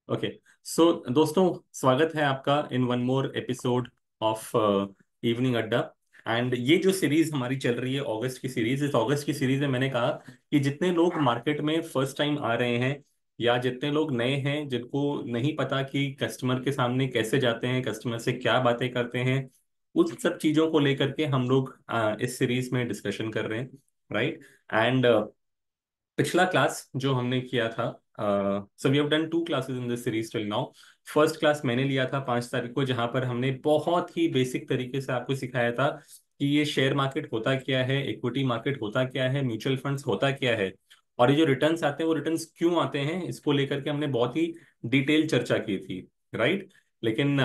Okay. सो दोस्तों, स्वागत है आपका in one more episode of evening अड्डा। एंड ये जो सीरीज हमारी चल रही है, अगस्त की सीरीज, इस अगस्त की सीरीज में मैंने कहा कि जितने लोग मार्केट में फर्स्ट टाइम आ रहे हैं या जितने लोग नए हैं जिनको नहीं पता कि कस्टमर के सामने कैसे जाते हैं, कस्टमर से क्या बातें करते हैं, उन सब चीजों को लेकर के हम लोग इस सीरीज में डिस्कशन कर रहे हैं। राइट। एंड पिछला क्लास जो हमने किया था, so we have done two classes in this series till now. First class मैंने लिया था 5 तारीख को, जहां पर हमने बहुत ही बेसिक तरीके से आपको सिखाया था कि ये शेयर मार्केट होता क्या है, इक्विटी मार्केट होता क्या है, म्यूचुअल फंड्स होता क्या है, और ये जो रिटर्न्स आते हैं वो रिटर्न्स क्यों आते हैं, इसको लेकर के हमने बहुत ही डिटेल चर्चा की थी। राइट। लेकिन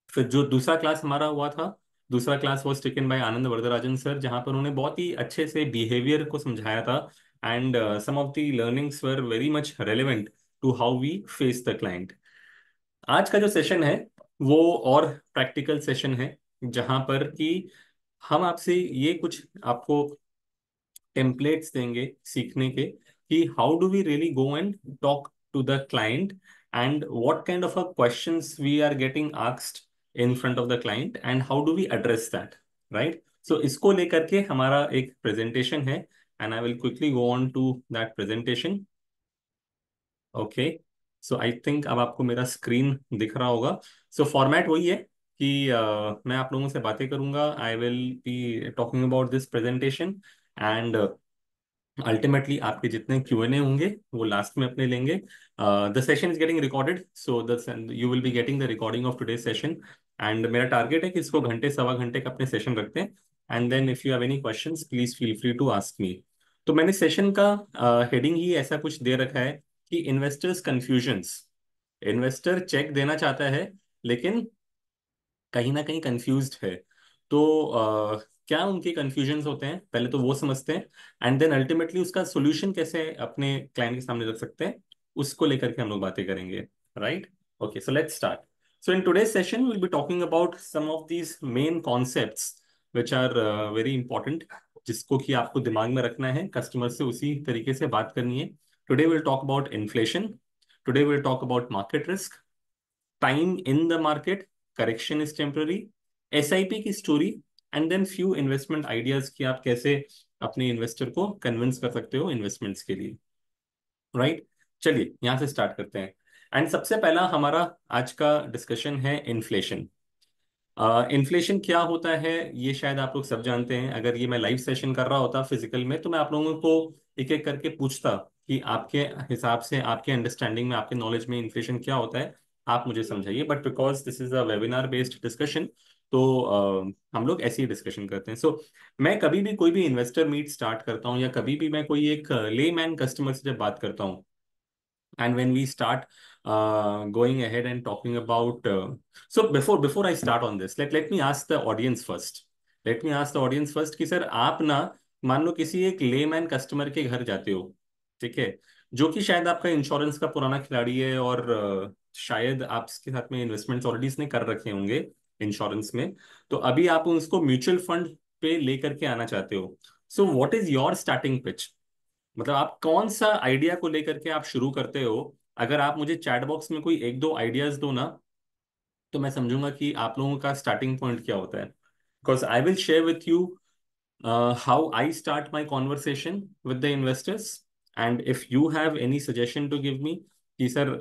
फिर जो दूसरा क्लास हमारा हुआ था, दूसरा class was taken by Anand Varadarajan sir, जहां पर उन्होंने बहुत ही अच्छे से बिहेवियर को समझाया था। And some of the learnings were very much relevant to how we face the client. आज का जो सेशन है वो और प्रैक्टिकल सेशन है, जहां पर कि हम आपसे ये कुछ आपको टेम्पलेट्स देंगे सीखने के कि how do we really go and talk to the client, and what kind of a questions we are getting asked in front of the client, and how do we address that. Right. So इसको लेकर के हमारा एक presentation है, and I will quickly go on to that presentation. Okay. So I think अब आपको मेरा screen दिख रहा होगा। सो फॉर्मेट वही है कि मैं आप लोगों से बातें करूंगा, I will be talking about this presentation, and ultimately आपके जितने Q&A होंगे वो लास्ट में अपने लेंगे। The session is getting recorded, so the you will be getting the recording of today session. And मेरा टारगेट है कि इसको घंटे सवा घंटे का अपने सेशन रखते हैं, and then if you have any questions please feel free to ask me. तो मैंने सेशन का हेडिंग ही ऐसा कुछ दे रखा है कि इन्वेस्टर्स कंफ्यूजन्स। इन्वेस्टर चेक देना चाहता है लेकिन कहीं ना कहीं कंफ्यूज्ड है। तो क्या उनके कंफ्यूजन्स होते हैं, पहले तो वो समझते हैं, एंड देन अल्टीमेटली उसका सोल्यूशन कैसे अपने क्लाइंट के सामने रख सकते हैं, उसको लेकर के हम लोग बातें करेंगे। Right. Okay, so let's start. So in today's session will be talking about some of these main concepts which are very important, जिसको कि आपको दिमाग में रखना है, कस्टमर से उसी तरीके से बात करनी है। Today will talk about inflation, today will talk about market risk, time in the market, correction is temporary, SIP की story, and then few investment ideas कि आप कैसे अपने इन्वेस्टर को कन्विंस कर सकते हो इन्वेस्टमेंट्स के लिए। राइट। चलिए यहां से स्टार्ट करते हैं। एंड सबसे पहला हमारा आज का डिस्कशन है इन्फ्लेशन। इन्फ्लेशन क्या होता है ये शायद आप लोग सब जानते हैं। अगर ये मैं लाइव सेशन कर रहा होता फिजिकल में तो मैं आप लोगों को एक एक करके पूछता कि आपके हिसाब से, आपके अंडरस्टैंडिंग में, आपके नॉलेज में इन्फ्लेशन क्या होता है, आप मुझे समझाइए। But because this is a webinar based discussion, तो हम लोग ऐसे ही डिस्कशन करते हैं। सो मैं कभी भी कोई भी इन्वेस्टर मीट स्टार्ट करता हूँ या कभी भी मैं कोई एक ले मैन कस्टमर से जब बात करता हूँ, and when we start going ahead and talking about so before I start on this, let me ask the audience first, let me ask the audience first कि सर आप ना, मान लो किसी एक लेमैन कस्टमर के घर जाते हो, ठीक है, जो कि शायद आपका इंश्योरेंस का पुराना खिलाड़ी है, और शायद आपके साथ में इन्वेस्टमेंट्स ऑलरेडी इसने कर रखे होंगे इंश्योरेंस में, तो अभी आप उसको म्यूचुअल फंड पे लेकर के आना चाहते हो। सो what is your starting pitch, मतलब आप कौन सा आइडिया को लेकर के आप शुरू करते हो। अगर आप मुझे चैट बॉक्स में कोई एक दो आइडियाज दो ना, तो मैं समझूंगा कि आप लोगों का स्टार्टिंग पॉइंट क्या होता है। Because I will share with you how I start my conversation with the investors, and if you have any suggestion to give me कि सर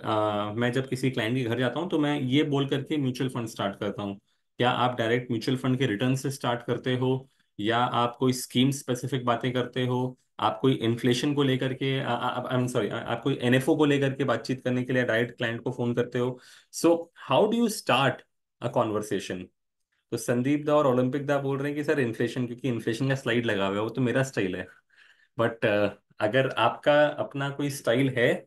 मैं जब किसी क्लाइंट के घर जाता हूँ तो मैं ये बोल करके म्यूचुअल फंड स्टार्ट करता हूँ, क्या आप डायरेक्ट म्यूचुअल फंड के रिटर्न से स्टार्ट करते हो, या आप कोई स्कीम स्पेसिफिक बातें करते हो, आप कोई इन्फ्लेशन को लेकर के आई एम सॉरी, आप कोई एनएफओ को लेकर के बातचीत करने के लिए डायरेक्ट क्लाइंट को फोन करते हो। So how do you start a conversation. तो संदीप दा और ओलंपिक दा बोल रहे हैं कि सर इन्फ्लेशन, क्योंकि इन्फ्लेशन का स्लाइड लगा हुआ है, वो तो मेरा स्टाइल है। बट अगर आपका अपना कोई स्टाइल है,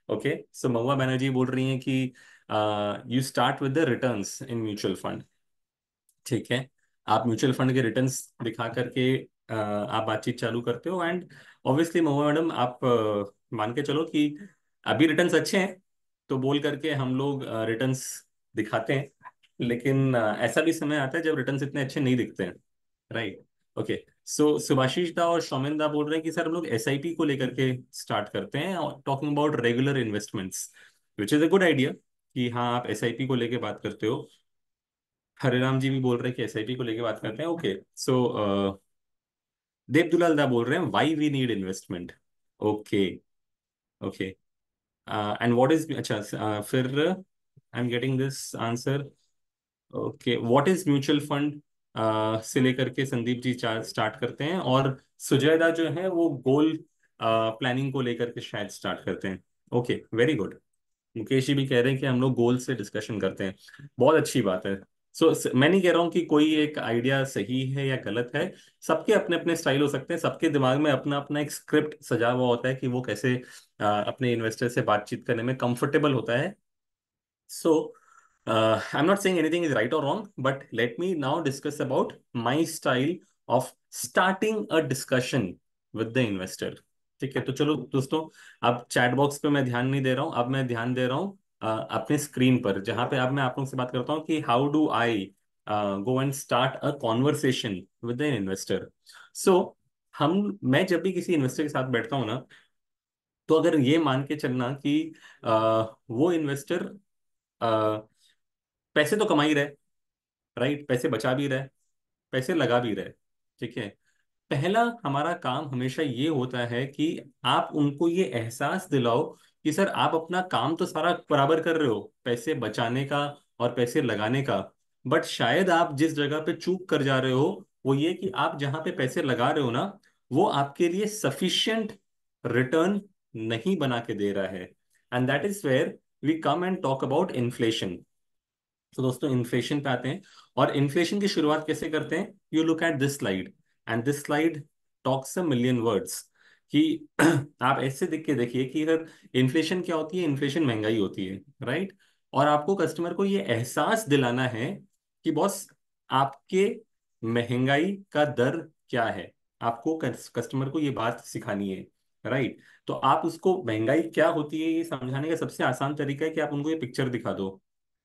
ओके। सो महुआ बनर्जी बोल रही हैं कि you start with the returns in mutual fund, ठीक है। आप म्यूचुअल फंड के रिटर्न्स दिखा करके आप बातचीत चालू करते हो, एंड ऑब्वियसली महुआ मैडम आप मान के चलो कि अभी रिटर्न्स अच्छे हैं तो बोल करके हम लोग रिटर्न्स दिखाते हैं, लेकिन ऐसा भी समय आता है जब रिटर्न्स इतने अच्छे नहीं दिखते हैं। राइट। ओके, सो सुभाषिश दा और शौमेन दा बोल रहे हैं कि सर हम लोग एसआईपी को लेकर के स्टार्ट करते हैं और talking about regular investments, which is a good idea कि हाँ आप एसआईपी को लेके बात करते हो। हरिराम जी भी बोल रहे हैं कि एसआईपी को लेके बात करते हैं। ओके, सो देव दुलाल दा बोल रहे हैं why we need investment. Okay, okay, and what is, अच्छा फिर I am getting this answer. Okay, what is mutual fund से लेकर के संदीप जी स्टार्ट करते हैं, और सुजयदा जो है वो गोल प्लानिंग को लेकर के शायद स्टार्ट करते हैं। Okay, very good. Mukesh ji भी कह रहे हैं कि हम लोग गोल से डिस्कशन करते हैं, बहुत अच्छी बात है। सो मैं नहीं कह रहा हूँ कि कोई एक आइडिया सही है या गलत है, सबके अपने अपने स्टाइल हो सकते हैं, सबके दिमाग में अपना अपना एक स्क्रिप्ट सजा हुआ होता है कि वो कैसे अपने इन्वेस्टर से बातचीत करने में कंफर्टेबल होता है। So, I'm not saying anything is right or wrong, but let me now discuss about my style of starting a discussion with the investor. ठीक है, तो चलो दोस्तों, अब चैट बॉक्स पे मैं ध्यान नहीं दे रहा हूँ, अब मैं ध्यान दे रहा हूँ अपने स्क्रीन पर, जहां पे अब मैं आप लोगों से बात करता हूँ कि how do I go and start a conversation with an investor. So हम मैं जब भी किसी इन्वेस्टर के साथ बैठता हूँ ना, तो अगर ये मान के चलना कि वो इन्वेस्टर पैसे तो कमा ही रहे, राइट, पैसे बचा भी रहे, पैसे लगा भी रहे, ठीक है। पहला हमारा काम हमेशा ये होता है कि आप उनको ये एहसास दिलाओ कि सर आप अपना काम तो सारा बराबर कर रहे हो, पैसे बचाने का और पैसे लगाने का, बट शायद आप जिस जगह पे चूक कर जा रहे हो वो ये कि आप जहां पे पैसे लगा रहे हो ना, वो आपके लिए सफिशिएंट रिटर्न नहीं बना के दे रहा है। And that is where we come and talk about inflation. तो दोस्तों इन्फ्लेशन पे आते हैं, और इन्फ्लेशन की शुरुआत कैसे करते हैं? You look at this slide, and this slide talks a million words कि आप ऐसे देख के देखिए कि अगर इन्फ्लेशन क्या होती है, इन्फ्लेशन महंगाई होती है, राइट। और आपको कस्टमर को ये एहसास दिलाना है कि बॉस आपके महंगाई का दर क्या है, आपको कस्टमर को ये बात सिखानी है, राइट। तो आप उसको महंगाई क्या होती है ये समझाने का सबसे आसान तरीका है कि आप उनको ये पिक्चर दिखा दो।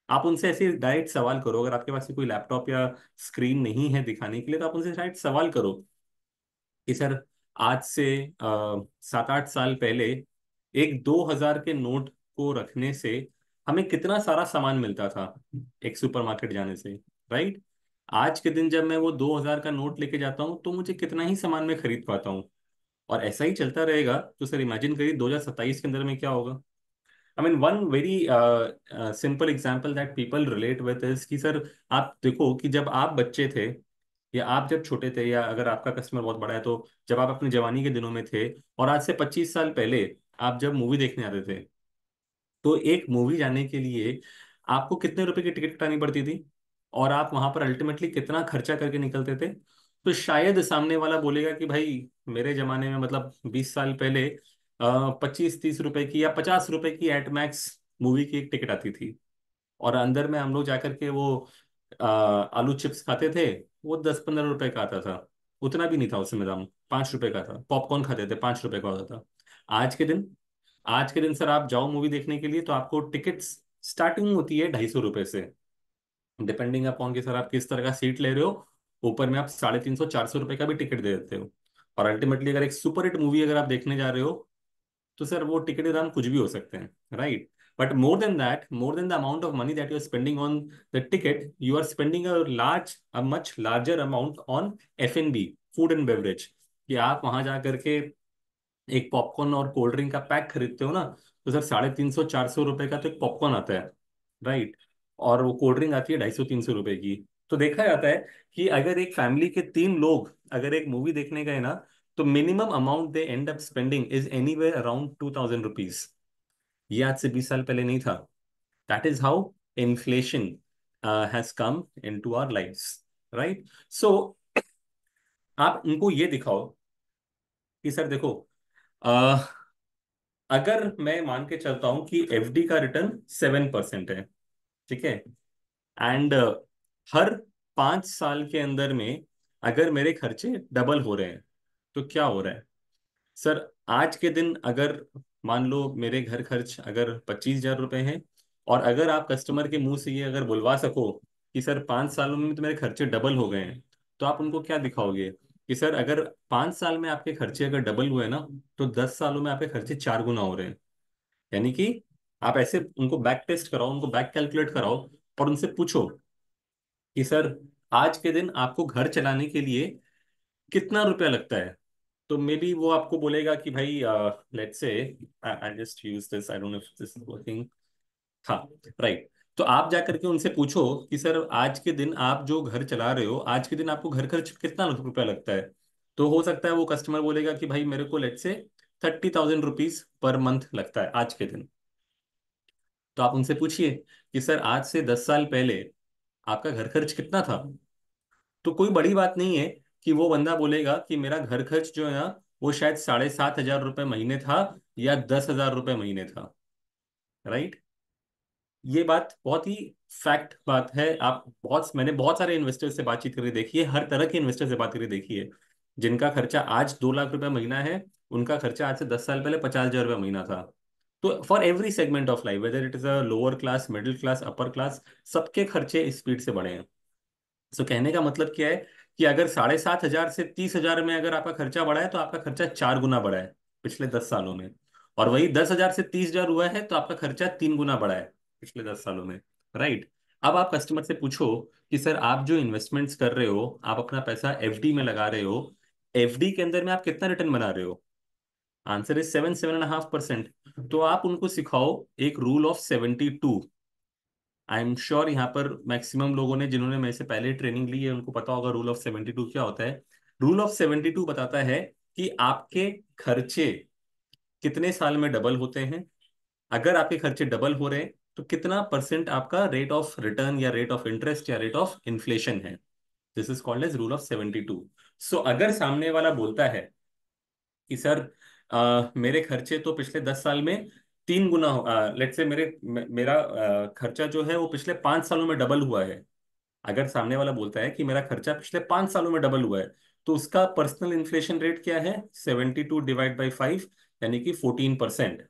आप उनसे ऐसे डायरेक्ट सवाल करो, अगर आपके पास कोई लैपटॉप या स्क्रीन नहीं है दिखाने के लिए, तो आप उनसे डायरेक्ट सवाल करो कि सर आज से 7-8 साल पहले एक 2,000 के नोट को रखने से हमें कितना सारा सामान मिलता था एक सुपरमार्केट जाने से, राइट। आज के दिन जब मैं वो 2,000 का नोट लेके जाता हूँ तो मुझे कितना ही सामान मैं खरीद पाता हूँ, और ऐसा ही चलता रहेगा तो सर इमेजिन करिए 2027 के अंदर में क्या होगा। I mean one very simple example that people relate with is कि सर आप देखो कि जब आप बच्चे थे, या आप जब छोटे थे, या अगर आपका कस्टमर बहुत बड़ा है तो जब आप अपनी जवानी के दिनों में थे, और आज से 25 साल पहले आप जब मूवी देखने आते थे, तो एक मूवी जाने के लिए आपको कितने रुपए की टिकट कटानी पड़ती थी, और आप वहां पर अल्टीमेटली कितना खर्चा करके निकलते थे? तो शायद सामने वाला बोलेगा कि भाई मेरे जमाने में मतलब 20 साल पहले 25-30 रुपए की या 50 रुपए की एट मैक्स मूवी की एक टिकट आती थी, और अंदर में हम लोग जाकर के वो आलू चिप्स खाते थे, वो 10-15 रुपए का आता था, उतना भी नहीं था उसमें दाम, 5 रुपए का था। पॉपकॉर्न खाते थे, 5 रुपए का होता था। आज के दिन आज के दिन सर आप जाओ मूवी देखने के लिए तो आपको टिकट स्टार्टिंग होती है 250 रुपए से, डिपेंडिंग अपॉन कि सर आप किस तरह का सीट ले रहे हो, ऊपर में आप 350-400 रुपए का भी टिकट दे देते हो। और अल्टीमेटली अगर एक सुपर हिट मूवी अगर आप देखने जा रहे हो, तो सर वो टिकट के दाम कुछ भी हो सकते हैं, right. But more than that, more than the amount of money that you are spending on the ticket, you are spending a much larger amount on F&B, food and beverage. कि आप वहां जा करके एक पॉपकॉर्न और cold drink का pack खरीदते हो ना, तो सर 350-400 रुपए का तो एक पॉपकॉर्न आता है, राइट। और वो कोल्ड ड्रिंक आती है 250-300 रुपए की। तो देखा जाता है कि अगर एक फैमिली के 3 लोग अगर एक मूवी देखने गए ना, तो minimum amount they end up spending is anywhere around 2,000 rupees. ये आज से 20 साल पहले नहीं था। That is how inflation has come into our life, right. So आप उनको ये दिखाओ कि सर देखो, अगर मैं मान के चलता हूं कि एफडी का रिटर्न 7% है, ठीक है, एंड हर 5 साल के अंदर में अगर मेरे खर्चे डबल हो रहे हैं, तो क्या हो रहा है सर? आज के दिन अगर मान लो मेरे घर खर्च अगर 25,000 रुपए हैं, और अगर आप कस्टमर के मुंह से ये अगर बुलवा सको कि सर 5 सालों में तो मेरे खर्चे डबल हो गए हैं, तो आप उनको क्या दिखाओगे कि सर अगर 5 साल में आपके खर्चे अगर डबल हुए ना, तो 10 सालों में आपके खर्चे 4 गुना हो रहे हैं। यानी कि आप ऐसे उनको बैक टेस्ट कराओ, उनको बैक कैलकुलेट कराओ, और उनसे पूछो कि सर आज के दिन आपको घर चलाने के लिए कितना रुपया लगता है। तो मे बी वो आपको बोलेगा कि भाई let's say, I just use this, I don't know if this is working. हाँ, राइट। तो आप जाकर के उनसे पूछो कि सर आज के दिन आप जो घर चला रहे हो, आज के दिन आपको घर खर्च कितना रुपया लगता है। तो हो सकता है वो कस्टमर बोलेगा कि भाई मेरे को लेट से 30,000 रुपीज पर मंथ लगता है आज के दिन। तो आप उनसे पूछिए कि सर आज से 10 साल पहले आपका घर खर्च कितना था। तो कोई बड़ी बात नहीं है कि वो बंदा बोलेगा कि मेरा घर खर्च जो है ना, वो शायद 7,500 रुपये महीने था, या 10,000 रुपये महीने था। राइट। ये बात बहुत ही फैक्ट बात है। आप बहुत, मैंने बहुत सारे इन्वेस्टर से बातचीत करके देखी है, हर तरह के इन्वेस्टर से बात करके देखी है। जिनका खर्चा आज 2 लाख रुपए महीना है, उनका खर्चा आज से 10 साल पहले 50,000 रुपये महीना था। तो for every segment of life, whether it is a lower class, middle class, upper class, सबके खर्चे स्पीड से बढ़े हैं। सो कहने का मतलब क्या है कि अगर 7,500 से 30,000 में अगर आपका खर्चा बढ़ा है, तो आपका खर्चा 4 गुना बढ़ा है पिछले 10 सालों में। और वही 10,000 से 30,000 हुआ है, तो आपका खर्चा 3 गुना बढ़ा है पिछले 10 सालों में। राइट। अब आप कस्टमर से पूछो कि सर आप जो इन्वेस्टमेंट्स कर रहे हो, आप अपना पैसा एफडी में लगा रहे हो, एफडी के अंदर में आप कितना रिटर्न बना रहे हो। Answer is 7-7.5%। तो आप उनको सिखाओ एक rule of 72। I am sure यहाँ पर मैक्सिमम लोगों ने, जिन्होंने मेरे से पहले ट्रेनिंग ली है, उनको पता होगा रूल ऑफ 72 क्या होता है। रूल ऑफ 72 बताता है कि आपके खर्चे कितने साल में डबल होते हैं। अगर आपके खर्चे डबल हो रहे हैं, तो कितना परसेंट आपका रेट ऑफ रिटर्न या रेट ऑफ इंटरेस्ट या रेट ऑफ इन्फ्लेशन है। This is called as rule of 72। So अगर सामने वाला बोलता है कि सर मेरे खर्चे तो पिछले 10 साल में 3 गुना, लेट से मेरा खर्चा जो है वो पिछले 5 सालों में डबल हुआ है। अगर सामने वाला बोलता है कि मेरा खर्चा पिछले 5 सालों में डबल हुआ है, तो उसका पर्सनल इन्फ्लेशन रेट क्या है, 72 डिवाइड बाई 5, यानी कि 14%।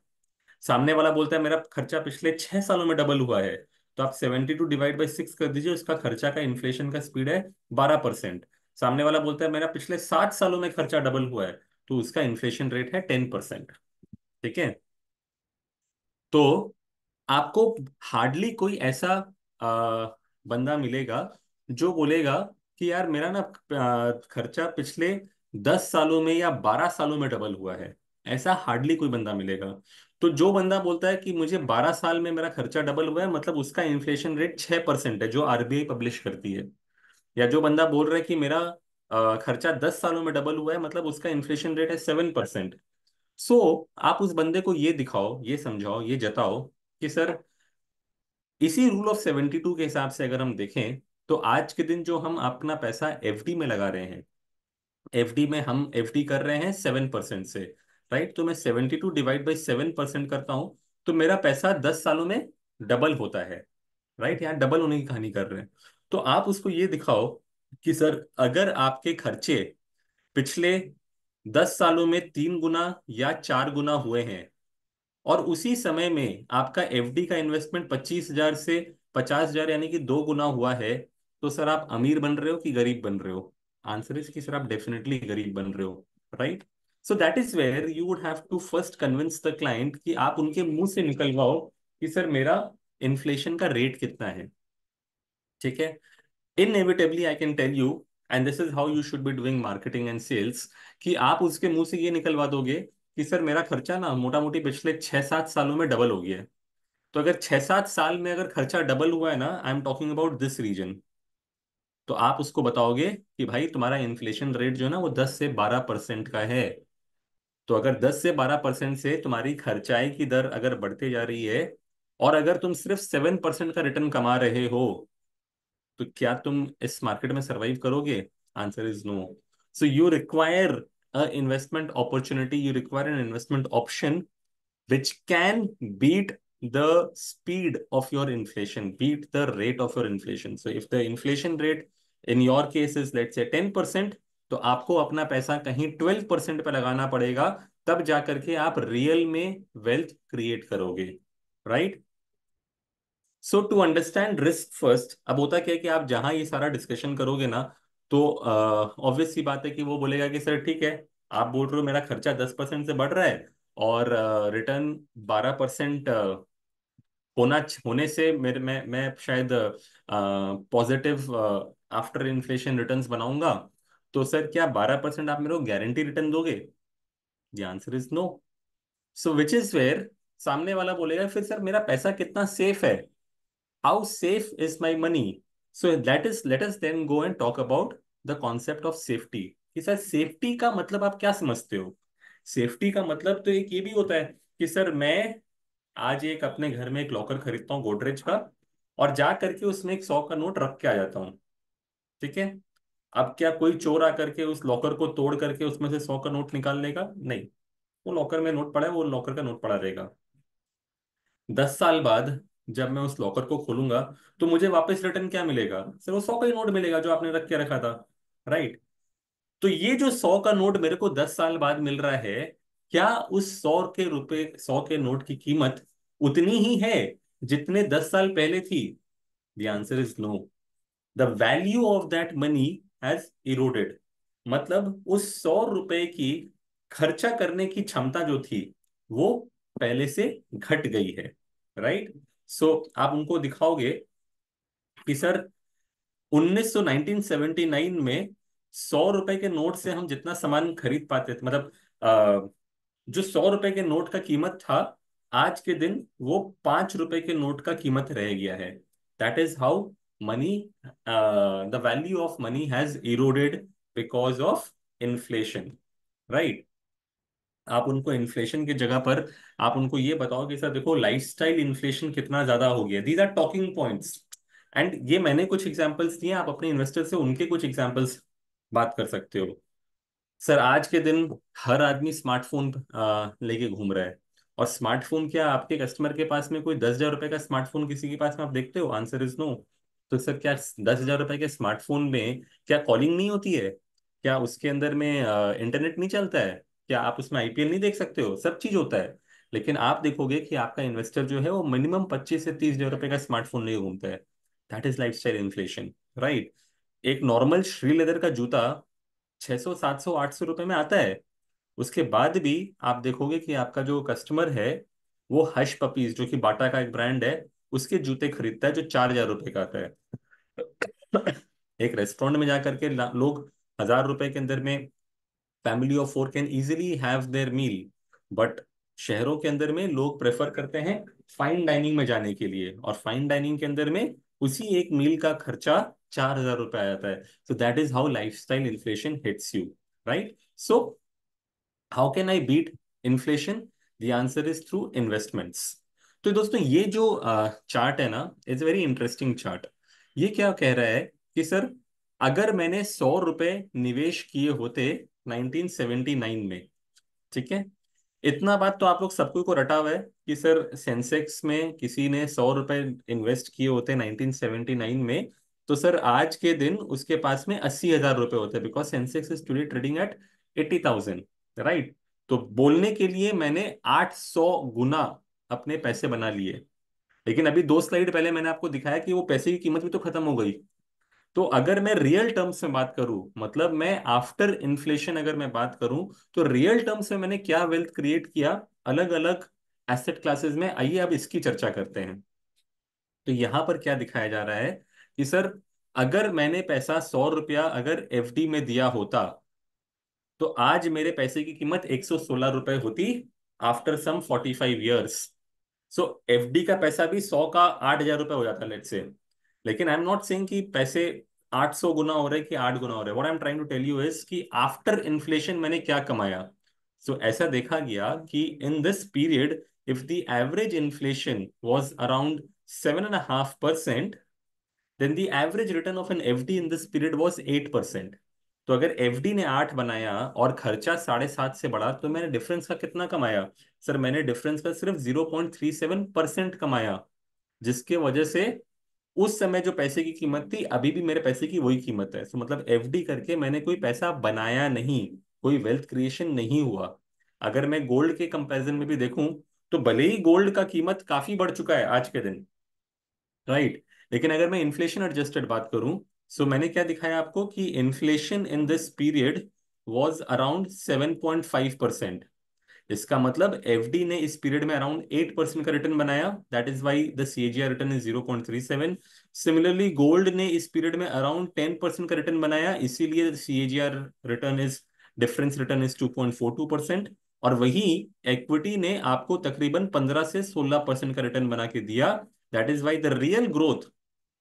सामने वाला बोलता है मेरा खर्चा पिछले 6 सालों में डबल हुआ है, तो आप 72 डिवाइड बाई 6 कर दीजिए, उसका खर्चा का इन्फ्लेशन का स्पीड है 12%। सामने वाला बोलता है मेरा पिछले 7 सालों में खर्चा डबल हुआ है, तो उसका इन्फ्लेशन रेट है 10%। ठीक है। तो आपको हार्डली कोई ऐसा आ, बंदा मिलेगा जो बोलेगा कि यार मेरा ना खर्चा पिछले 10 सालों में या 12 सालों में डबल हुआ है। ऐसा हार्डली कोई बंदा मिलेगा। तो जो बंदा बोलता है कि मुझे 12 साल में मेरा खर्चा डबल हुआ है, मतलब उसका इन्फ्लेशन रेट 6% है, जो आरबीआई पब्लिश करती है। या जो बंदा बोल रहा है कि मेरा खर्चा 10 सालों में डबल हुआ है, मतलब उसका इन्फ्लेशन रेट है 7%। सो आप उस बंदे को ये दिखाओ, ये समझाओ, ये जताओ कि सर इसी रूल ऑफ 72 के हिसाब से अगर हम देखें, तो आज के दिन जो हम अपना पैसा एफडी में लगा रहे हैं, एफडी में हम एफडी कर रहे हैं 7% से। राइट। तो मैं 72 डिवाइड बाई 7% करता हूं, तो मेरा पैसा 10 सालों में डबल होता है। राइट। यहाँ डबल होने की कहानी कर रहे हैं। तो आप उसको ये दिखाओ कि सर अगर आपके खर्चे पिछले 10 सालों में 3 गुना या 4 गुना हुए हैं, और उसी समय में आपका एफडी का इन्वेस्टमेंट 25,000 से 50,000 यानी कि 2 गुना हुआ है, तो सर आप अमीर बन रहे हो कि गरीब बन रहे हो। आंसर इज कि सर आप डेफिनेटली गरीब बन रहे हो। Right. So that is where you would have to first convince the client, कि आप उनके मुंह से निकलवाओ कि सर मेरा इन्फ्लेशन का रेट कितना है। ठीक है। Inevitably I can tell you, and this is how you should be doing marketing and sales, कि आप उसके मुंह से ये निकलवा दोगे कि सर मेरा खर्चा ना मोटा मोटी पिछले 6-7 सालों में डबल हो गया है। तो अगर 6-7 साल में अगर खर्चा डबल हुआ है ना, I am talking about this reason, तो आप उसको बताओगे कि भाई तुम्हारा इन्फ्लेशन रेट जो है ना, वो 10 से 12% का है। तो अगर 10 से 12% से तुम्हारी खर्चाई की दर अगर बढ़ते जा रही है, और अगर तुम सिर्फ 7% का रिटर्न कमा रहे हो, तो क्या तुम इस मार्केट में सरवाइव करोगे। Answer is no. So you require a investment opportunity, you require an investment option which can beat the speed of your inflation, beat the rate of your inflation. So if the inflation rate in your case is let's say 10%, तो आपको अपना पैसा कहीं 12% पे लगाना पड़ेगा, तब जाकर के आप रियल में वेल्थ क्रिएट करोगे। Right. So to understand risk first, अब होता क्या है कि आप जहां ये सारा डिस्कशन करोगे ना, तो ऑब्वियस सी बात है कि वो बोलेगा कि सर ठीक है, आप बोल रहे हो मेरा खर्चा 10% से बढ़ रहा है और रिटर्न 12% होना होने से मेरे मैं शायद पॉजिटिव आफ्टर इन्फ्लेशन रिटर्न्स बनाऊंगा। तो सर क्या 12% आप मेरे को गारंटी रिटर्न दोगे? The answer is no. So which is where सामने वाला बोलेगा फिर सर मेरा पैसा कितना सेफ है, how safe is my money? So that is let us then go and talk about the concept of safety. कि सर सेफ्टी का मतलब आप क्या समझते हो? सेफ्टी का मतलब तो एक ये भी होता है कि सर मैं आज एक अपने घर में एक लॉकर खरीदता हूँ गोदरेज का, और जा करके उसमें एक 100 का नोट रख के आ जाता हूँ। ठीक है। अब क्या कोई चोर आकर के उस लॉकर को तोड़ करके उसमें से 100 का नोट निकाल लेगा? नहीं। वो लॉकर में नोट पड़ा है, वो लॉकर का नोट पड़ा रहेगा। 10 साल बाद जब मैं उस लॉकर को खोलूंगा तो मुझे वापस रिटर्न क्या मिलेगा? सिर्फ वो 100 का ही नोट मिलेगा जो आपने रख के रखा था। राइट। तो ये जो 100 का नोट मेरे को 10 साल बाद मिल रहा है, क्या उस 100 के नोट की कीमत उतनी ही है जितने 10 साल पहले थी? The answer is no. The value of that money has eroded. मतलब उस 100 रुपए की खर्चा करने की क्षमता जो थी वो पहले से घट गई है। राइट। सो आप उनको दिखाओगे कि सर 1979 में 100 रुपए के नोट से हम जितना सामान खरीद पाते थे, मतलब जो 100 रुपए के नोट का कीमत था, आज के दिन वो 5 रुपए के नोट का कीमत रह गया है। That is how many, the value of money has eroded because of inflation. Right. आप उनको इन्फ्लेशन की जगह पर आप उनको ये बताओ कि सर देखो लाइफस्टाइल इन्फ्लेशन कितना ज्यादा हो गया। These are talking points. And ये मैंने कुछ एग्जांपल्स दिए, आप अपने इन्वेस्टर से उनके कुछ एग्जांपल्स बात कर सकते हो। सर आज के दिन हर आदमी स्मार्टफोन लेके घूम रहा है। और स्मार्टफोन क्या आपके कस्टमर के पास में कोई 10,000 रुपए का स्मार्टफोन किसी के पास में आप देखते हो? Answer is no. तो सर क्या 10,000 रुपए के स्मार्टफोन में क्या कॉलिंग नहीं होती है? क्या उसके अंदर में इंटरनेट नहीं चलता है? क्या आप उसमें आईपीएल नहीं देख सकते हो? सब चीज होता है। लेकिन आप देखोगे कि आपका इन्वेस्टर जो है वो मिनिमम 25 से 30 हजार रुपए का स्मार्टफोन नहीं घूमता है। That is life style inflation. Right. एक नॉर्मल श्री लेदर का जूता 600 700 800 रुपए में आता है। उसके बाद भी आप देखोगे कि आपका जो कस्टमर है वो हश पपीज, जो कि बाटा का एक ब्रांड है, उसके जूते खरीदता है जो 4,000 रुपए का आता है। एक रेस्टोरेंट में जाकर के लोग 1,000 रुपए के अंदर में family of 4 can easily have their meal. But शहरों के अंदर में लोग प्रेफर करते हैं फाइन डाइनिंग में जाने के लिए, और फाइन डाइनिंग के अंदर में उसी एक मील का खर्चा 4,000 रुपए आ जाता है। So that is how life style inflation hits you. Right. So how can I beat inflation? The answer is through investments. तो दोस्तों ये जो चार्ट है ना, इट्स वेरी इंटरेस्टिंग चार्ट। ये क्या कह रहा है कि सर अगर मैंने 100 रुपए निवेश किए होते 1979 में, ठीक है, इतना बात तो आप लोग सबको को रटा हुआ है कि सर सेंसेक्स में किसी ने 100 रुपए इन्वेस्ट किए होते 1979 में, तो सर आज के दिन उसके पास में 80,000 रुपए होते, because Sensex is today trading at 80,000। Right. तो बोलने के लिए मैंने 800 गुना अपने पैसे बना लिए। लेकिन अभी 2 स्लाइड पहले मैंने आपको दिखाया कि वो पैसे की कीमत भी तो खत्म हो गई। तो अगर मैं रियल टर्म्स में बात करूं, मतलब मैं आफ्टर इन्फ्लेशन अगर मैं बात करूं, तो रियल टर्म्स में मैंने क्या वेल्थ क्रिएट किया अलग अलग एसेट क्लासेस में, आइए अब इसकी चर्चा करते हैं। तो यहां पर क्या दिखाया जा रहा है कि सर अगर मैंने पैसा 100 रुपया अगर एफडी में दिया होता तो आज मेरे पैसे की कीमत 116 रुपए होती आफ्टर सम 45 ईयर्स। सो एफडी का पैसा भी 100 का 8,000 रुपए हो जाता, लेट्स से। लेकिन आई एम नॉट सेइंग कि पैसे 800 गुना हो रहे कि 8 गुना हो रहे। What I am trying to tell you is कि आफ्टर इन्फ्लेशन मैंने क्या कमाया। सो ऐसा देखा गया कि in this period if the average inflation was around 7.5%, then the average return of an FD in this period was 8%। तो अगर एफडी ने 8 बनाया और खर्चा 7.5 से बढ़ा, तो मैंने डिफरेंस का कितना कमाया? सर मैंने डिफरेंस का सिर्फ 0.37% कमाया, जिसके वजह से उस समय जो पैसे की कीमत थी अभी भी मेरे पैसे की वही कीमत है। तो मतलब एफडी करके मैंने कोई पैसा बनाया नहीं, कोई वेल्थ क्रिएशन नहीं हुआ। अगर मैं गोल्ड के कंपैरिजन में भी देखूं तो भले ही गोल्ड का कीमत काफी बढ़ चुका है आज के दिन, राइट, लेकिन अगर मैं इन्फ्लेशन एडजस्टेड बात करूं, सो मैंने क्या दिखाया आपको कि inflation in this period was around 7.5%। इसका मतलब एफडी ने इस पीरियड में अराउंड 8% का रिटर्न बनाया, that is why the CAGR return is 0.37। Similarly gold ने इस पीरियड में अराउंड 10% का रिटर्न बनाया, इसीलिए CAGR return is difference return is 2.42%। और वही इक्विटी ने आपको तकरीबन 15 से 16% का रिटर्न बना के दिया, that is why the real growth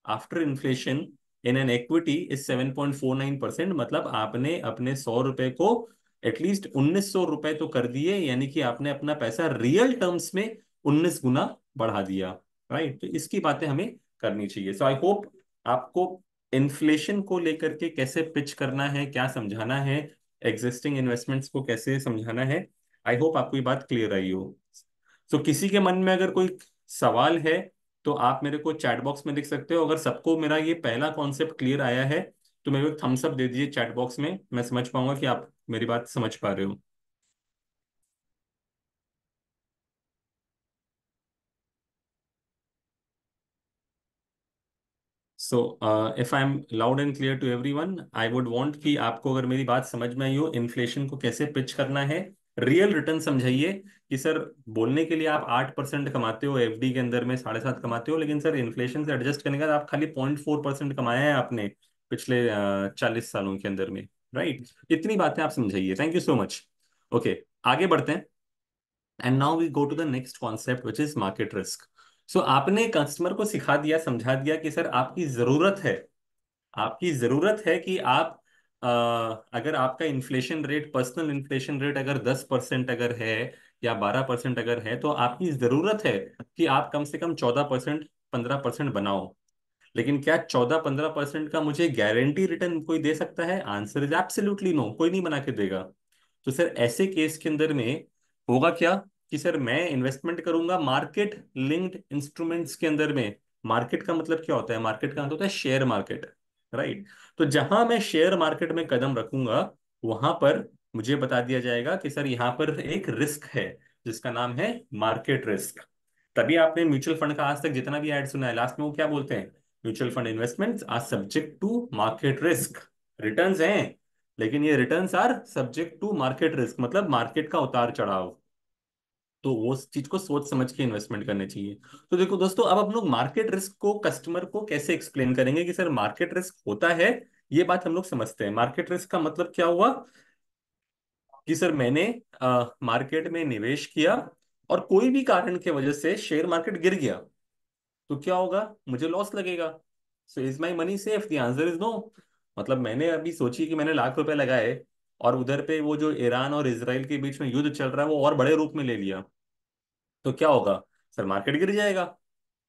after inflation in an equity is 7.49%। मतलब आपने अपने 100 रुपए को एटलीस्ट 1900 रुपए तो कर दिए, यानी कि आपने अपना पैसा रियल टर्म्स में 19 गुना बढ़ा दिया। राइट, तो इसकी बातें हमें करनी चाहिए। सो आई होप आपको इन्फ्लेशन को लेकर के कैसे पिच करना है, क्या समझाना है, एग्जिस्टिंग इन्वेस्टमेंट्स को कैसे समझाना है, आई होप आपको ये बात क्लियर आई हो। सो किसी के मन में अगर कोई सवाल है तो आप मेरे को चैट बॉक्स में लिख सकते हो। अगर सबको मेरा ये पहला कॉन्सेप्ट क्लियर आया है तो मेरे को थम्स अप दे दीजिए चैट बॉक्स में, मैं समझ पाऊंगा कि आप मेरी बात समझ पा रहे हो। So if I am loud and clear to everyone, I would want कि आपको अगर मेरी बात समझ में आई हो, इन्फ्लेशन को कैसे पिच करना है, रियल रिटर्न समझाइए कि सर बोलने के लिए आप 8% कमाते हो, एफडी के अंदर में 7.5 कमाते हो, लेकिन सर इन्फ्लेशन से एडजस्ट करने के बाद आप खाली 0.4% कमाया है आपने पिछले 40 सालों के अंदर में। राइट, इतनी बातें आप समझाइए। Thank you so much. Okay, आगे बढ़ते हैं। And now we go to the next concept which is market risk. So आपने कस्टमर को सिखा दिया, समझा दिया कि सर आपकी जरूरत है, आपकी जरूरत है कि आप अगर आपका inflation rate, personal inflation rate अगर 10% अगर है या 12% अगर है, तो आपकी जरूरत है कि आप कम से कम 14% 15% बनाओ। लेकिन क्या 14-15% का मुझे गारंटी रिटर्न कोई दे सकता है? आंसर इज एब्सोल्युटली नो, कोई नहीं बना के देगा। तो सर ऐसे केस के अंदर में होगा क्या कि सर मैं इन्वेस्टमेंट करूंगा मार्केट लिंक्ड इंस्ट्रूमेंट्स के अंदर में। मार्केट का मतलब क्या होता है? मार्केट का मतलब होता है शेयर मार्केट। राइट, तो जहां मैं शेयर मार्केट में कदम रखूंगा वहां पर मुझे बता दिया जाएगा कि सर यहाँ पर एक रिस्क है जिसका नाम है मार्केट रिस्क। तभी आपने म्यूचुअल फंड का आज तक जितना भी ऐड सुना है, लास्ट में वो क्या बोलते हैं? Mutual fund investments are subject to market risk. Returns हैं, लेकिन ये returns are subject to market risk, मतलब मार्केट का उतार चढ़ाव। तो वो उस चीज को सोच समझ के इन्वेस्टमेंट करने चाहिए। तो देखो दोस्तों, अब हम लोग मार्केट रिस्क को कस्टमर को कैसे एक्सप्लेन करेंगे कि सर मार्केट रिस्क होता है। ये बात हम लोग समझते हैं। मार्केट रिस्क का मतलब क्या हुआ कि सर मैंने मार्केट में निवेश किया और कोई भी कारण की वजह से शेयर मार्केट गिर गया, तो क्या होगा? मुझे लॉस लगेगा। So is my money safe? The answer is no. मतलब मैंने अभी सोची कि मैंने लाख रुपए लगाए और उधर पे वो जो ईरान और इसराइल के बीच में युद्ध चल रहा है वो और बड़े रूप में ले लिया, तो क्या होगा? सर मार्केट गिर जाएगा।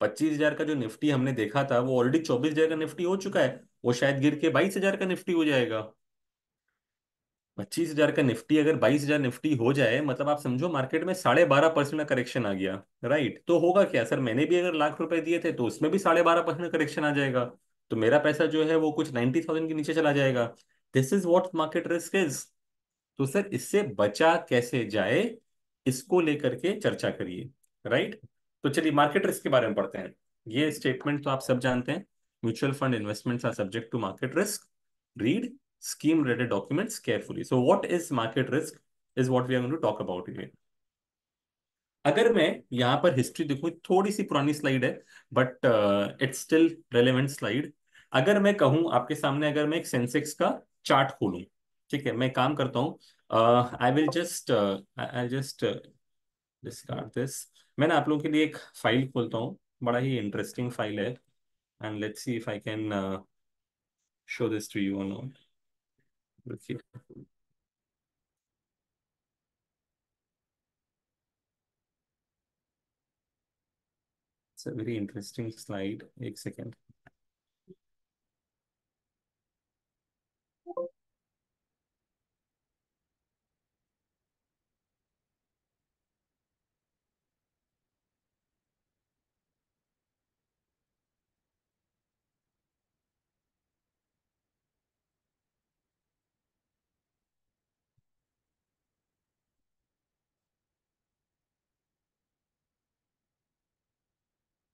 25,000 का जो निफ्टी हमने देखा था वो ऑलरेडी 24,000 का निफ्टी हो चुका है, वो शायद गिर के 22,000 का निफ्टी हो जाएगा। 25,000 का निफ्टी अगर 22,000 निफ्टी हो जाए, मतलब आप समझो मार्केट में 12.5% का करेक्शन आ गया। राइट, तो होगा क्या? सर मैंने भी अगर लाख रुपए दिए थे तो उसमें भी 12.5% करेक्शन आ जाएगा, तो मेरा पैसा जो है वो कुछ 90,000 के नीचे चला जाएगा। This is what market risk is. तो सर इससे बचा कैसे जाए, इसको लेकर के चर्चा करिए। राइट, तो चलिए मार्केट रिस्क के बारे में पढ़ते हैं। ये स्टेटमेंट तो आप सब जानते हैं, mutual fund investments are subject to market risk, read scheme related documents carefully. So what is market risk is what we are going to talk about here. अगर मैं यहाँ पर हिस्ट्री देखूं, थोड़ी सी पुरानी स्लाइड है but it's still relevant slide. अगर मैं कहूँ आपके सामने, अगर मैं एक सेंसेक्स का चार्ट खोलूं, ठीक है, मैं काम करता हूँ, आई जस्ट डिस्कार्ड दिस। मैं ना आप लोगों के लिए एक फाइल खोलता हूँ, बड़ा ही इंटरेस्टिंग फाइल है, and let's see if I can show this to you और not. It's a very interesting slide, एक सेकेंड।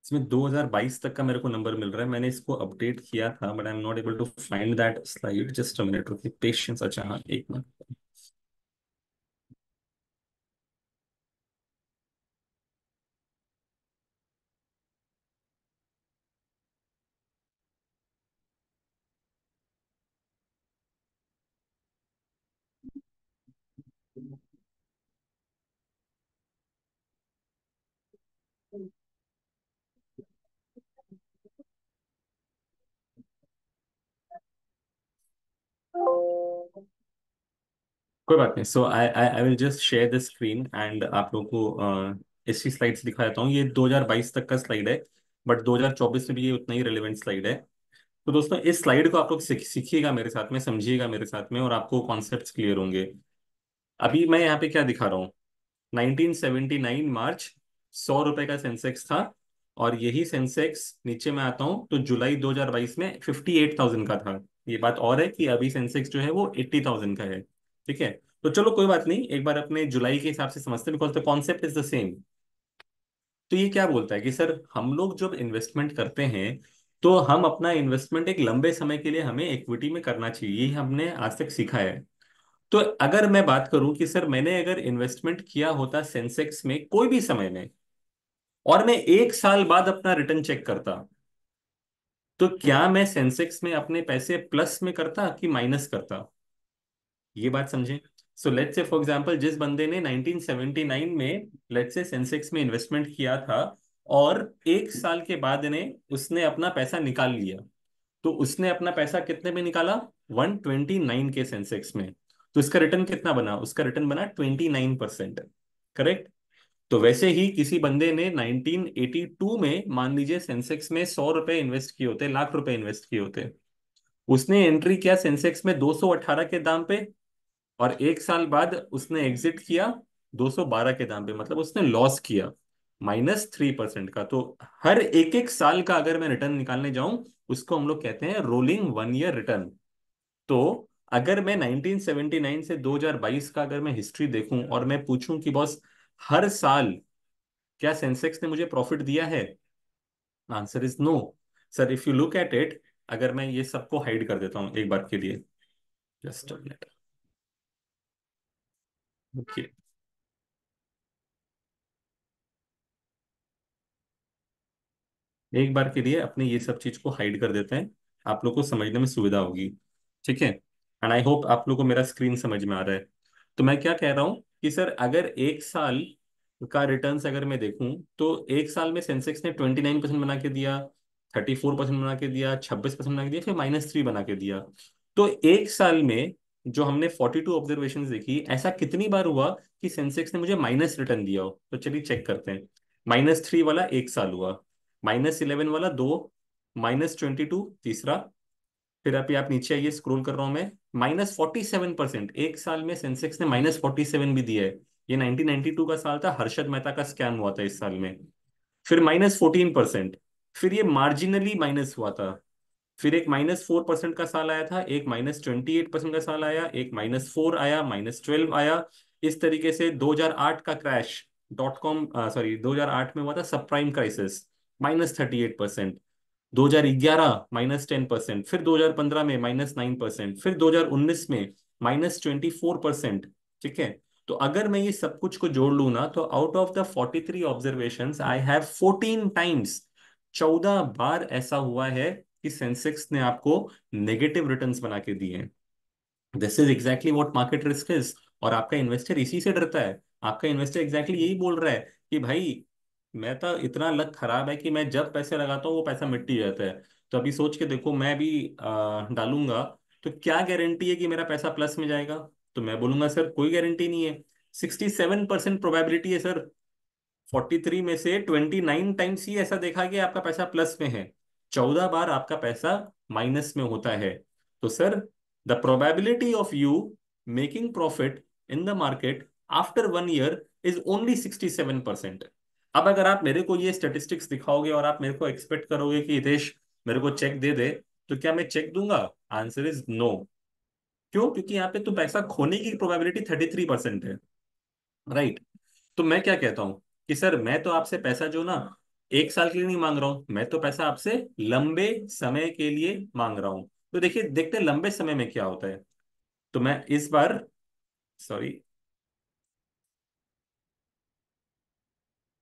इसमें 2022 तक का मेरे को नंबर मिल रहा है। मैंने इसको अपडेट किया था but I am not able to find that slide. Just a minute, रुकिए, पेशेंस। अच्छा हाँ, एक मिनट। कोई बात नहीं। So I I I will just share the screen and आप लोगों को इसकी स्लाइड्स दिखा देता हूँ। ये 2022 तक का स्लाइड है, बट 2024 में भी ये उतना ही रेलिवेंट स्लाइड है। तो दोस्तों, इस स्लाइड को आप लोग सीखिएगा मेरे साथ में, समझिएगा मेरे साथ में, और आपको कॉन्सेप्ट्स क्लियर होंगे। अभी मैं यहाँ पे क्या दिखा रहा हूँ? 1979 मार्च, 100 रुपए का सेंसेक्स था। और यही सेंसेक्स नीचे में आता हूँ तो जुलाई 2022 में 58,000 का था। ये बात और है कि अभी सेंसेक्स जो है वो 80,000 का है। ठीक है। तो चलो कोई बात नहीं, एक बार अपने जुलाई के हिसाब से समझते हैं, because the concept is the same. तो ये क्या बोलता है कि सर, हम लोग जब इन्वेस्टमेंट करते हैं तो हम अपना इन्वेस्टमेंट एक लंबे समय के लिए हमें इक्विटी में करना चाहिए। ये हमने आज तक सीखा है। तो अगर मैं बात करूं कि सर मैंने अगर इन्वेस्टमेंट किया होता सेंसेक्स में कोई भी समय में, और मैं 1 साल बाद अपना रिटर्न चेक करता, तो क्या मैं सेंसेक्स में अपने पैसे प्लस में करता कि माइनस करता? ये बात समझें। So let's say for example, जिस बंदे ने 1979 में लेट्स से सेंसेक्स में इन्वेस्टमेंट किया था, और 1 साल के बाद ने उसने अपना पैसा निकाल लिया, तो उसने अपना पैसा कितने में निकाला? 129 के सेंसेक्स में। तो इसका रिटर्न कितना बना? उसका रिटर्न बना 29%। करेक्ट। तो वैसे ही किसी बंदे ने 1982 में मान लीजिए सेंसेक्स में 100 रुपए इन्वेस्ट किए होते, लाख रुपए इन्वेस्ट किए होते, उसने एंट्री किया सेंसेक्स में 218 के दाम पे, और 1 साल बाद उसने एग्जिट किया 212 के दाम पे, मतलब उसने लॉस किया -3% का। तो हर एक एक साल का अगर मैं रिटर्न निकालने जाऊं, उसको हम लोग कहते हैं रोलिंग 1 ईयर रिटर्न। तो अगर मैं 1979 से 2022 का अगर मैं हिस्ट्री देखूं और मैं पूछूं कि बॉस, हर साल क्या सेंसेक्स ने मुझे प्रॉफिट दिया है? Answer is no. Sir if you look at it, अगर मैं ये सबको हाइड कर देता हूं एक बार के लिए, जस्ट अ मिनट। ओके। एक बार के लिए अपने ये सब चीज को हाइड कर देते हैं, आप लोग को समझने में सुविधा होगी। ठीक है। एंड आई होप आप लोग को मेरा स्क्रीन समझ में आ रहा है। तो मैं क्या कह रहा हूँ कि सर, अगर 1 साल का रिटर्न्स अगर मैं देखूं, तो 1 साल में सेंसेक्स ने 29% बना के दिया, 34% बना के दिया, 26% बना के दिया, फिर -3 बना के दिया। तो 1 साल में जो हमने 42 ऑब्जर्वेशन देखी, ऐसा कितनी बार हुआ कि सेंसेक्स ने मुझे माइनस रिटर्न दिया हो? तो चलिए चेक करते हैं। -3 वाला 1 साल हुआ, -11 वाला दो, -22 तीसरा, फिर अभी आप नीचे आइए, स्क्रॉल कर रहा हूं मैं, -47%। 1 साल में सेंसेक्स ने -47 भी दिया है। ये 1992 का साल था, हर्षद मेहता का स्कैम हुआ था इस साल में। फिर -14%। फिर ये मार्जिनली माइनस हुआ था। फिर एक -4% का साल आया था, एक -28% का साल आया, एक -4 आया, -12 आया। इस तरीके से 2008 का क्रैश, .com, सॉरी, 2008 में हुआ था सब प्राइम क्राइसिस, -38%। 2011 -10%, फिर 2015 में -9%, फिर 2019 में -24%। ठीक है। तो अगर मैं ये सब कुछ को जोड़ लूँ ना, तो out of the 43 observations I have 14 times, 14 बार ऐसा हुआ है कि सेंसेक्स ने आपको नेगेटिव रिटर्न्स बना के दिए हैं। This is exactly what market risk is. और आपका इन्वेस्टर इसी से डरता है। आपका इन्वेस्टर एग्जैक्टली यही बोल रहा है कि भाई, मैं तो इतना लक खराब है कि मैं जब पैसे लगाता हूँ वो पैसा मिट्टी जाता है। तो अभी सोच के देखो, मैं भी डालूंगा, तो क्या गारंटी है कि मेरा पैसा प्लस में जाएगा? तो मैं बोलूंगा सर, कोई गारंटी नहीं है। 67% प्रोबेबिलिटी है सर। 43 में से 29 टाइम्स ही ऐसा देखा कि आपका पैसा प्लस में है, 14 बार आपका पैसा माइनस में होता है। तो sir, the probability of you making profit in the market after 1 year is only 67%। अब अगर आप मेरे को ये स्टेटिस्टिक्स दिखाओगे और आप मेरे को एक्सपेक्ट करोगे कि हितेश मेरे को चेक दे दे, तो क्या मैं चेक दूंगा? Answer is no. क्यों? क्योंकि यहाँ पे तो पैसा खोने की प्रोबेबिलिटी 33% है। राइट। तो मैं क्या कहता हूं कि सर, मैं तो आपसे पैसा जो ना एक साल के लिए नहीं मांग रहा हूं, मैं तो पैसा आपसे लंबे समय के लिए मांग रहा हूं। तो देखिए, देखते हैं लंबे समय में क्या होता है। तो मैं इस बार, सॉरी,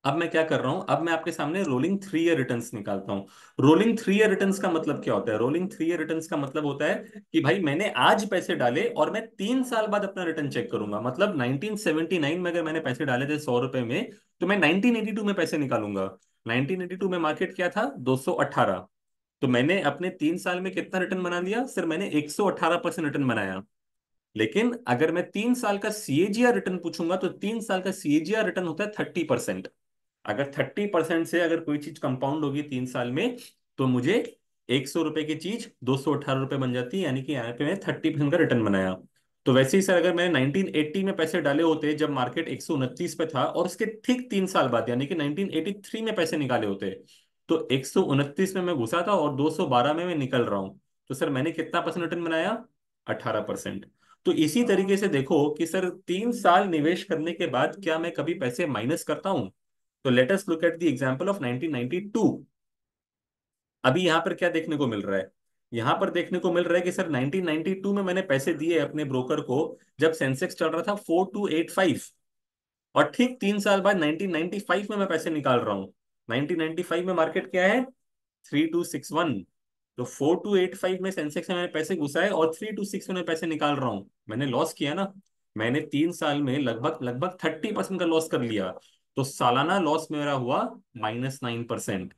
अब मैं क्या कर रहा हूं, अब मैं आपके सामने रोलिंग 3 ईयर रिटर्न्स निकालता हूं। रोलिंग 3 ईयर रिटर्न्स का मतलब क्या होता है? रोलिंग 3 ईयर रिटर्न्स का मतलब होता है कि भाई मैंने आज पैसे डाले और मैं 3 साल बाद अपना रिटर्न चेक करूंगा। मतलब 1979 में अगर मैंने पैसे डाले थे 100 रुपए में, तो मैं 1982 में पैसे निकालूंगा। 1982 में मार्केट क्या था? 218। तो मैंने अपने 3 साल में कितना रिटर्न बना लिया? सिर्फ मैंने 118% रिटर्न बनाया। लेकिन अगर मैं 3 साल का सीएजीआर रिटर्न पूछूंगा, तो 3 साल का सीएजीआर रिटर्न होता है 30%। अगर 30% से अगर कोई चीज कंपाउंड होगी 3 साल में, तो मुझे 100 रुपए की चीज 218 रुपए बन जाती है, यानी कि यहाँ पे मैंने 30% का रिटर्न बनाया। तो वैसे ही सर, अगर मैंने 1980 में पैसे डाले होते जब मार्केट 129 पे था, और उसके ठीक 3 साल बाद यानी कि 1983 में पैसे निकाले होते, तो 129 में मैं घुसा था और 212 में मैं निकल रहा हूँ। तो सर मैंने कितना परसेंट रिटर्न बनाया? 18%। तो इसी तरीके से देखो कि सर 3 साल निवेश करने के बाद क्या मैं कभी पैसे माइनस करता हूं? तो let us look at the example of 1992। अभी यहां पर क्या देखने को मिल रहा है? यहां पर देखने को मिल रहा है कि सर 1992 में मैंने पैसे दिए अपने ब्रोकर को, जब सेंसेक्स चल रहा था 4285। और ठीक 3 साल बाद 1995 में मैं पैसे निकाल रहा हूँ। 1995 में मार्केट क्या है? 3261। तो 4285 में सेंसेक्स में मैंने पैसे घुसाए और 326 में मैं पैसे निकाल रहा हूँ। मैंने लॉस किया ना। मैंने 3 साल में लगभग लगभग 30% का लॉस कर लिया। तो सालाना लॉस मेरा हुआ -9%।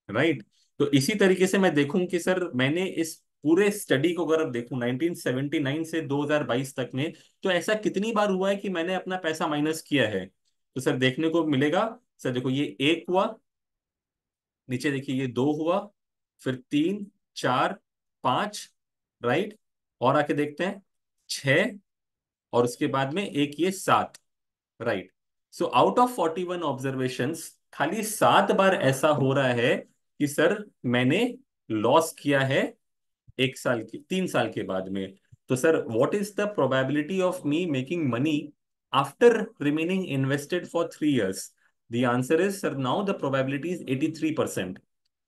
राइट। तो इसी तरीके से मैं देखूं कि सर मैंने इस पूरे स्टडी को अगर देखूं 1979 से 2022 तक में, तो ऐसा कितनी बार हुआ है कि मैंने अपना पैसा माइनस किया है? तो सर देखने को मिलेगा। सर देखो, ये एक हुआ, नीचे देखिए ये दो हुआ, फिर तीन, चार, पांच, राइट, और आके देखते हैं छह, और उसके बाद में एक ये सात। Right. So out of 41 observations, खाली 7 बार ऐसा हो रहा है कि सर मैंने लॉस किया है 1 साल की 3 साल के बाद में। तो sir what is the probability of me making money after remaining invested for 3 years? The answer is sir, now the probability is 83%।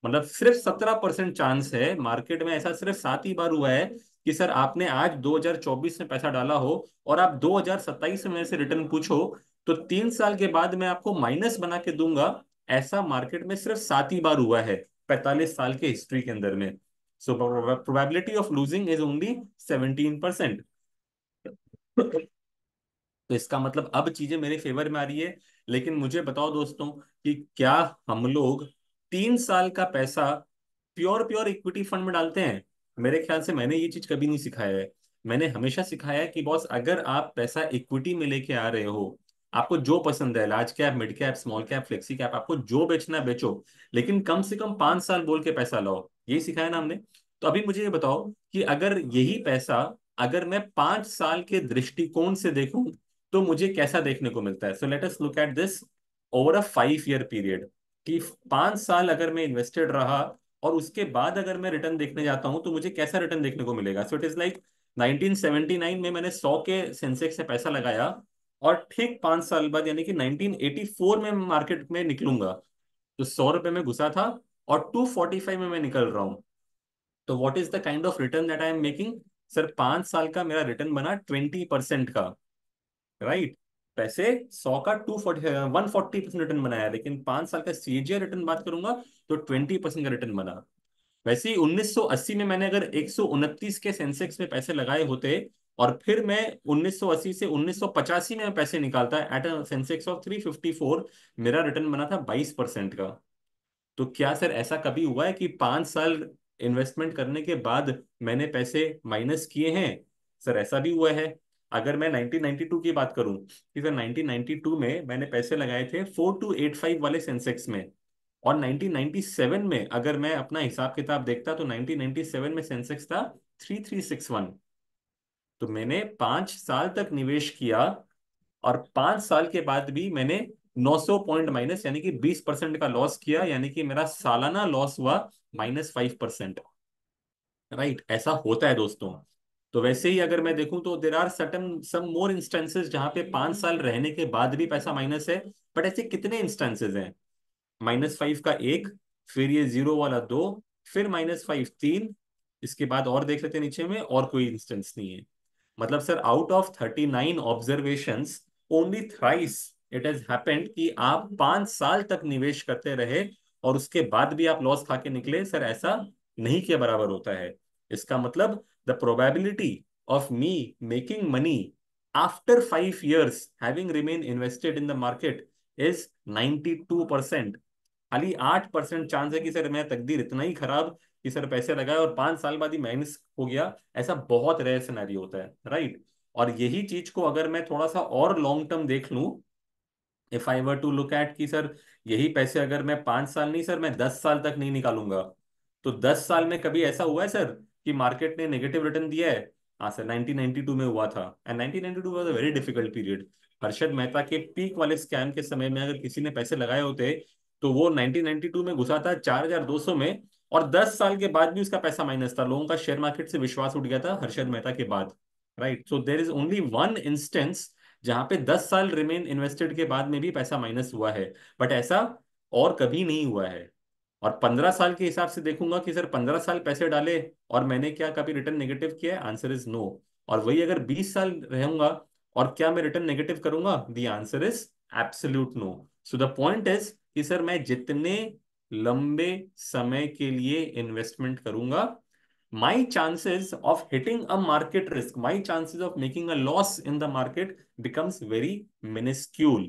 मतलब सिर्फ 17% चांस है, मार्केट में ऐसा सिर्फ 7 ही बार हुआ है कि सर आपने आज 2024 में पैसा डाला हो और आप 2027 में मेरे से रिटर्न पूछो, तो 3 साल के बाद मैं आपको माइनस बना के दूंगा। ऐसा मार्केट में सिर्फ 7 ही बार हुआ है 45 साल के हिस्ट्री के अंदर में। So probability of losing is only 17%। तो इसका मतलब अब चीजें मेरे फेवर में आ रही है। लेकिन मुझे बताओ दोस्तों कि क्या हम लोग 3 साल का पैसा प्योर प्योर इक्विटी फंड में डालते हैं? मेरे ख्याल से मैंने ये चीज कभी नहीं सिखाया है। मैंने हमेशा सिखाया है कि बॉस, अगर आप पैसा इक्विटी में लेके आ रहे हो, आपको जो पसंद है, large cap, mid cap, small cap, flexi cap, आपको जो बेचना है बेचो, लेकिन कम से कम 5 साल बोल के पैसा लाओ। यही सिखाया ना हमने। तो अभी मुझे ये बताओ कि अगर यही पैसा, अगर मैं 5 साल के दृष्टिकोण से देखूं, तो मुझे कैसा देखने को मिलता है? So let us look at this over a 5 year period, कि 5 साल अगर मैं इन्वेस्टेड रहा और उसके बाद अगर मैं रिटर्न देखने जाता हूं, तो मुझे कैसा रिटर्न देखने को मिलेगा। सो इट इज लाइक 1979 में मैंने 100 के सेंसेक्स से पैसा लगाया, और ठीक 5 साल बाद यानी कि 1984 में मार्केट में निकलूंगा, तो 100 रुपए में घुसा था और 245 में मैं निकल रहा हूँ। तो what is the kind of return that I am making? Sir 5 साल का मेरा रिटर्न बना 20% का। राइट। पैसे 100 का 140% रिटर्न बनाया, लेकिन 5 साल का सीएजीआर रिटर्न बात करूंगा तो 20% का रिटर्न बना। वैसे ही 1980 में मैंने अगर 129 के सेंसेक्स में पैसे लगाए होते, और फिर मैं 1980 से 1985 में पैसे निकालता एट अ सेंसेक्स ऑफ 354, मेरा रिटर्न बना था 22% का। तो क्या सर ऐसा कभी हुआ है कि 5 साल इन्वेस्टमेंट करने के बाद मैंने पैसे माइनस किए हैं? सर ऐसा भी हुआ है। अगर मैं 1992 की बात करूं, कि सर 1992 में मैंने पैसे लगाए थे 4285 वाले सेंसेक्स में, और 1997 में अगर मैं अपना हिसाब किताब देखता, तो 1997 में सेंसेक्स था 3361। तो मैंने 5 साल तक निवेश किया, और 5 साल के बाद भी मैंने 900 पॉइंट माइनस यानी कि 20% का लॉस किया, यानी कि मेरा सालाना लॉस हुआ -5%। राइट। ऐसा होता है दोस्तों। तो वैसे ही अगर मैं देखूं, तो there are certain some more instances जहां पे 5 साल रहने के बाद भी पैसा माइनस है। बट ऐसे कितने इंस्टेंसेस हैं? -5 का एक, फिर ये 0 वाला दो, फिर -5 तीन, इसके बाद और देख लेते हैं नीचे में, और कोई इंस्टेंस नहीं है। मतलब sir out of 39 observations only thrice it has happened कि आप 5 साल तक निवेश करते रहे और उसके बाद भी आप लॉस खा के निकले। सर ऐसा नहीं के बराबर होता है। इसका मतलब the probability of me making money after 5 years having remain invested in the market is 92%। खाली 8% चांस है कि सर मैं तकदीर इतना ही खराब कि सर पैसे लगाए और 5 साल बाद ही माइनस हो गया। ऐसा बहुत रेयर सिनेरियो होता है, राइट। और यही चीज को अगर मैं थोड़ा सा और लॉन्ग टर्म देख लूं, if I were to look at कि सर यही पैसे अगर मैं 5 साल नहीं सर मैं 10 साल तक नहीं निकालूंगा, तो 10 साल में कभी ऐसा हुआ है सर कि मार्केट ने नेगेटिव रिटर्न दिया है? हाँ सर, 1992 में हुआ था, and 1992 was a very difficult period. Harshad Mehta के पीक वाले स्कैम के समय में अगर किसी ने पैसे लगाए होते तो वो 1992 में घुसा था 4200 में, और 10 साल के बाद भी उसका पैसा माइनस था। लोगों का शेयर मार्केट से विश्वास उठ गया था हर्षद मेहता के बाद, right. So there is only one instance जहां पे 10 साल रिमेन इन्वेस्टेड के बाद में भी पैसा माइनस हुआ है, बट ऐसा और कभी नहीं हुआ है। और 15 साल के हिसाब से देखूंगा कि सर 15 साल पैसे डाले और मैंने क्या कभी रिटर्न नेगेटिव किया है? Answer is no. और वही अगर 20 साल रहूंगा और क्या मैं रिटर्न नेगेटिव करूंगा? The answer is absolute no. So the point is कि सर मैं जितने लंबे समय के लिए इन्वेस्टमेंट करूंगा, my chances of hitting a market risk, my chances of making a loss in the market becomes very minuscule।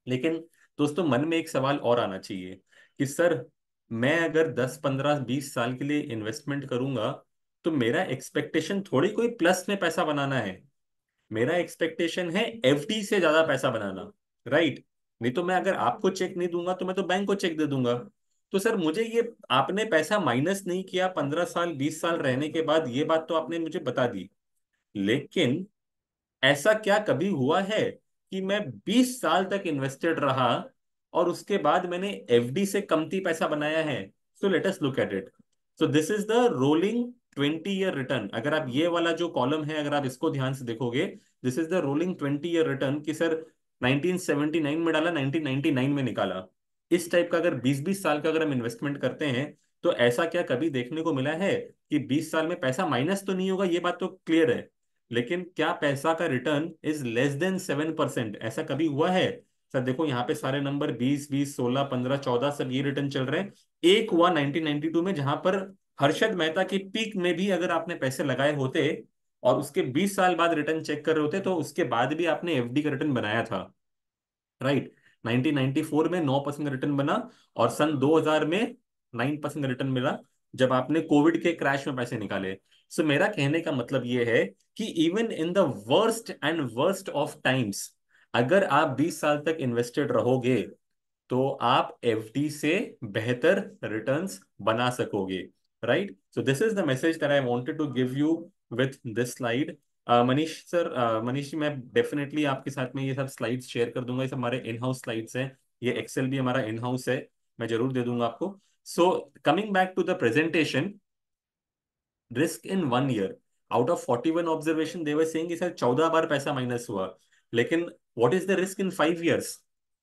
लेकिन दोस्तों मन में एक सवाल और आना चाहिए कि सर मैं अगर 10 15 20 साल के लिए इन्वेस्टमेंट करूंगा तो मेरा एक्सपेक्टेशन थोड़ी कोई प्लस में पैसा बनाना है। मेरा एक्सपेक्टेशन है एफडी से ज्यादा पैसा बनाना, राइट। नहीं तो मैं अगर आपको चेक नहीं दूंगा तो मैं तो बैंक को चेक दे दूंगा। तो सर मुझे ये आपने पैसा माइनस नहीं किया 15 साल 20 साल रहने के बाद, ये बात तो आपने मुझे बता दी, लेकिन ऐसा क्या कभी हुआ है कि मैं 20 साल तक इन्वेस्टेड रहा और उसके बाद मैंने एफडी से कमती पैसा बनाया है? So let us look at it. So this is the rolling 20 year return. अगर आप ये वाला जो कॉलम है अगर आप इसको ध्यान से देखोगे, this is the rolling 20 year return कि सर 1979 में डाला, 1999 में निकाला। इस टाइप का अगर 20 20 साल का अगर हम इन्वेस्टमेंट करते हैं तो ऐसा क्या कभी देखने को मिला है कि 20 साल में पैसा माइनस तो नहीं होगा? ये बात तो क्लियर है, लेकिन क्या पैसा का रिटर्न इज लेस देन 7%? ऐसा कभी हुआ है? सर देखो यहाँ पे सारे नंबर 20 20 16 15 14 सब ये रिटर्न चल रहे हैं। एक हुआ 1992 में जहां पर हर्षद मेहता की पीक में भी अगर आपने पैसे लगाए होते और उसके 20 साल बाद रिटर्न चेक कर रहे होते तो उसके बाद भी आपने एफडी का रिटर्न बनाया था, राइट। 1994 में 9% रिटर्न बना और सन 2000 में 9% रिटर्न मिला जब आपने कोविड के क्रैश में पैसे निकाले। सो मेरा कहने का मतलब ये है कि even in the worst and worst of times अगर आप 20 साल तक इन्वेस्टेड रहोगे तो आप एफडी से बेहतर रिटर्न्स बना सकोगे, right. So this is the message that I wanted to give you with this slide. Manish sir, Manish ji, मैं डेफिनेटली आपके साथ में ये सब स्लाइड्स शेयर कर दूंगा। ये सब हमारे इन हाउस स्लाइड्स हैं, ये एक्सेल भी हमारा इन हाउस है, मैं जरूर दे दूंगा आपको। So coming back to the presentation, risk in 1 year out of 41 observation they were saying कि सर 14 बार पैसा माइनस हुआ, लेकिन what is the risk in 5 years?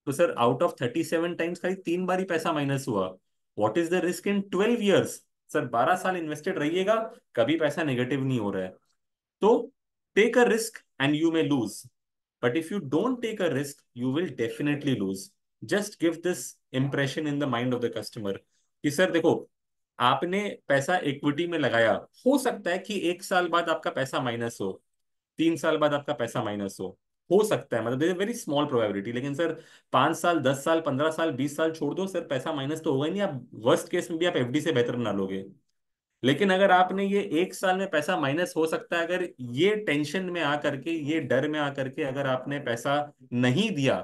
तो सर आउट ऑफ 37 टाइम्स खाली 3 बार ही पैसा माइनस हुआ। What is the risk in 12 years? Sir 12 साल इन्वेस्टेड रहिएगा, कभी पैसा नेगेटिव नहीं हो रहा है। तो take a risk and you may lose. But if you don't take a risk, you will definitely lose. Just give this impression in the mind of the customer कि सर देखो आपने पैसा इक्विटी में लगाया, हो सकता है कि 1 साल बाद आपका पैसा माइनस हो, 3 साल बाद आपका पैसा माइनस हो सकता है, मतलब वेरी स्मॉल प्रोबेबिलिटी। लेकिन सर 5 साल 10 साल 15 साल 20 साल छोड़ दो, सर पैसा माइनस तो होगा ही नहीं। आप वर्स्ट केस में भी आप एफडी से बेहतर बना लोगे। लेकिन अगर आपने ये 1 साल में पैसा माइनस हो सकता है, अगर ये टेंशन में आकर के ये डर में आकर के अगर आपने पैसा नहीं दिया,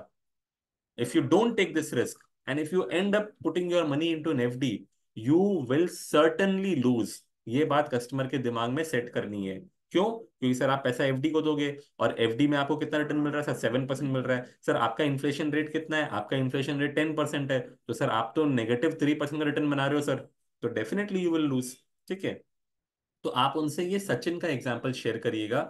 if you don't take this risk and if you end up putting your money into an FD, you will certainly lose। ये बात कस्टमर के दिमाग में सेट करनी है। क्यों? क्योंकि सर आप पैसा एफडी को दोगे और एफडी में आपको कितना रिटर्न मिल रहा है सर? 7% मिल रहा है। सर आपका इन्फ्लेशन रेट कितना है? आपका इन्फ्लेशन रेट 10% है, तो सर आप तो -3% का रिटर्न बना रहे हो सर, तो डेफिनेटली यू विल लूज। ठीक है, तो आप उनसे ये सचिन का एग्जाम्पल शेयर करिएगा,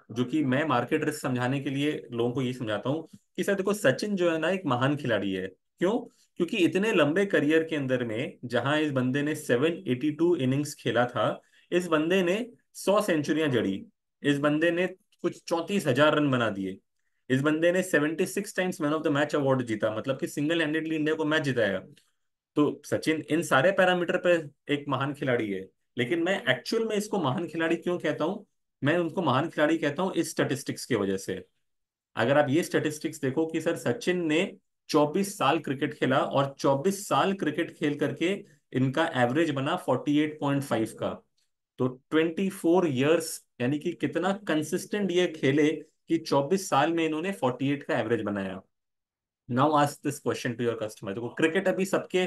जो कि मैं मार्केट रिस्क समझाने के लिए लोगों को ये समझाता हूँ कि सर देखो सचिन जो है ना एक महान खिलाड़ी है। क्यों? क्योंकि इतने लंबे करियर के अंदर में जहां इस बंदे ने 782 इनिंग्स खेला था, इस बंदे ने 100 सेंचुरियां जड़ी, इस बंदे ने कुछ 34,000 रन बना दिए, इस बंदे ने 76 times man of the match award जीता, मतलब कि सिंगल हैंडेडली इंडिया को मैच जिताया। तो सचिन इन सारे पैरामीटर पे एक महान खिलाड़ी है। लेकिन मैं एक्चुअल में इसको महान खिलाड़ी क्यों कहता हूं? मैं उनको महान खिलाड़ी कहता हूं इस स्टैटिस्टिक्स की वजह से। अगर आप ये स्टैटिस्टिक्स देखो कि सर सचिन ने 24 साल क्रिकेट खेला और 24 साल क्रिकेट खेल करके इनका एवरेज बना 48.5 का। तो 24 ईयर्स, यानी कि कितना कंसिस्टेंट ये खेले कि 24 साल में इन्होंने 48 का एवरेज बनाया। Now ask this question to your customer. देखो क्रिकेट अभी सबके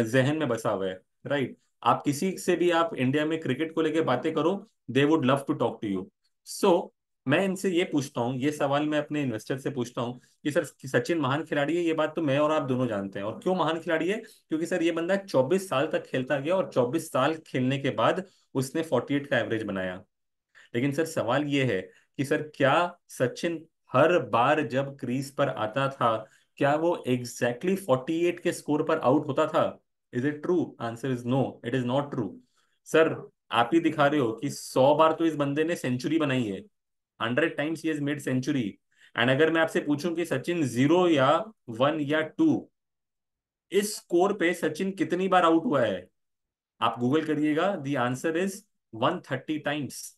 जहन में बसा हुआ है, राइट? आप किसी से भी आप इंडिया में क्रिकेट को लेके बातें करो, they would love to talk to you. So मैं इनसे ये पूछता हूँ, ये सवाल मैं अपने इन्वेस्टर से पूछता हूँ कि सर कि सचिन महान खिलाड़ी है, ये बात तो मैं और आप दोनों जानते हैं। और क्यों महान खिलाड़ी है? क्योंकि सर ये बंदा 24 साल तक खेलता गया और 24 साल खेलने के बाद उसने 48 का एवरेज बनाया। लेकिन सर सवाल ये है कि सर क्या सचिन हर बार जब क्रीज पर आता था, क्या वो एग्जैक्टली 48 के स्कोर पर आउट होता था? Is it true? Answer is no, it is not true. Sir आप ही दिखा रहे हो कि 100 बार तो इस बंदे ने सेंचुरी बनाई है, 100 टाइम्स ही हैज मेड सेंचुरी। एंड अगर मैं आपसे पूछूं कि सचिन 0 या 1 या 2, इस स्कोर पे सचिन कितनी बार आउट हुआ है, आप गूगल करिएगा, द आंसर इज 130 टाइम्स।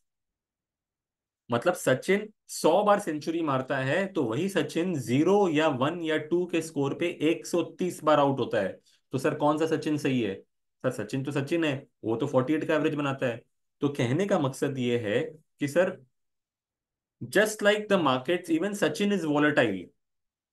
मतलब सचिन 100 बार सेंचुरी मारता है तो वही सचिन 0 या 1 या 2 के स्कोर पे 130 बार आउट होता है। तो सर कौन सा सचिन सही है? सर सचिन तो सचिन है, वो तो 48 का एवरेज बनाता है। तो कहने का मकसद ये है कि sir just like the markets, even Sachin is volatile.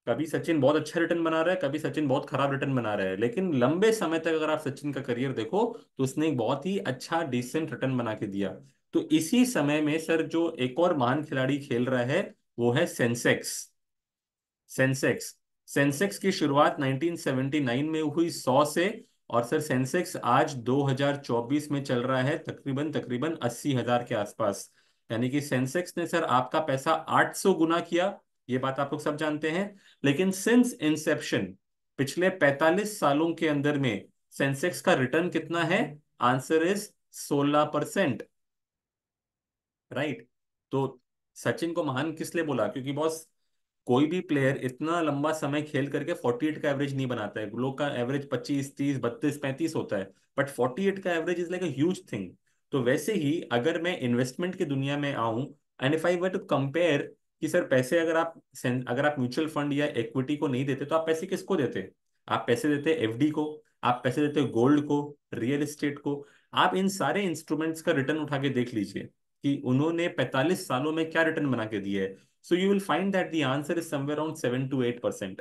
कभी सचिन बहुत अच्छा रिटर्न बना रहा है, कभी सचिन बहुत खराब रिटर्न बना रहा है, लेकिन लंबे समय तक अगर आप सचिन का करियर देखो तो उसने एक बहुत ही अच्छा डिसेंट रिटर्न बना के दिया। तो इसी समय में सर जो एक और महान खिलाड़ी खेल रहा है वो है सेंसेक्स। सेंसेक्स सेंसेक्स की शुरुआत 1979 में हुई 100 से। और सर सेंसेक्स आज 2024 में चल रहा है तकरीबन तकरीबन 80,000 के आसपास। यानी कि सेंसेक्स ने सर आपका पैसा 800 गुना किया, ये बात आप लोग सब जानते हैं। लेकिन सिंस इंसेप्शन, पिछले 45 सालों के अंदर में सेंसेक्स का रिटर्न कितना है? Answer is 16%। राइट? तो सचिन को महान किस लिए बोला? क्योंकि बॉस कोई भी प्लेयर इतना लंबा समय खेल करके 48 का एवरेज नहीं बनाता है। लोग का एवरेज 25, 30, 32, 35 होता है, बट 48 का average is like a huge thing. तो वैसे ही अगर मैं इन्वेस्टमेंट की दुनिया में आऊं, and if I were to compare कि सर पैसे अगर आप म्यूचुअल फंड या इक्विटी को नहीं देते तो आप पैसे किसको देते? आप पैसे देते एफडी को, आप पैसे देते गोल्ड को, रियल एस्टेट को। आप इन सारे इंस्ट्रूमेंट्स का रिटर्न उठा के देख लीजिए कि उन्होंने 45 सालों में क्या रिटर्न बना के दिया है। So you will find that the answer is somewhere around 7 to 8%।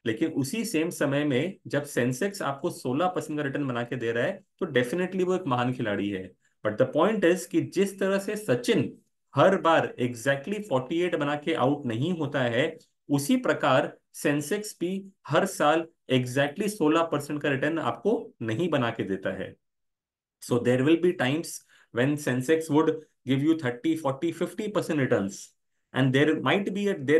लेकिन उसी सेम समय में जब सेंसेक्स आपको 16% का रिटर्न बना के दे रहा है तो डेफिनेटली वो एक महान खिलाड़ी है। बट द पॉइंट इज कि जिस तरह से सचिन हर बार एग्जैक्टली 48 बना के आउट नहीं होता है, उसी प्रकार सेंसेक्स भी हर साल एग्जैक्टली 16% का रिटर्न आपको नहीं बना के देता है। So there will be times when Sensex would give you 30, 40, 50% returns. And there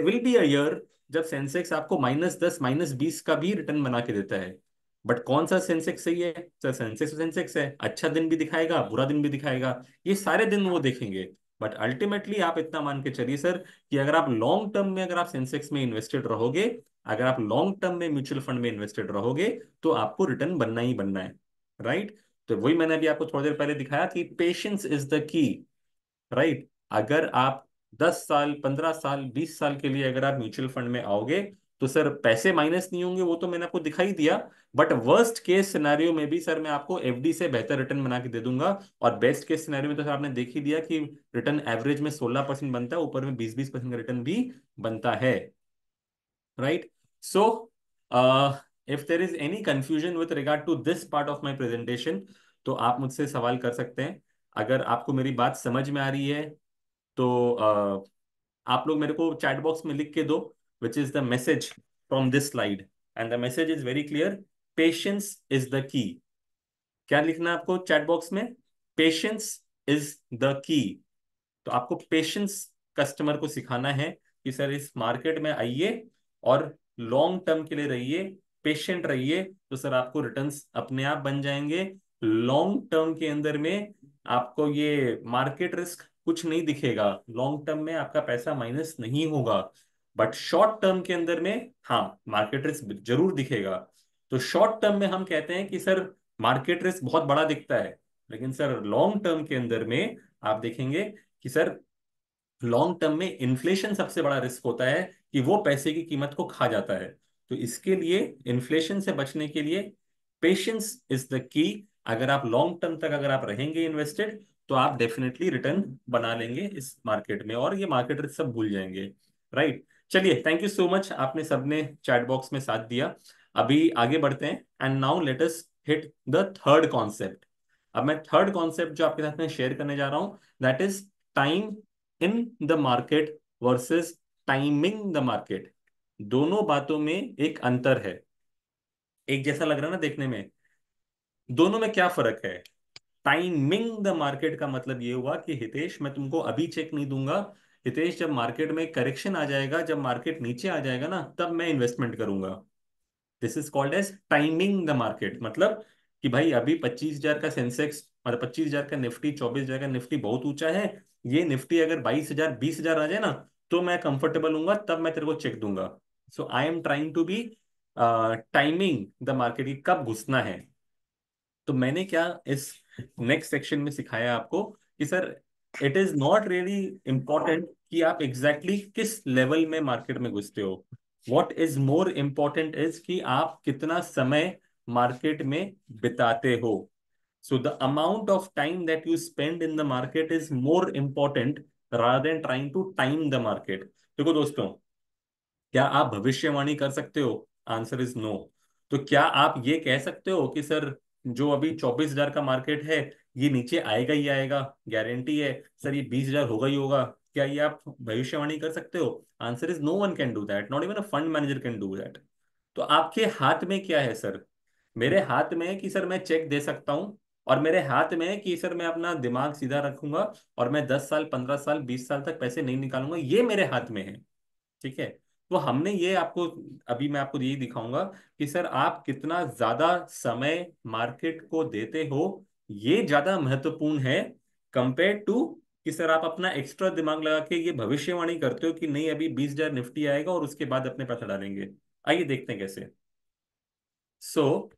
will be a year जब सेंसेक्स आपको -10, -20 का भी रिटर्न बना के देता है। बट कौन सा सेंसेक्स सही है? सर सेंसेक्स तो सेंसेक्स है, अच्छा दिन भी दिखाएगा, बुरा दिन भी दिखाएगा, ये सारे दिन वो देखेंगे। बट अल्टीमेटली आप इतना मान के चलिए सर कि अगर आप लॉन्ग टर्म में अगर आप सेंसेक्स में इन्वेस्टेड रहोगे, अगर आप लॉन्ग टर्म में म्यूचुअल फंड में इन्वेस्टेड रहोगे, तो आपको रिटर्न बनना ही बनना है। राइट? तो वही मैंने अभी आपको थोड़ी देर पहले दिखाया कि patience is the key. Right? अगर आप 10 साल, 15 साल, 20 साल के लिए अगर आप म्यूचुअल फंड में आओगे तो सर पैसे माइनस नहीं होंगे, वो तो मैंने आपको दिखाई दिया। बट वर्स्ट केस सिनेरियो में भी सर मैं आपको एफडी से बेहतर रिटर्न बना के दे दूंगा। और बेस्ट केस सिनेरियो में तो सर आपने देख ही दिया कि रिटर्न एवरेज में 16% बनता है, ऊपर में 20-20% का रिटर्न भी बनता है। Right? So if there is any confusion with regard to this part of my presentation, तो आप मुझसे सवाल कर सकते हैं। अगर आपको मेरी बात समझ में आ रही है तो आप लोग मेरे को चैट बॉक्स में लिख के दो, which is the message from this slide. And the message is very clear, patience is the key. क्या लिखना है आपको चैट बॉक्स में? Patience is the key. तो आपको पेशेंस कस्टमर को सिखाना है कि सर इस मार्केट में आइए और लॉन्ग टर्म के लिए रहिए। पेशेंट रहिए, तो सर आपको रिटर्न्स अपने आप बन जाएंगे। लॉन्ग टर्म के अंदर में आपको ये मार्केट रिस्क कुछ नहीं दिखेगा, लॉन्ग टर्म में आपका पैसा माइनस नहीं होगा। बट शॉर्ट टर्म के अंदर में हाँ, मार्केट रिस्क जरूर दिखेगा। तो शॉर्ट टर्म में हम कहते हैं कि सर मार्केट रिस्क बहुत बड़ा दिखता है, लेकिन सर लॉन्ग टर्म के अंदर में आप देखेंगे कि सर लॉन्ग टर्म में इन्फ्लेशन सबसे बड़ा रिस्क होता है, कि वो पैसे की कीमत को खा जाता है। तो इसके लिए, इन्फ्लेशन से बचने के लिए, पेशेंस इज द की। अगर आप लॉन्ग टर्म तक अगर आप रहेंगे इन्वेस्टेड, तो आप डेफिनेटली रिटर्न बना लेंगे इस मार्केट में, और ये मार्केट रिस्क सब भूल जाएंगे। राइट। चलिए, थैंक यू सो मच, आपने सबने चैट बॉक्स में साथ दिया। अभी आगे बढ़ते हैं, and now let us hit the third concept. अब मैं थर्ड कॉन्सेप्ट जो आपके साथ में शेयर करने जा रहा हूं, that is time in the market versus timing the market. दोनों बातों में एक अंतर है। एक जैसा लग रहा है ना देखने में, दोनों में क्या फर्क है? टाइमिंग द मार्केट का मतलब ये हुआ कि हितेश, मैं तुमको अभी चेक नहीं दूंगा। हितेश, जब मार्केट में करेक्शन आ जाएगा, जब मार्केट नीचे आ जाएगा ना, तब मैं इन्वेस्टमेंट करूंगा। This is called as timing the market. मतलब कि भाई अभी 25,000 का सेंसेक्स, मतलब 25,000 का निफ्टी, 24,000 का निफ्टी बहुत ऊंचा है। ये निफ्टी अगर 22,000 20,000 आ जाए ना, तो मैं कंफर्टेबल हूंगा, तब मैं तेरे को चेक दूंगा। So I am trying to be timing the market, की कब घुसना है। तो मैंने क्या इस नेक्स्ट सेक्शन में सिखाया आपको कि sir it is not really important कि आप एग्जैक्टली exactly किस लेवल में मार्केट में घुसते हो। What is more important is कि आप कितना समय मार्केट में बिताते हो। So the amount of time that you spend in the market is more important rather than trying to time the market। देखो दोस्तों, क्या आप भविष्यवाणी कर सकते हो? Answer is no. तो क्या आप ये कह सकते हो कि सर जो अभी 24,000 का मार्केट है, ये नीचे आएगा ही आएगा, गारंटी है सर ये 20,000 होगा ही होगा? क्या ये आप भविष्यवाणी कर सकते हो? Answer is no one can do that, not even a fund manager can do that. तो आपके हाथ में क्या है सर? मेरे हाथ में है कि सर मैं चेक दे सकता हूं, और मेरे हाथ में है कि सर मैं अपना दिमाग सीधा रखूंगा, और मैं 10 साल, 15 साल, 20 साल तक पैसे नहीं निकालूंगा, ये मेरे हाथ में है। ठीक है। तो हमने ये आपको, अभी मैं आपको यही दिखाऊंगा कि सर आप कितना ज्यादा समय मार्केट को देते हो, ये ज्यादा महत्वपूर्ण है कंपेयर टू कि सर आप अपना एक्स्ट्रा दिमाग लगा के ये भविष्यवाणी करते हो कि नहीं अभी 20,000 निफ्टी आएगा और उसके बाद अपने पैसा डालेंगे। आइए देखते हैं कैसे। So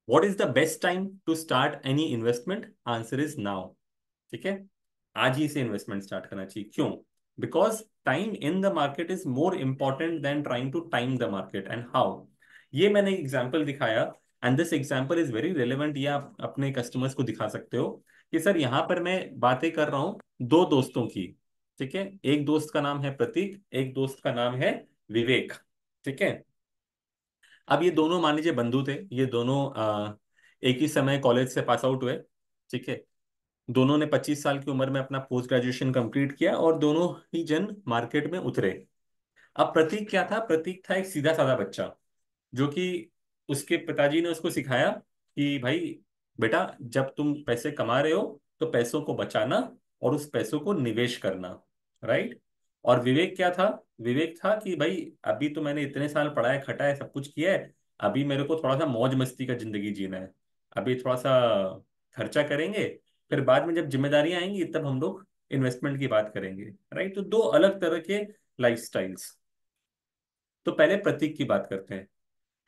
what is the best time to start any investment? Answer is now. ठीक है, आज ही से इन्वेस्टमेंट स्टार्ट करना चाहिए। क्यों? Because time in the market is more important than trying to time the market. And how? ये मैंने example दिखाया, and this example is very relevant. ये आप अपने कस्टमर्स को दिखा सकते हो कि सर यहाँ पर मैं बातें कर रहा हूँ दो दोस्तों की। ठीक है, एक दोस्त का नाम है प्रतीक, एक दोस्त का नाम है विवेक। ठीक है। अब ये दोनों मान लीजिए बंधु थे, ये दोनों एक ही समय कॉलेज से पास आउट हुए। ठीक है। दोनों ने 25 साल की उम्र में अपना पोस्ट ग्रेजुएशन कंप्लीट किया, और दोनों ही जन मार्केट में उतरे। अब प्रतीक क्या था? प्रतीक था एक सीधा साधा बच्चा, जो कि उसके पिताजी ने उसको सिखाया कि भाई बेटा, जब तुम पैसे कमा रहे हो तो पैसों को बचाना और उस पैसों को निवेश करना। राइट। और विवेक क्या था? विवेक था कि भाई अभी तो मैंने इतने साल पढ़ा है, खटा है, सब कुछ किया है, अभी मेरे को थोड़ा सा मौज मस्ती का जिंदगी जीना है। अभी थोड़ा सा खर्चा करेंगे, फिर बाद में जब जिम्मेदारियां आएंगी तब हम लोग इन्वेस्टमेंट की बात करेंगे। राइट। तो दो अलग तरह के लाइफ स्टाइल्स। तो पहले प्रतीक की बात करते हैं।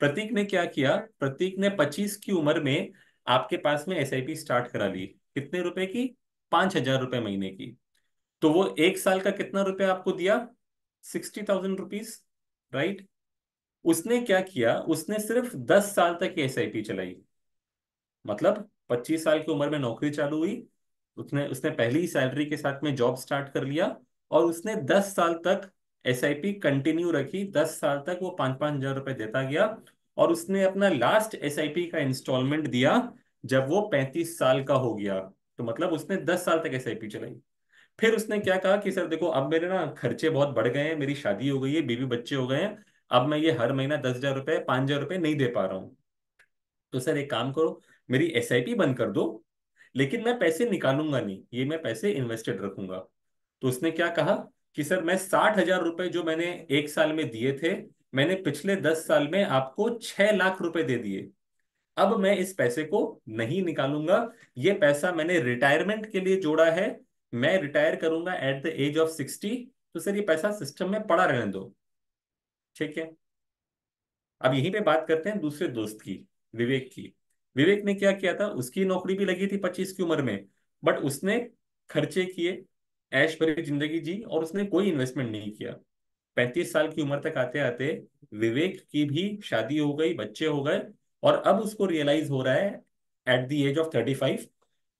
प्रतीक ने क्या किया? प्रतीक ने 25 की उम्र में आपके पास में एसआईपी स्टार्ट करा ली। कितने रुपए की? 5,000 रुपए महीने की। तो वो एक साल का कितना रुपया आपको दिया? 60,000 रुपीज। राइट। उसने क्या किया? उसने सिर्फ 10 साल तक एसआईपी चलाई। मतलब 25 साल की उम्र में नौकरी चालू हुई, उसने उसने पहली सैलरी के साथ में जॉब स्टार्ट कर लिया, और उसने 10 साल तक एसआईपी कंटिन्यू रखी। 10 साल तक वो 5-5 हजार रुपए देता गया, और उसने अपना लास्ट एसआईपी का इंस्टॉलमेंट दिया जब वो 35 साल का हो गया। तो मतलब उसने 10 साल तक एसआईपी चलाई। फिर उसने क्या कहा कि सर देखो, अब मेरे ना खर्चे बहुत बढ़ गए हैं, मेरी शादी हो गई है, बीवी बच्चे हो गए हैं, अब मैं ये हर महीना 10,000 रुपए, 5,000 रुपए नहीं दे पा रहा हूँ। तो सर एक काम करो, मेरी एसआईपी बंद कर दो, लेकिन मैं पैसे निकालूंगा नहीं, ये मैं पैसे इन्वेस्टेड रखूंगा। तो उसने क्या कहा? कि सर मैं 60,000 रुपए जो मैंने एक साल में दिए थे, मैंने पिछले 10 साल में आपको 6 लाख रुपए दे दिए। अब मैं इस पैसे को नहीं निकालूंगा, ये पैसा मैंने रिटायरमेंट के लिए जोड़ा है, मैं रिटायर करूंगा एट द एज ऑफ 60, तो सर ये पैसा सिस्टम में पड़ा रहने दो। ठीक है। अब यहीं पे बात करते हैं दूसरे दोस्त की, विवेक की। विवेक ने क्या किया था, उसकी नौकरी भी लगी थी 25 की उम्र में, बट उसने खर्चे किए, ऐश भरी जिंदगी जी, और उसने कोई इन्वेस्टमेंट नहीं किया। 35 साल की उम्र तक आते आते विवेक की भी शादी हो गई, बच्चे हो गए, और अब उसको रियलाइज हो रहा है एट द एज ऑफ 35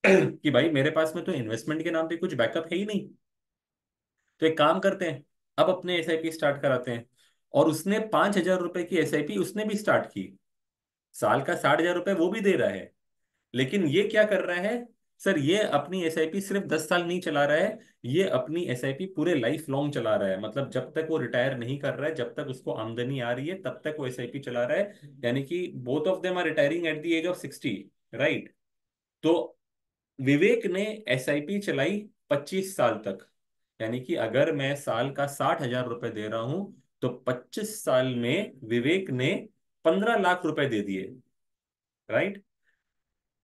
कि भाई मेरे पास में तो इन्वेस्टमेंट के नाम पे कुछ बैकअप है ही नहीं। तो एक काम करते हैं, अब अपने एसआईपी स्टार्ट कराते हैं। और उसने 5,000 रुपए की एसआईपी उसने भी स्टार्ट की। साल का 60,000 रुपए वो भी दे रहा है। लेकिन ये क्या कर रहा है, सर ये अपनी एसआईपी सिर्फ 10 साल नहीं चला रहा है, ये अपनी एसआईपी पूरे लाइफ लॉन्ग चला रहा है। मतलब जब तक वो रिटायर नहीं कर रहा है, जब तक उसको आमदनी आ रही है, तब तक वो एसआईपी चला रहा है। यानी कि both of them are retiring at the age of 60, right. तो विवेक ने एसआईपी चलाई 25 साल तक। यानी कि अगर मैं साल का 60,000 रुपए दे रहा हूं, तो 25 साल में विवेक ने 15 लाख रुपए दे दिए, राइट।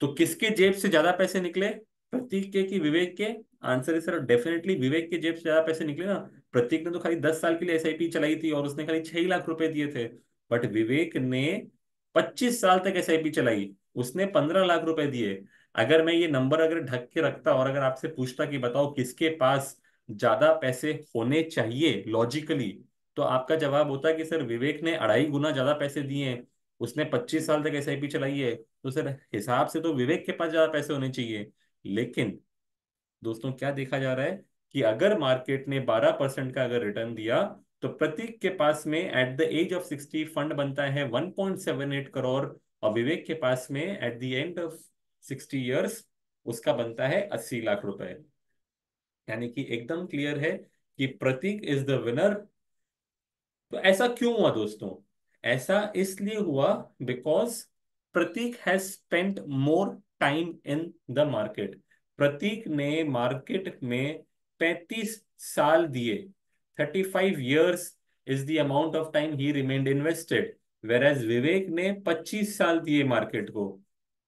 तो किसके जेब से ज्यादा पैसे निकले, प्रतीक के कि विवेक के? आंसर इज सर डेफिनेटली विवेक के जेब से ज्यादा पैसे निकले ना। प्रतीक ने तो खाली 10 साल के लिए एसआईपी चलाई थी और उसने खाली 6 लाख रुपए दिए थे। बट विवेक ने 25 साल तक एसआईपी चलाई, उसने 15 लाख रुपए दिए। अगर मैं ये नंबर अगर ढक के रखता और अगर आपसे पूछता कि बताओ किसके पास ज्यादा पैसे होने चाहिए लॉजिकली, तो आपका जवाब होता कि सर विवेक ने 2.5 गुना ज्यादा पैसे दिए हैं, उसने 25 साल तक एसआईपी चलाई है, तो सर हिसाब से तो विवेक के पास ज्यादा पैसे होने चाहिए। लेकिन दोस्तों क्या देखा जा रहा है कि अगर मार्केट ने 12% का अगर रिटर्न दिया, तो प्रतीक के पास में at the age of 60 fund बनता है 1.78 करोड़, और विवेक के पास में at the end of 60 years उसका बनता है 80 लाख रुपए। यानी कि एकदम क्लियर है कि प्रतीक इज द विनर। तो ऐसा क्यों हुआ दोस्तों? ऐसा इसलिए हुआ because Prateek has spent more time in the market. Prateek ने मार्केट में 35 साल दिए। 35 years is the amount of time he remained invested, where Vivek ने 25 साल दिए मार्केट को।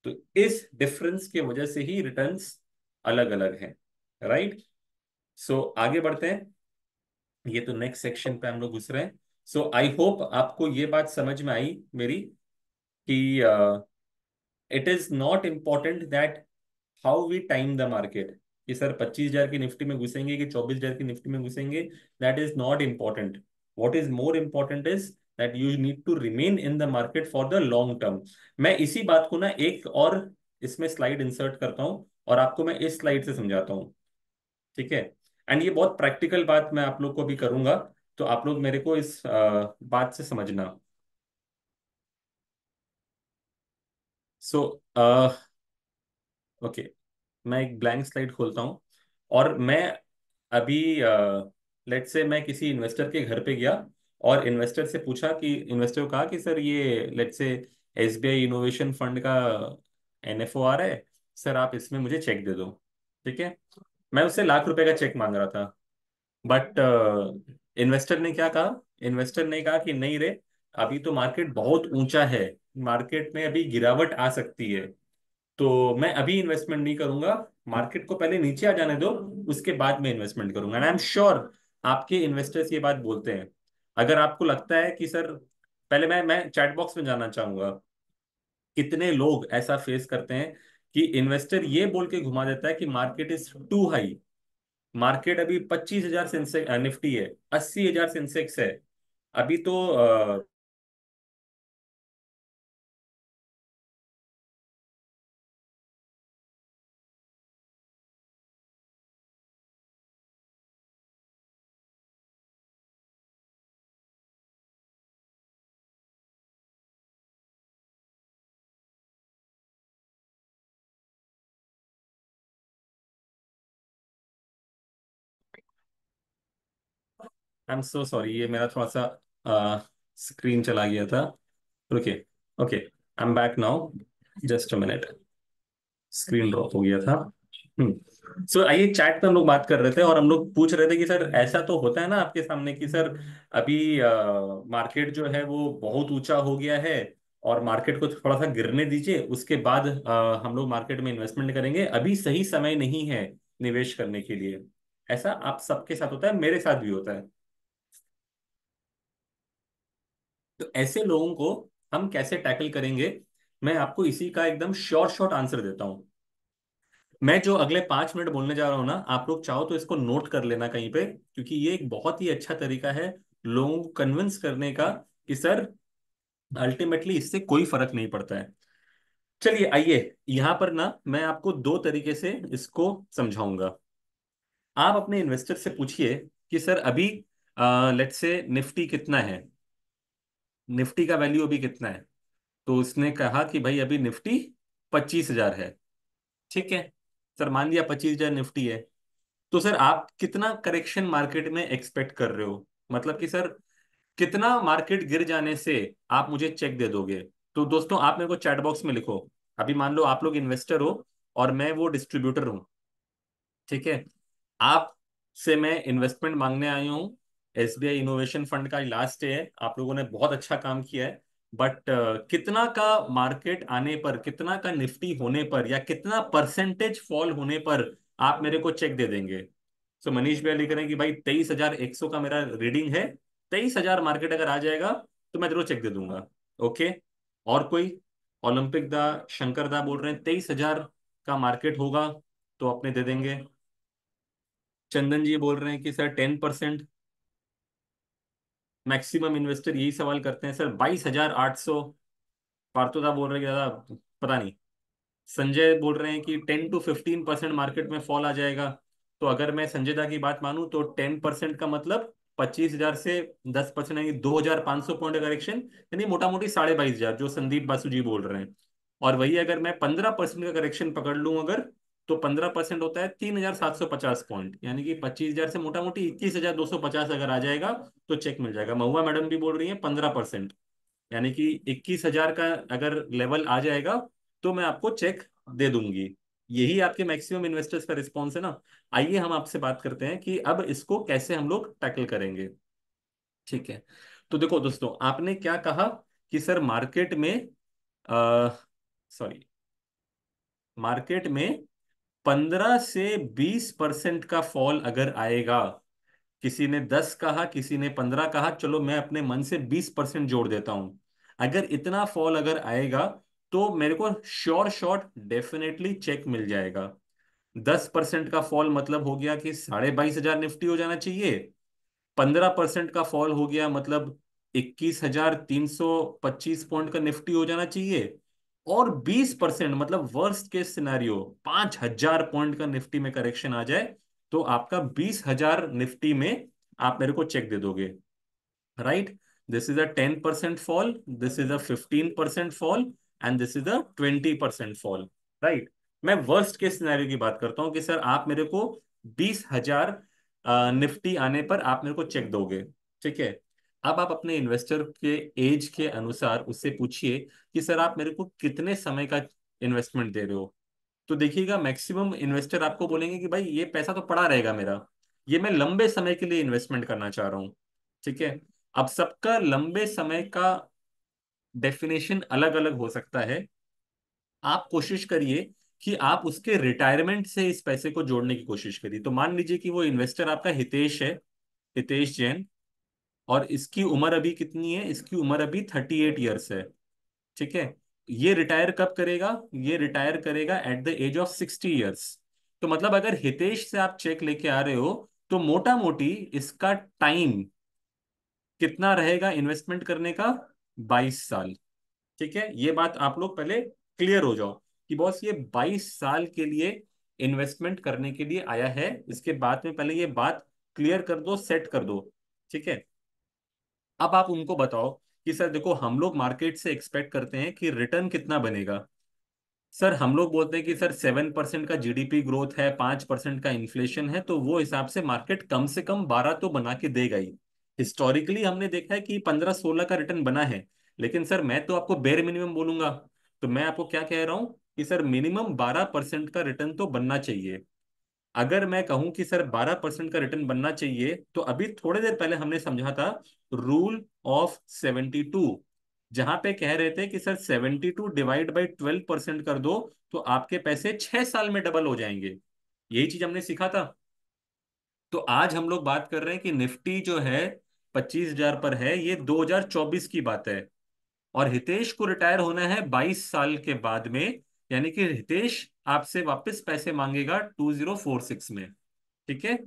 तो इस डिफरेंस की वजह से ही रिटर्न्स अलग अलग हैं, राइट। सो आगे बढ़ते हैं। ये तो नेक्स्ट सेक्शन पे हम लोग घुस रहे हैं। सो आई होप आपको ये बात समझ में आई मेरी, कि it is not important that how we time the market, कि सर 25,000 की निफ्टी में घुसेंगे कि 24,000 की निफ्टी में घुसेंगे, that is not important. What is more important is that you need to remain in the market for the long term. मैं इसी बात को ना एक और इसमें स्लाइड इंसर्ट करता हूं और आपको मैं इस स्लाइड से समझाता हूँ, ठीक है। एंड ये बहुत प्रैक्टिकल बात मैं आप लोग को भी करूंगा, तो आप लोग मेरे को इस बात से समझना। सो ओके, मैं एक ब्लैंक स्लाइड खोलता हूँ, और मैं अभी लेट्स से मैं किसी इन्वेस्टर के घर पे गया और इन्वेस्टर से पूछा, कि इन्वेस्टर को कहा कि सर ये let's say SBI innovation fund का एनएफओ आ रहा है, सर आप इसमें मुझे चेक दे दो। ठीक है। मैं उससे लाख रुपए का चेक मांग रहा था। बट इन्वेस्टर ने क्या कहा, इन्वेस्टर ने कहा कि नहीं रे, अभी तो मार्केट बहुत ऊंचा है, मार्केट में अभी गिरावट आ सकती है, तो मैं अभी इन्वेस्टमेंट नहीं करूंगा, मार्केट को पहले नीचे आ जाने दो, उसके बाद में इन्वेस्टमेंट करूंगा। एंड आई एम श्योर आपके इन्वेस्टर्स ये बात बोलते हैं। अगर आपको लगता है कि सर, पहले मैं चैट बॉक्स में जानना चाहूंगा, कितने लोग ऐसा फेस करते हैं कि इन्वेस्टर ये बोल के घुमा देता है कि market is too high, market अभी 25,000 सेंसेक्स निफ्टी है, 80,000 सेंसेक्स है, अभी तो आई एम सो सॉरी, ये मेरा थोड़ा सा स्क्रीन चला गया था। Okay, okay, I am back now, just a minute, screen drop हो गया था। सो आइए, चैट पे हम लोग बात कर रहे थे और हम लोग पूछ रहे थे कि सर ऐसा तो होता है ना आपके सामने कि सर अभी मार्केट जो है वो बहुत ऊंचा हो गया है और मार्केट को थोड़ा सा गिरने दीजिए, उसके बाद हम लोग मार्केट में इन्वेस्टमेंट करेंगे, अभी सही समय नहीं है निवेश करने के लिए। ऐसा आप सबके साथ होता है, मेरे साथ भी होता है। तो ऐसे लोगों को हम कैसे टैकल करेंगे, मैं आपको इसी का एकदम शॉर्ट शॉर्ट आंसर देता हूं। मैं जो अगले 5 मिनट बोलने जा रहा हूं ना, आप लोग चाहो तो इसको नोट कर लेना कहीं पे, क्योंकि ये एक बहुत ही अच्छा तरीका है लोगों को कन्विंस करने का कि सर अल्टीमेटली इससे कोई फर्क नहीं पड़ता है। चलिए आइए, यहां पर ना मैं आपको दो तरीके से इसको समझाऊंगा। आप अपने इन्वेस्टर से पूछिए कि सर अभी लेट्स से निफ्टी कितना है, निफ्टी का वैल्यू अभी कितना है। तो उसने कहा कि भाई अभी निफ्टी 25,000 है। ठीक है सर, मान लिया 25,000 निफ्टी है। तो सर आप कितना करेक्शन मार्केट में एक्सपेक्ट कर रहे हो, मतलब कि सर कितना मार्केट गिर जाने से आप मुझे चेक दे दोगे। तो दोस्तों आप मेरे को चैट बॉक्स में लिखो। अभी मान लो आप लोग इन्वेस्टर हो और मैं वो डिस्ट्रीब्यूटर हूँ। ठीक है, आप से मैं इन्वेस्टमेंट मांगने आया हूँ। एसबीआई इनोवेशन फंड का लास्ट डे है, आप लोगों ने बहुत अच्छा काम किया है। बट कितना का मार्केट आने पर, कितना का निफ्टी होने पर, या कितना परसेंटेज फॉल होने पर आप मेरे को चेक दे देंगे। सो मनीष भैया लिख रहे हैं कि भाई 23,100 का मेरा रीडिंग है, 23,000 मार्केट अगर आ जाएगा तो मैं जरूर चेक दे दूंगा। ओके, और कोई? ओलंपिक दा, शंकर दा बोल रहे हैं 23,000 का मार्केट होगा तो अपने दे देंगे। चंदन जी बोल रहे हैं कि सर 10%। मैक्सिमम इन्वेस्टर यही सवाल करते हैं सर 22,800। पार्थोदा बोल रहे हैं कि दादा पता नहीं। संजय बोल रहे हैं कि 10 to 15% मार्केट में फॉल आ जाएगा। तो अगर मैं संजय दा की बात मानूं तो 10% का मतलब 25,000 से 10% यानी 2,500 पॉइंट का करेक्शन, यानी मोटा मोटी 22,500 जो संदीप बासु जी बोल रहे हैं। और वही अगर मैं 15% का करेक्शन पकड़ लूं अगर, तो 15% होता है 3,750 पॉइंट, यानी कि 25,000 से मोटा मोटी 21,250 अगर आ जाएगा तो चेक मिल जाएगा। महुआ मैडम भी बोल रही है 15%, यानी कि 21,000 का अगर लेवल आ जाएगा तो मैं आपको चेक दे दूंगी। यही आपके मैक्सिमम इन्वेस्टर्स का रिस्पॉन्स है ना। आइए हम आपसे बात करते हैं कि अब इसको कैसे हम लोग टैकल करेंगे। ठीक है, तो देखो दोस्तों, आपने क्या कहा कि सर मार्केट में सॉरी, मार्केट में 15 से 20% का फॉल अगर आएगा, किसी ने 10 कहा, किसी ने 15 कहा, चलो मैं अपने मन से 20% जोड़ देता हूं। अगर इतना फॉल अगर आएगा तो मेरे को श्योर शॉट डेफिनेटली चेक मिल जाएगा। 10% का फॉल मतलब हो गया कि 22,500 निफ्टी हो जाना चाहिए। 15% का फॉल हो गया मतलब 21,325 पॉइंट का निफ्टी हो जाना चाहिए। और 20% मतलब वर्स्ट केस सिनेरियो 5,000 पॉइंट का निफ्टी में करेक्शन आ जाए तो आपका 20,000 निफ्टी में आप मेरे को चेक दे दोगे। Right, this is a 10% fall, this is a 15% fall, and this is a 20% fall. Right, मैं वर्स्ट केस सिनेरियो की बात करता हूं कि सर आप मेरे को 20,000 निफ्टी आने पर आप मेरे को चेक दोगे। ठीक है, अब आप अपने इन्वेस्टर के एज के अनुसार उससे पूछिए कि सर आप मेरे को कितने समय का इन्वेस्टमेंट दे रहे हो। तो देखिएगा मैक्सिमम इन्वेस्टर आपको बोलेंगे कि भाई ये पैसा तो पड़ा रहेगा मेरा, ये मैं लंबे समय के लिए इन्वेस्टमेंट करना चाह रहा हूँ। ठीक है, अब सबका लंबे समय का डेफिनेशन अलग अलग हो सकता है। आप कोशिश करिए कि आप उसके रिटायरमेंट से इस पैसे को जोड़ने की कोशिश करिए। तो मान लीजिए कि वो इन्वेस्टर आपका हितेश है, हितेश जैन, और इसकी उम्र अभी कितनी है, इसकी उम्र अभी 38 ईयर्स है। ठीक है, ये रिटायर कब करेगा, ये रिटायर करेगा at the age of 60 years. तो मतलब अगर हितेश से आप चेक लेके आ रहे हो तो मोटा मोटी इसका टाइम कितना रहेगा इन्वेस्टमेंट करने का, 22 साल। ठीक है, ये बात आप लोग पहले क्लियर हो जाओ कि बॉस ये 22 साल के लिए इन्वेस्टमेंट करने के लिए आया है। इसके बाद में पहले ये बात क्लियर कर दो, सेट कर दो। ठीक है, अब आप उनको बताओ कि सर देखो हम लोग मार्केट से एक्सपेक्ट करते हैं कि रिटर्न कितना बनेगा। सर हम लोग बोलते हैं कि सर 7% का जीडीपी ग्रोथ है, 5% का इन्फ्लेशन है, तो वो हिसाब से मार्केट कम से कम 12 तो बना के देगा ही। हिस्टोरिकली हमने देखा है कि 15-16 का रिटर्न बना है। लेकिन सर मैं तो आपको बेर मिनिमम बोलूंगा। तो मैं आपको क्या कह रहा हूं कि सर मिनिमम 12% का रिटर्न तो बनना चाहिए। अगर मैं कहूं कि सर 12% का रिटर्न बनना चाहिए, तो अभी थोड़ी देर पहले हमने समझा था रूल ऑफ 72, जहां पे कह रहे थे कि सर 72 डिवाइड बाई 12% कर दो तो आपके पैसे 6 साल में डबल हो जाएंगे। यही चीज हमने सीखा था। तो आज हम लोग बात कर रहे हैं कि निफ्टी जो है 25,000 पर है, ये 2024 की बात है। और हितेश को रिटायर होना है 22 साल के बाद में, यानी कि हितेश आपसे वापस पैसे मांगेगा 2046 में। ठीक है।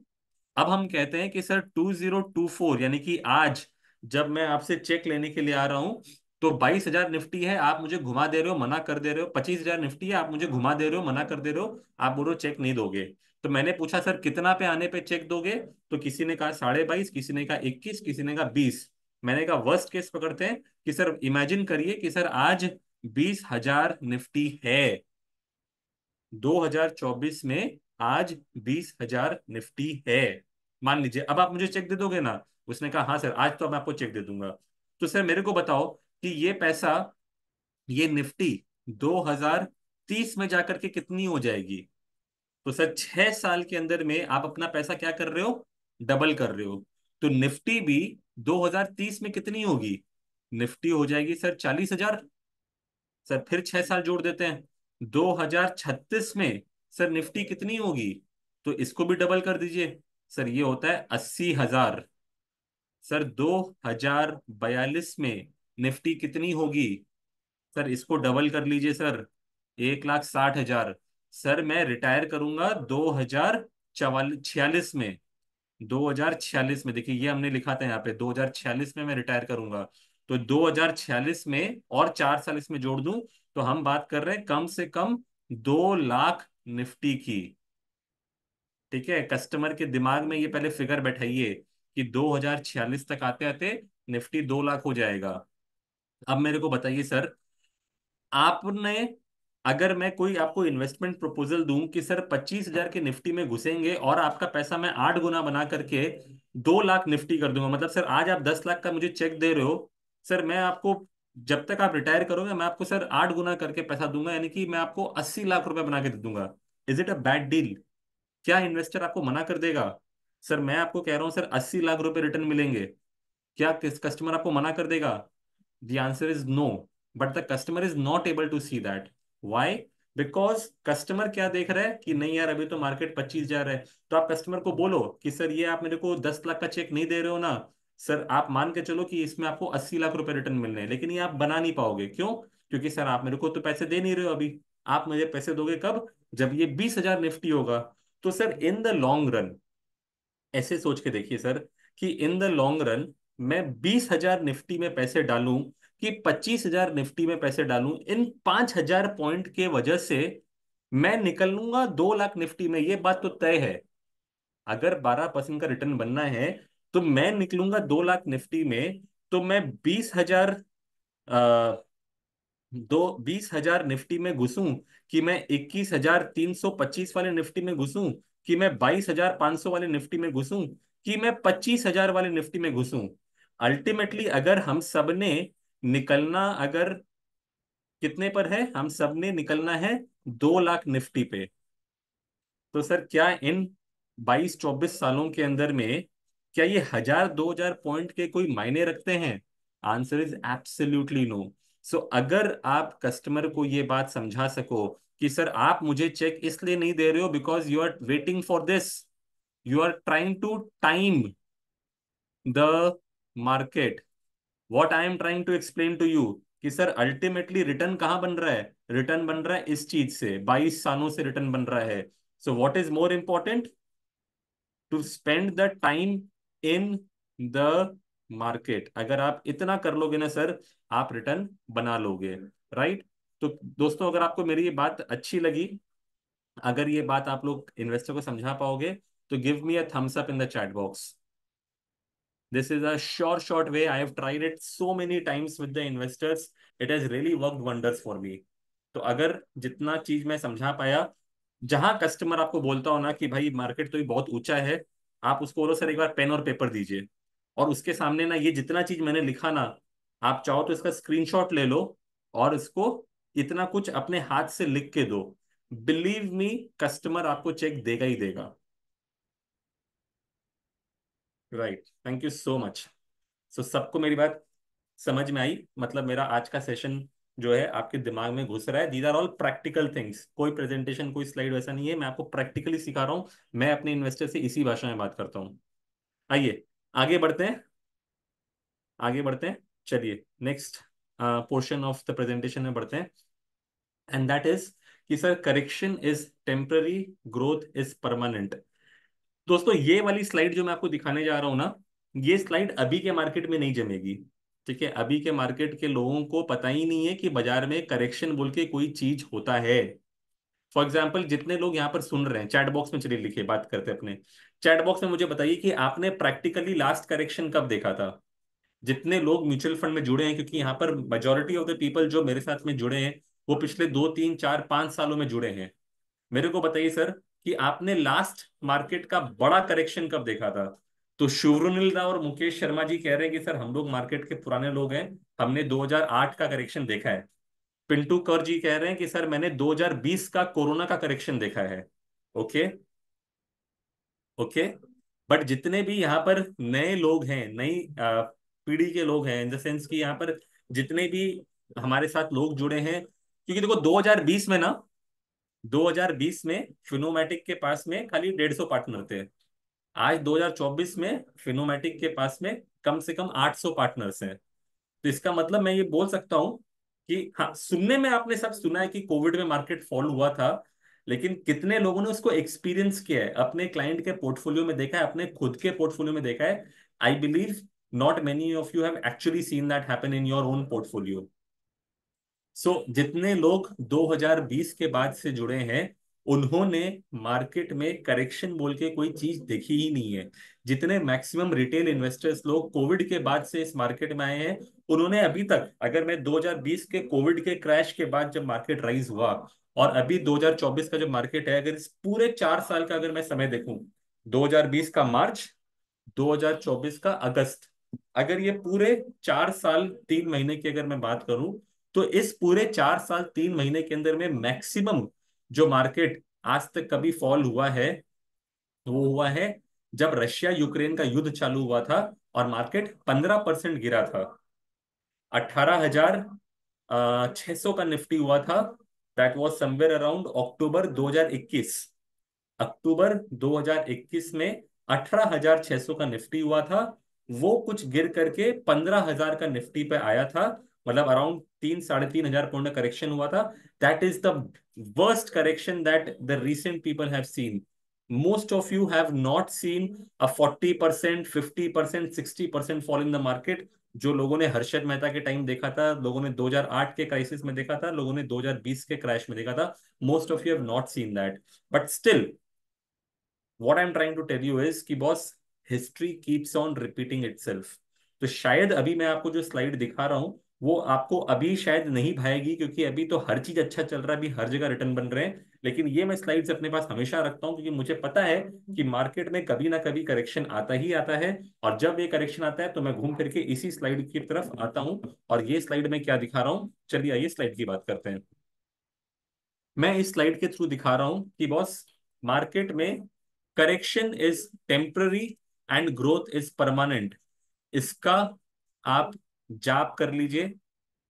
अब हम कहते हैं कि सर 2024 यानी कि आज जब मैं आपसे चेक लेने के लिए आ रहा हूं, तो 22,000 निफ्टी है, आप मुझे घुमा दे रहे हो, मना कर दे रहे हो। 25,000 निफ्टी है, आप मुझे घुमा दे रहे हो, मना कर दे रहे हो, आप बोलो चेक नहीं दोगे। तो मैंने पूछा सर कितना पे आने पे चेक दोगे, तो किसी ने कहा 22.5, किसी ने कहा 21, किसी ने कहा 20। मैंने कहा वर्स्ट केस पकड़ते हैं कि सर इमेजिन करिए कि सर आज 20,000 निफ्टी है 2024 में, आज 20,000 निफ्टी है। मान लीजिए अब आप मुझे चेक दे दोगे ना। उसने कहा हाँ सर, आज तो मैं आपको चेक दे दूंगा। तो सर मेरे को बताओ कि ये पैसा, ये निफ्टी 2030 में जाकर के कितनी हो जाएगी। तो सर 6 साल के अंदर में आप अपना पैसा क्या कर रहे हो, डबल कर रहे हो। तो निफ्टी भी 2030 में कितनी होगी, निफ्टी हो जाएगी सर 40,000। सर फिर 6 साल जोड़ देते हैं, 2036 में सर निफ्टी कितनी होगी, तो इसको भी डबल कर दीजिए। सर ये होता है 80,000। सर 2042 में निफ्टी कितनी होगी, सर इसको डबल कर लीजिए सर, 1,60,000। सर मैं रिटायर करूंगा 2046 में। 2046 में देखिए, ये हमने लिखा था यहाँ पे 2046 में मैं रिटायर करूंगा। तो 2046 में और 4 साल इसमें जोड़ दूं, तो हम बात कर रहे हैं कम से कम 2 लाख निफ्टी की। ठीक है, कस्टमर के दिमाग में ये पहले फिगर बैठाइए कि 2046 तक आते आते निफ्टी 2 लाख हो जाएगा। अब मेरे को बताइए सर, आपने, अगर मैं कोई आपको इन्वेस्टमेंट प्रपोजल दूं कि सर 25,000 के निफ्टी में घुसेंगे और आपका पैसा मैं 8 गुना बना करके 2 लाख निफ्टी कर दूंगा, मतलब सर आज आप 10 लाख का मुझे चेक दे रहे हो, सर मैं आपको जब तक आप रिटायर करोगे मैं आपको सर 8 गुना करके पैसा दूंगा, यानी कि मैं आपको 80 लाख रुपए बना के दे दूंगा। Is it a bad deal? क्या इन्वेस्टर आपको मना कर देगा? सर मैं आपको कह रहा हूं सर 80 लाख रुपए रिटर्न मिलेंगे, क्या किस कस्टमर आपको मना कर देगा? The answer is no. But the customer is not able to see that. Why? Because customer क्या देख रहा है कि नहीं यार अभी तो मार्केट 25,000 है। तो आप कस्टमर को बोलो कि सर ये आप मेरे को 10 लाख का चेक नहीं दे रहे हो ना, सर आप मान के चलो कि इसमें आपको 80 लाख रुपए रिटर्न मिलने हैं, लेकिन ये आप बना नहीं पाओगे। क्यों? क्योंकि सर आप मेरे को तो पैसे दे नहीं रहे हो अभी। आप मुझे पैसे दोगे कब, जब ये 20,000 निफ्टी होगा। तो sir in the long run, ऐसे सोच के देखिए सर, कि इन द लॉन्ग रन मैं 20,000 निफ्टी में पैसे डालूं कि 25,000 निफ्टी में पैसे डालूं, इन 5,000 पॉइंट के वजह से मैं निकल लूंगा 2 लाख निफ्टी में, ये बात तो तय है। अगर 12% का रिटर्न बनना है तो मैं निकलूंगा 2 लाख निफ्टी में। तो मैं 20,000, 20,000 निफ्टी में घुसूं, कि मैं 21,325 वाले निफ्टी में घुसूं, कि मैं 22,500 वाले निफ्टी में घुसूं, कि मैं 25,000 वाले निफ्टी में घुसूं। अल्टीमेटली अगर हम सब ने निकलना, अगर कितने पर है, हम सब ने निकलना है 2 लाख निफ्टी पे। तो सर क्या इन 22-24 सालों के अंदर में क्या ये 1,000-2,000 पॉइंट के कोई मायने रखते हैं? Answer is absolutely no. So अगर आप कस्टमर को ये बात समझा सको कि सर आप मुझे चेक इसलिए नहीं दे रहे हो because you are waiting for this, you are trying to time the market, what I am trying to explain to you, कि सर अल्टीमेटली रिटर्न कहां बन रहा है, रिटर्न बन रहा है इस चीज से, 22 सालों से रिटर्न बन रहा है। So what is more important, to spend the time in the market. अगर आप इतना कर लोगे ना सर, आप रिटर्न बना लोगे। राइट? तो दोस्तों अगर आपको मेरी ये बात अच्छी लगी, अगर ये बात आप लोग इन्वेस्टर को समझा पाओगे, तो give me a thumbs up in the chat box. This is a short way. I have tried it so many times with the investors. It has really worked wonders for me. तो अगर जितना चीज मैं समझा पाया, जहां customer आपको बोलता हो ना कि भाई मार्केट तो ये बहुत ऊंचा है, आप उसको बोलो सर एक बार पेन और पेपर दीजिए, और उसके सामने ना ये जितना चीज मैंने लिखा ना, आप चाहो तो इसका स्क्रीनशॉट ले लो और इसको इतना कुछ अपने हाथ से लिख के दो, बिलीव मी, कस्टमर आपको चेक देगा ही देगा। Right, thank you so much. So सबको मेरी बात समझ में आई? मतलब मेरा आज का सेशन जो है आपके दिमाग में घुस रहा है। These are all practical things, कोई प्रेजेंटेशन कोई स्लाइड वैसा नहीं है, मैं आपको प्रैक्टिकली सिखा रहा हूँ। मैं अपने इन्वेस्टर से इसी भाषा में बात करता हूँ। आइए आगे बढ़ते हैं, आगे बढ़ते हैं। चलिए next portion of the presentation में बढ़ते हैं, एंड दैट इज कि sir correction is temporary, growth is permanent. दोस्तों ये वाली स्लाइड जो मैं आपको दिखाने जा रहा हूं ना, ये स्लाइड अभी के मार्केट में नहीं जमेगी। ठीक है, अभी के मार्केट के लोगों को पता ही नहीं है कि बाजार में करेक्शन बोल के कोई चीज होता है। फॉर एग्जाम्पल जितने लोग यहाँ पर सुन रहे हैं, चैट बॉक्स में चलिए लिखिए, बात करते हैं अपने चैट बॉक्स में, मुझे बताइए कि आपने प्रैक्टिकली लास्ट करेक्शन कब देखा था। जितने लोग म्यूचुअल फंड में जुड़े हैं, क्योंकि यहाँ पर मेजोरिटी ऑफ द पीपल जो मेरे साथ में जुड़े हैं वो पिछले 2 3 4 5 सालों में जुड़े हैं। मेरे को बताइए सर कि आपने लास्ट मार्केट का बड़ा करेक्शन कब देखा था। तो शुभ्रनील दा और मुकेश शर्मा जी कह रहे हैं कि सर हम लोग मार्केट के पुराने लोग हैं, हमने 2008 का करेक्शन देखा है। पिंटू कर जी कह रहे हैं कि सर मैंने 2020 का कोरोना का करेक्शन देखा है। Okay, okay. बट जितने भी यहाँ पर नए लोग हैं, नई पीढ़ी के लोग हैं, इन द सेंस कि यहाँ पर जितने भी हमारे साथ लोग जुड़े हैं, क्योंकि देखो 2020 में ना, 2020 में फिनोमैटिक के पास में खाली 150 पार्टनर थे। आज 2024 में फिनोमैटिक के पास में कम से कम 800 पार्टनर्स हैं। तो इसका मतलब मैं ये बोल सकता हूं कि हाँ, सुनने में आपने सब सुना है कि कोविड में मार्केट फॉल हुआ था, लेकिन कितने लोगों ने उसको एक्सपीरियंस किया है, अपने क्लाइंट के पोर्टफोलियो में देखा है, अपने खुद के पोर्टफोलियो में देखा है। I believe not many of you have actually seen that happen in your own portfolio. जितने लोग 2020 के बाद से जुड़े हैं, उन्होंने मार्केट में करेक्शन बोल के कोई चीज देखी ही नहीं है। जितने मैक्सिमम रिटेल इन्वेस्टर्स लोग कोविड के बाद से इस मार्केट में आए हैं, उन्होंने अभी तक, अगर मैं 2020 के कोविड के क्रैश के बाद जब मार्केट राइज हुआ और अभी 2024 का जो मार्केट है, अगर इस पूरे 4 साल का अगर मैं समय देखूं, 2020 का मार्च, 2024 का अगस्त, अगर ये पूरे 4 साल 3 महीने की अगर मैं बात करूं, तो इस पूरे 4 साल 3 महीने के अंदर में मैक्सिमम जो मार्केट आज तक कभी फॉल हुआ है, वो हुआ है जब रशिया यूक्रेन का युद्ध चालू हुआ था और मार्केट 15% गिरा था। 18,600 का निफ्टी हुआ था। दैट वाज समवेयर अराउंड अक्टूबर 2021। अक्टूबर 2021 में 18,600 का निफ्टी हुआ था। वो कुछ गिर करके 15,000 का निफ्टी पे आया था। मतलब अराउंड 3 साढ़े 3 हजार पॉइंट का करेक्शन हुआ था। That is the worst correction that the recent people have seen. Most of you have not seen a 40%, 50%, 60% fall in the market. जो लोगों ने हर्षद मेहता के टाइम देखा था, लोगों ने 2008 के क्राइसिस में देखा था, लोगों ने 2020 के क्रैश में देखा था, most of you have not seen that. But still what I am trying to tell you is कि boss, history keeps on repeating itself. तो शायद अभी मैं आपको जो स्लाइड दिखा रहा हूं वो आपको अभी शायद नहीं भाएगी, क्योंकि अभी तो हर चीज अच्छा चल रहा है, अभी हर जगह रिटर्न बन रहे हैं। लेकिन ये मैं स्लाइड्स अपने पास हमेशा रखता हूं, क्योंकि मुझे पता है कि मार्केट में कभी ना कभी करेक्शन आता ही आता है। और जब ये करेक्शन आता है तो मैं घूम करके इसी स्लाइड की तरफ आता हूं। और ये स्लाइड में क्या दिखा रहा हूं, चलिए आइए स्लाइड की बात करते हैं। मैं इस स्लाइड के थ्रू दिखा रहा हूं कि बॉस, मार्केट में correction is temporary and growth is permanent. इसका आप जाप कर लीजिए।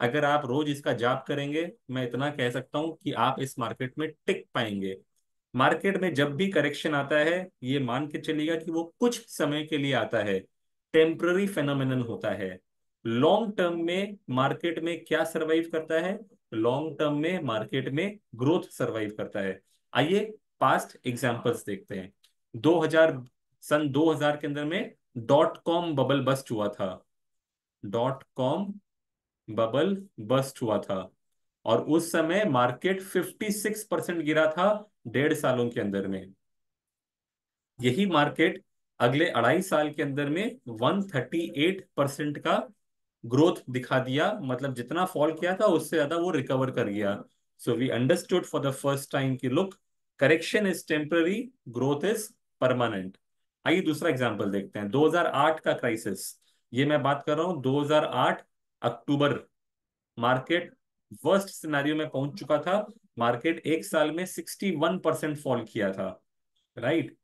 अगर आप रोज इसका जाप करेंगे, मैं इतना कह सकता हूं कि आप इस मार्केट में टिक पाएंगे। मार्केट में जब भी करेक्शन आता है, ये मान के चलिएगा कि वो कुछ समय के लिए आता है, टेम्पररी फेनोमेनन होता है। लॉन्ग टर्म में मार्केट में क्या सरवाइव करता है, लॉन्ग टर्म में मार्केट में ग्रोथ सरवाइव करता है। आइए पास्ट एग्जांपल्स देखते हैं। 2000, सन 2000 के अंदर में डॉट कॉम बबल बस्ट हुआ था। डॉट कॉम बबल बस्ट हुआ था और उस समय मार्केट 56% गिरा था 1.5 सालों के अंदर में। यही मार्केट अगले 2.5 साल के अंदर में 138% का ग्रोथ दिखा दिया। मतलब जितना फॉल किया था उससे ज्यादा वो रिकवर कर गया। So we understood for the first time कि look, correction is temporary, growth is permanent. आइए दूसरा एग्जांपल देखते हैं, 2008 का क्राइसिस। ये मैं बात कर रहा हूं 2008 अक्टूबर। मार्केट वर्स्ट सिनेरियो में पहुंच चुका था। मार्केट एक साल में 61% फॉल किया था, राइट।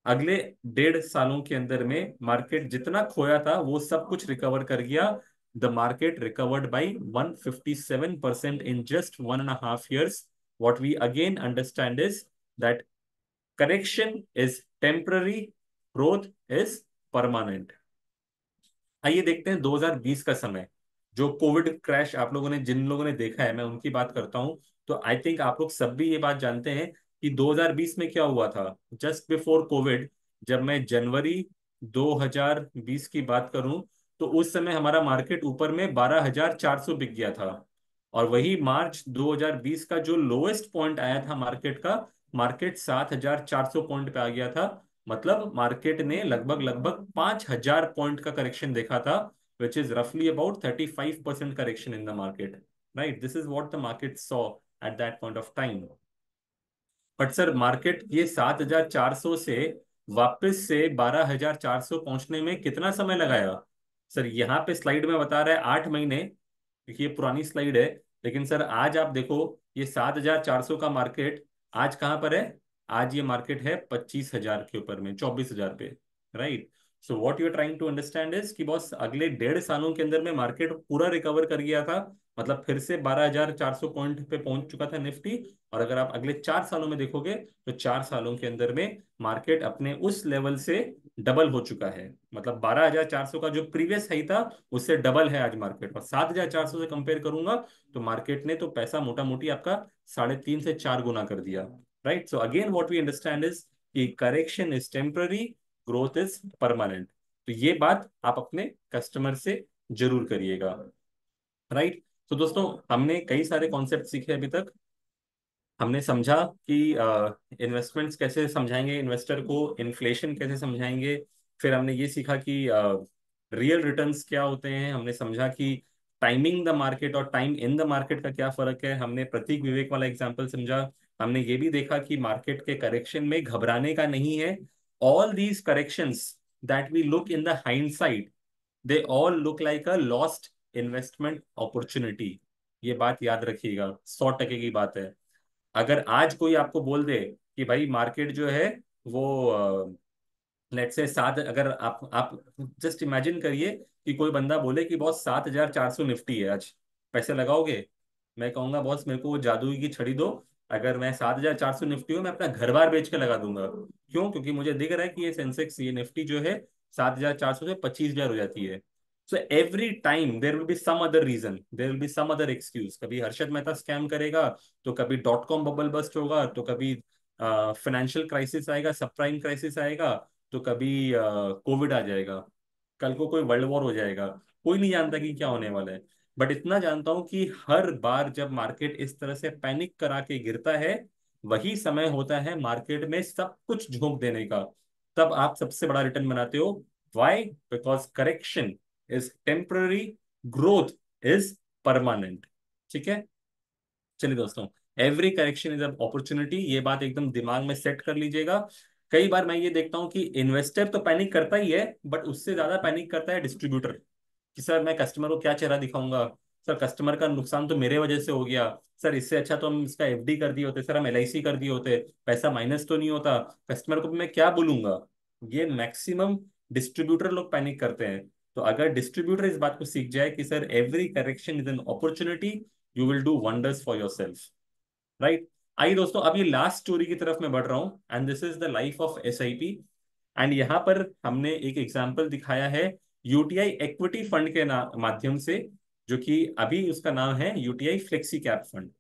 अगले 1.5 सालों के अंदर में मार्केट जितना खोया था वो सब कुछ रिकवर कर गया। The market recovered by 157% in just 1.5 years. What we again understand is that correction is temporary, growth is permanent. आइए देखते हैं 2020 का समय, जो कोविड क्रैश आप लोगों ने, जिन लोगों ने देखा है, मैं उनकी बात करता हूं। तो आई थिंक आप लोग सब भी ये बात जानते हैं कि 2020 में क्या हुआ था। जस्ट बिफोर कोविड, जब मैं जनवरी 2020 की बात करूं, तो उस समय हमारा मार्केट ऊपर में 12,400 बिक गया था। और वही मार्च 2020 का जो लोएस्ट पॉइंट आया था मार्केट का, मार्केट 7,400 पॉइंट पे आ गया था। मतलब मार्केट ने लगभग लगभग 5,000 पॉइंट का करेक्शन देखा था, which is roughly about 35% correction in the market. Right? This is what the market saw at that point of time. But sir market ये 7,400 से वापस से 12,400 पहुंचने में कितना समय लगाया? सर यहाँ पे स्लाइड में बता रहा है 8 महीने, क्योंकि ये पुरानी स्लाइड है। लेकिन सर आज आप देखो, ये 7,400 का मार्केट आज कहाँ पर है? आज ये मार्केट है 25,000 के ऊपर में, 24,000 पे, right. So what you are trying to understand is कि बॉस अगले 1.5 सालों के अंदर में मार्केट पूरा रिकवर कर गया था। मतलब फिर से 12,400 पॉइंट पे पहुंच चुका था निफ्टी। और अगर आप अगले 4 सालों में देखोगे, तो 4 सालों के अंदर में मार्केट अपने उस लेवल से डबल हो चुका है। मतलब 12,400 का जो प्रीवियस हाई था, उससे डबल है आज मार्केट। और 7,400 से कंपेयर करूंगा, तो मार्केट ने तो पैसा मोटा मोटी आपका 3.5 से 4 गुना कर दिया, right. So again what we understand is कि correction is temporary, growth is permanent. तो ये बात आप अपने कस्टमर से जरूर करिएगा, राइट। तो दोस्तों, हमने कई सारे कॉन्सेप्ट सीखे अभी तक। हमने समझा कि इन्वेस्टमेंट्स कैसे समझाएंगे इन्वेस्टर को, इन्फ्लेशन कैसे समझाएंगे। फिर हमने ये सीखा कि रियल रिटर्न्स क्या होते हैं। हमने समझा कि टाइमिंग द मार्केट और टाइम इन द मार्केट का क्या फर्क है। हमने प्रतीक विवेक वाला एग्जांपल समझा। हमने ये भी देखा कि मार्केट के करेक्शन में घबराने का नहीं है। All these corrections that we look in the hindsight, they all look like a lost investment opportunity. ये बात याद रखिएगा, 100% की बात है। अगर आज कोई आपको बोल दे कि भाई मार्केट जो है वो लेट से सात, अगर आप जस्ट इमेजिन करिए कि कोई बंदा बोले कि बॉस 7,400 निफ्टी है आज, पैसे लगाओगे? मैं कहूंगा बॉस मेरे को वो जादुई की छड़ी दो, अगर मैं 7,400 निफ्टी हो, मैं अपना घर बार बेच के लगा दूंगा। क्यों? क्योंकि मुझे दिख रहा है कि ये सेंसेक्स, ये निफ्टी जो है 7,400 से 25,000 हो जाती है। So every time there will be some other reason, there will be some other excuse. कभी हर्षद मेहता स्कैम करेगा, तो कभी .com बबल बस्ट होगा, तो कभी फाइनेंशियल क्राइसिस आएगा, सब प्राइम क्राइसिस आएगा, तो कभी कोविड आ जाएगा, कल को कोई वर्ल्ड वॉर हो जाएगा। कोई नहीं जानता कि क्या होने वाला है। बट इतना जानता हूं कि हर बार जब मार्केट इस तरह से पैनिक करा के गिरता है, वही समय होता है मार्केट में सब कुछ झोंक देने का। तब आप सबसे बड़ा रिटर्न बनाते हो। Why? Because correction is temporary, growth is permanent. ठीक है, चलिए दोस्तों, every correction is a opportunity, ये बात एकदम दिमाग में सेट कर लीजिएगा। कई बार मैं ये देखता हूं कि इन्वेस्टर तो पैनिक करता ही है, बट उससे ज्यादा पैनिक करता है डिस्ट्रीब्यूटर, कि सर मैं कस्टमर को क्या चेहरा दिखाऊंगा, सर कस्टमर का नुकसान तो मेरे वजह से हो गया, सर इससे अच्छा तो हम इसका एफडी कर दिए होते, सर हम एलआईसी कर दिए होते, पैसा माइनस तो नहीं होता, कस्टमर को मैं क्या बोलूंगा। ये मैक्सिमम डिस्ट्रीब्यूटर लोग पैनिक करते हैं। तो अगर डिस्ट्रीब्यूटर इस बात को सीख जाए कि sir every correction is an opportunity, you will do wonders for your self, right. आइए दोस्तों, अब ये लास्ट स्टोरी की तरफ मैं बढ़ रहा हूं, and this is the life of SIP. And यहाँ पर हमने एक एग्जाम्पल दिखाया है यूटीआई इक्विटी फंड के माध्यम से, जो कि अभी उसका नाम है यूटीआई फ्लेक्सी कैप फंड।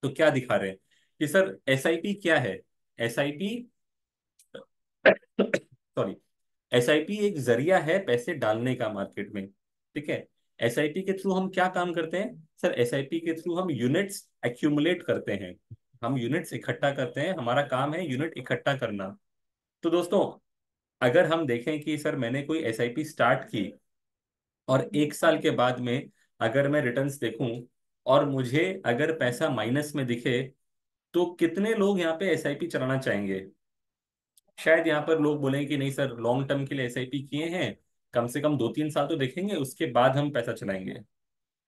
तो क्या दिखा रहे हैं कि सर एसआईपी क्या है? एसआईपी सॉरी, एसआईपी एक जरिया है पैसे डालने का मार्केट में। ठीक है, एसआईपी के थ्रू हम क्या काम करते हैं? सर एसआईपी के थ्रू हम यूनिट्स एक्यूमुलेट करते हैं, हम यूनिट्स इकट्ठा करते हैं, हमारा काम है यूनिट इकट्ठा करना। तो दोस्तों, अगर हम देखें कि सर मैंने कोई एसआईपी स्टार्ट की, और 1 साल के बाद में अगर मैं रिटर्न्स देखूं और मुझे अगर पैसा माइनस में दिखे, तो कितने लोग यहाँ पे एसआईपी चलाना चाहेंगे? शायद यहाँ पर लोग बोलें कि नहीं सर, लॉन्ग टर्म के लिए एसआईपी किए हैं, कम से कम 2-3 साल तो देखेंगे, उसके बाद हम पैसा चलाएंगे।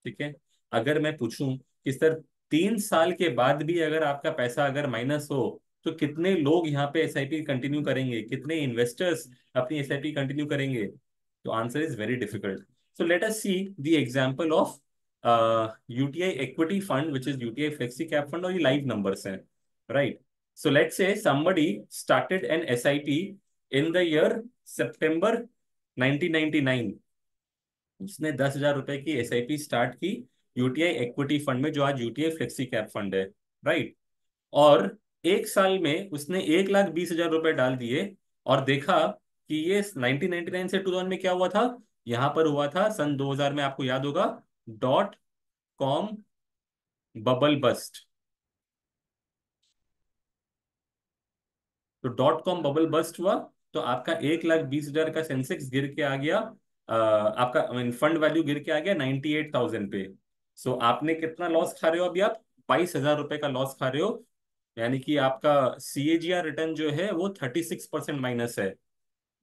ठीक है, अगर मैं पूछूं कि सर 3 साल के बाद भी अगर आपका पैसा अगर माइनस हो, तो कितने लोग यहाँ पे एसआईपी कंटिन्यू करेंगे, कितने इन्वेस्टर्स अपनी एसआईपी कंटिन्यू करेंगे? तो answer is very difficult. So let us see the example of UTI equity fund which is UTI flexi cap fund, और ये लाइव नंबर्स हैं, right? So let's say somebody started an SIP in the year September 1999. उसने 10,000 रुपए की SIP start की UTI equity fund में, जो आज यूटीआई फ्लेक्सी कैप फंड है, राइट? और 1 साल में उसने 1,20,000 रुपए डाल दिए, और देखा कि ये 1999 से 2000 में क्या हुआ था, यहां पर हुआ था सन 2000 में, आपको याद होगा, डॉट कॉम बबल बस्ट. तो डॉट कॉम बबल बस्ट हुआ, तो आपका 1,20,000 का सेंसेक्स गिर के आ गया, आपका फंड वैल्यू गिर के आ गया 98,000 पे. सो आपने कितना लॉस खा रहे हो अभी आप? 22,000 रुपए का लॉस खा रहे हो. यानी कि आपका सीएजीआर रिटर्न जो है वो 36% माइनस है.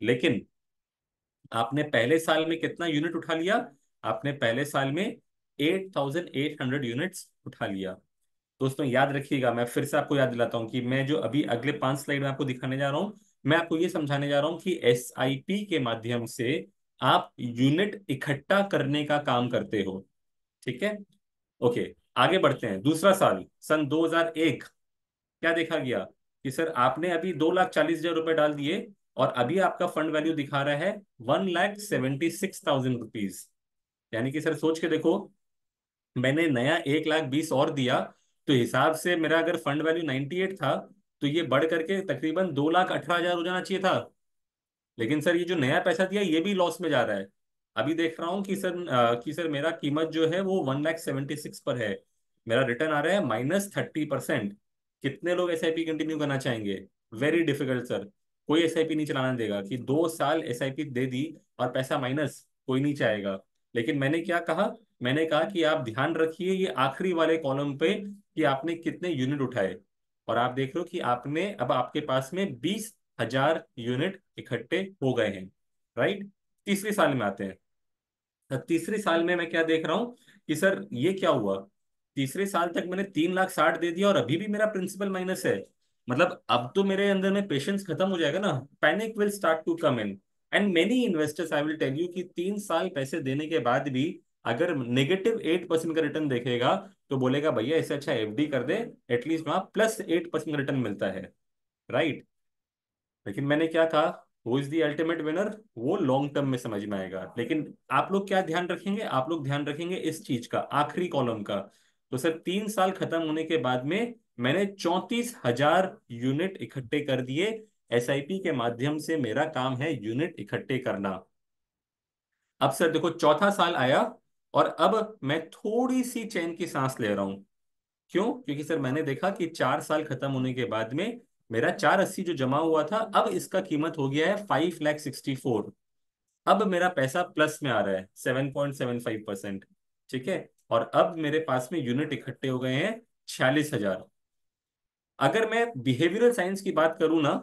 लेकिन आपने पहले साल में कितना यूनिट उठा लिया? आपने पहले साल में 8,800 यूनिट्स उठा लिया. दोस्तों याद रखिएगा, मैं फिर से आपको याद दिलाता हूं कि मैं जो अभी अगले 5 स्लाइड में आपको दिखाने जा रहा हूं, मैं आपको ये समझाने जा रहा हूं कि एसआईपी के माध्यम से आप यूनिट इकट्ठा करने का काम करते हो. ठीक है, ओके. आगे बढ़ते हैं. दूसरा साल सन 2001, क्या देखा गया कि सर आपने अभी 2,40,000 रुपए डाल दिए, और अभी आपका फंड वैल्यू दिखा रहा है 1,76,000 रुपीज. यानी कि सर सोच के देखो, मैंने नया 1,20,000 और दिया, तो हिसाब से मेरा अगर फंड वैल्यू 98 था, तो ये बढ़ करके तकरीबन 2,18,000 हो जाना चाहिए था. लेकिन सर ये जो नया पैसा दिया ये भी लॉस में जा रहा है. अभी देख रहा हूँ कि सर मेरा कीमत जो है वो 1,76,000 पर है. मेरा रिटर्न आ रहा है -30%. कितने लोग एसआईपी कंटिन्यू करना चाहेंगे? Very difficult sir. कोई एसआईपी नहीं चलाना देगा कि 2 साल एसआईपी दे दी और पैसा माइनस, कोई नहीं चाहेगा. लेकिन मैंने क्या कहा? मैंने कहा कि आप ध्यान रखिए ये आखिरी वाले कॉलम पे कि आपने कितने यूनिट उठाए. और आप देख रहे हो कि आपने अब आपके पास में 20,000 यूनिट इकट्ठे हो गए हैं, राइट? तीसरे साल में आते हैं. तो तीसरे साल में मैं क्या देख रहा हूं कि सर ये क्या हुआ, तीसरे साल तक मैंने 3,60,000 दे दिया और अभी भी मेरा प्रिंसिपल माइनस है. मतलब अब तो मेरे अंदर में पेशेंस खत्म हो जाएगा ना. Panic will start to come in. And many investors, I will tell you, कि 3 साल पैसे देने के बाद भी अगर -8% का रिटर्न देखेगा, तो बोलेगा भैया इससे अच्छा एफडी कर दे, एटलीस्ट वहां +8% का रिटर्न मिलता है, राइट? लेकिन मैंने क्या कहा, who is the ultimate winner, वो लॉन्ग टर्म में समझ में आएगा. लेकिन आप लोग क्या ध्यान रखेंगे? आप लोग ध्यान रखेंगे इस चीज का, आखिरी कॉलम का. तो सर 3 साल खत्म होने के बाद में मैंने 34,000 यूनिट इकट्ठे कर दिए. एसआईपी के माध्यम से मेरा काम है यूनिट इकट्ठे करना. अब सर देखो चौथा साल आया, और अब मैं थोड़ी सी चैन की सांस ले रहा हूं. क्यों? क्योंकि सर मैंने देखा कि 4 साल खत्म होने के बाद में मेरा 480 जो जमा हुआ था, अब इसका कीमत हो गया है 5,64,000. अब मेरा पैसा प्लस में आ रहा है 7.75%. ठीक है, और अब मेरे पास में यूनिट इकट्ठे हो गए हैं 46,000. अगर मैं बिहेवियरल साइंस की बात करूं ना,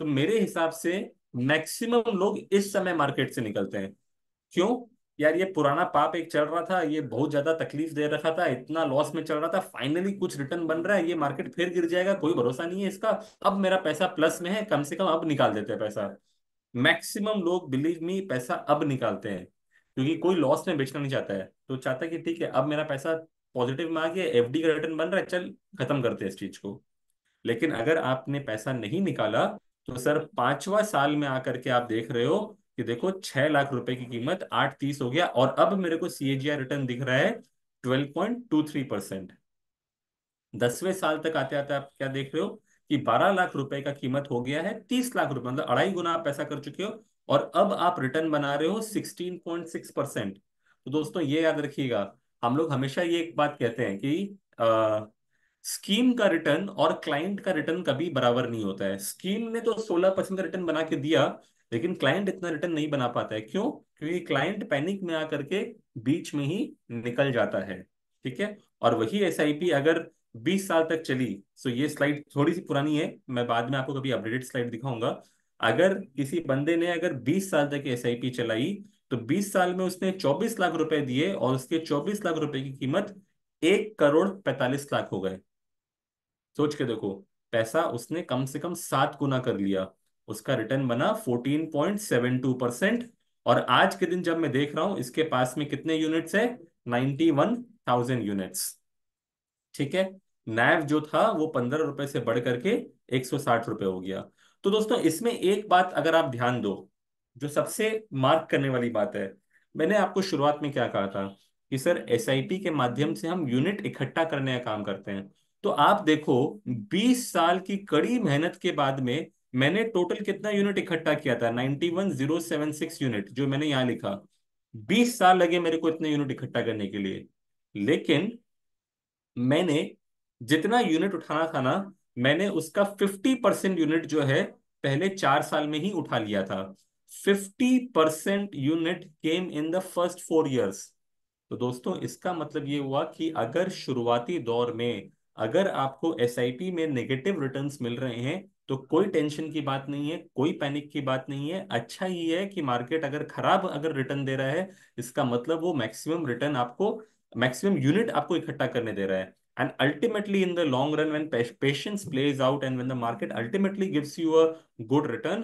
तो मेरे हिसाब से मैक्सिमम लोग इस समय मार्केट से निकलते हैं. क्यों? यार ये पुराना पाप एक चल रहा था, ये बहुत ज्यादा तकलीफ दे रखा था, इतना लॉस में चल रहा था, फाइनली कुछ रिटर्न बन रहा है, ये मार्केट फिर गिर जाएगा, कोई भरोसा नहीं है इसका. अब मेरा पैसा प्लस में है, कम से कम अब निकाल देते हैं पैसा. मैक्सिमम लोग, बिलीव मी, पैसा अब निकालते हैं, क्योंकि कोई लॉस में बेचना नहीं चाहता है. तो चाहता है कि ठीक है अब मेरा पैसा पॉजिटिव में आ गया, एफडी का रिटर्न बन रहा है, चल खत्म करते हैं इस चीज को. लेकिन अगर आपने पैसा नहीं निकाला, तो सर 5वां साल में आकर के आप देख रहे हो कि देखो 6 लाख रुपए की कीमत 830 हो गया, और अब मेरे को सीएजीआर रिटर्न दिख रहा है 12.23%. 10वें साल तक आते आते आप क्या देख रहे हो कि 12 लाख रुपए का कीमत हो गया है 30 लाख रुपए, मतलब 2.5 गुना आप पैसा कर चुके हो. और अब आप रिटर्न बना रहे हो 16.6%. तो दोस्तों ये याद रखिएगा, हम लोग हमेशा ये एक बात कहते हैं कि स्कीम का रिटर्न और क्लाइंट का रिटर्न कभी बराबर नहीं होता है. स्कीम ने तो 16% का रिटर्न बना के दिया, लेकिन क्लाइंट इतना रिटर्न नहीं बना पाता है. क्यों? क्योंकि क्लाइंट पैनिक में आकर के बीच में ही निकल जाता है. ठीक है, और वही एसआईपी अगर 20 साल तक चली, सो ये स्लाइड थोड़ी सी पुरानी है, मैं बाद में आपको कभी अपडेटेड स्लाइड दिखाऊंगा. अगर किसी बंदे ने अगर 20 साल तक एसआईपी चलाई, तो 20 साल में उसने 24 लाख रुपए दिए और उसके 24 लाख रुपए की कीमत 1 करोड़ 45 लाख हो गए। सोच के देखो, पैसा उसने कम से कम 7 गुना कर लिया। उसका रिटर्न बना 14.72%। और आज के दिन जब मैं देख रहा हूं इसके पास में कितने यूनिट्स है, 91,000 यूनिट्स। ठीक है। नैव जो था वो 15 रुपए से बढ़ करके 160 रुपए हो गया। तो दोस्तों इसमें एक बात अगर आप ध्यान दो, जो सबसे मार्क करने वाली बात है, मैंने आपको शुरुआत में क्या कहा था कि सर एसआईपी के माध्यम से हम यूनिट इकट्ठा करने का काम करते हैं। तो आप देखो, 20 साल की कड़ी मेहनत के बाद में मैंने टोटल कितना यूनिट इकट्ठा किया था, 91,076 यूनिट, जो मैंने यहां लिखा। 20 साल लगे मेरे को इतने यूनिट इकट्ठा करने के लिए। लेकिन मैंने जितना यूनिट उठाना था ना, मैंने उसका 50% यूनिट जो है पहले 4 साल में ही उठा लिया था। 50% unit came in the first 4 years. तो दोस्तों इसका मतलब ये हुआ कि अगर शुरुआती दौर में अगर आपको एसआईपी में नेगेटिव रिटर्न्स मिल रहे हैं, तो कोई टेंशन की बात नहीं है, कोई पैनिक की बात नहीं है। अच्छा ये है कि मार्केट अगर खराब अगर रिटर्न दे रहा है, इसका मतलब वो मैक्सिमम रिटर्न आपको, मैक्सिमम यूनिट आपको इकट्ठा करने दे रहा है। And ultimately in the long run when patience plays out and when the market ultimately gives you a good return,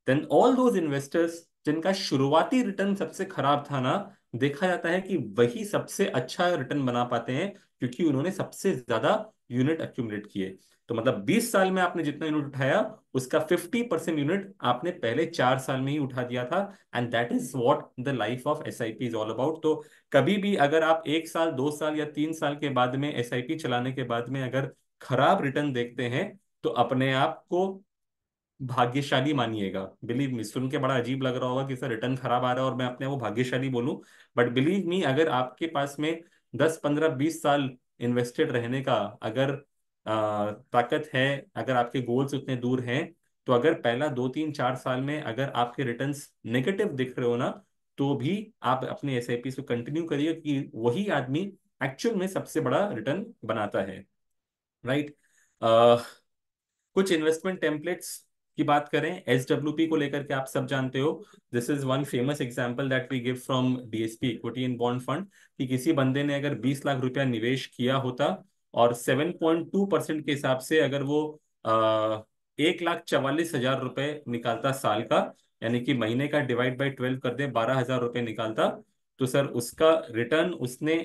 then all those investors जिनका शुरुआती रिटर्न सबसे खराब था ना, देखा जाता है कि वही सबसे अच्छा रिटर्न बना पाते हैं, क्योंकि उन्होंने सबसे ज्यादा यूनिट एक्यूमुलेट किए। तो मतलब 20 साल में आपने जितना यूनिट उठाया, उसका 50% यूनिट आपने पहले 4 साल में ही उठा दिया था। And that is what the life of SIP is all about. तो कभी भी अगर आप 1 साल 2 साल या 3 साल के बाद में एसआईपी चलाने के बाद में अगर खराब रिटर्न देखते हैं, तो अपने आप को भाग्यशाली मानिएगा। बिलीव मी, सुन के बड़ा अजीब लग रहा होगा कि सर रिटर्न खराब आ रहा है और मैं अपने आप को भाग्यशाली बोलूं। बट बिलीव मी, अगर आपके पास में 10 15 20 साल इन्वेस्टेड रहने का अगर ताकत है, अगर आपके गोल्स उतने दूर हैं, तो अगर पहला 2 3 4 साल में अगर आपके रिटर्न्स नेगेटिव दिख रहे हो ना, तो भी आप अपने एसआईपी को कंटिन्यू करिए, कि वही आदमी एक्चुअल में सबसे बड़ा रिटर्न बनाता है। राइट। कुछ इन्वेस्टमेंट टेम्पलेट्स की बात करें, एसडब्ल्यूपी को लेकर के आप सब जानते हो। This is one famous example that we give from DSP equity in bond fund, कि किसी बंदे ने अगर 20 लाख रुपया निवेश किया होता और 7.2% के हिसाब से अगर वो 1,44,000 रुपए निकालता साल का, यानी कि महीने का डिवाइड बाई 12 कर दे, 12,000 रुपए निकालता, तो सर उसका रिटर्न उसने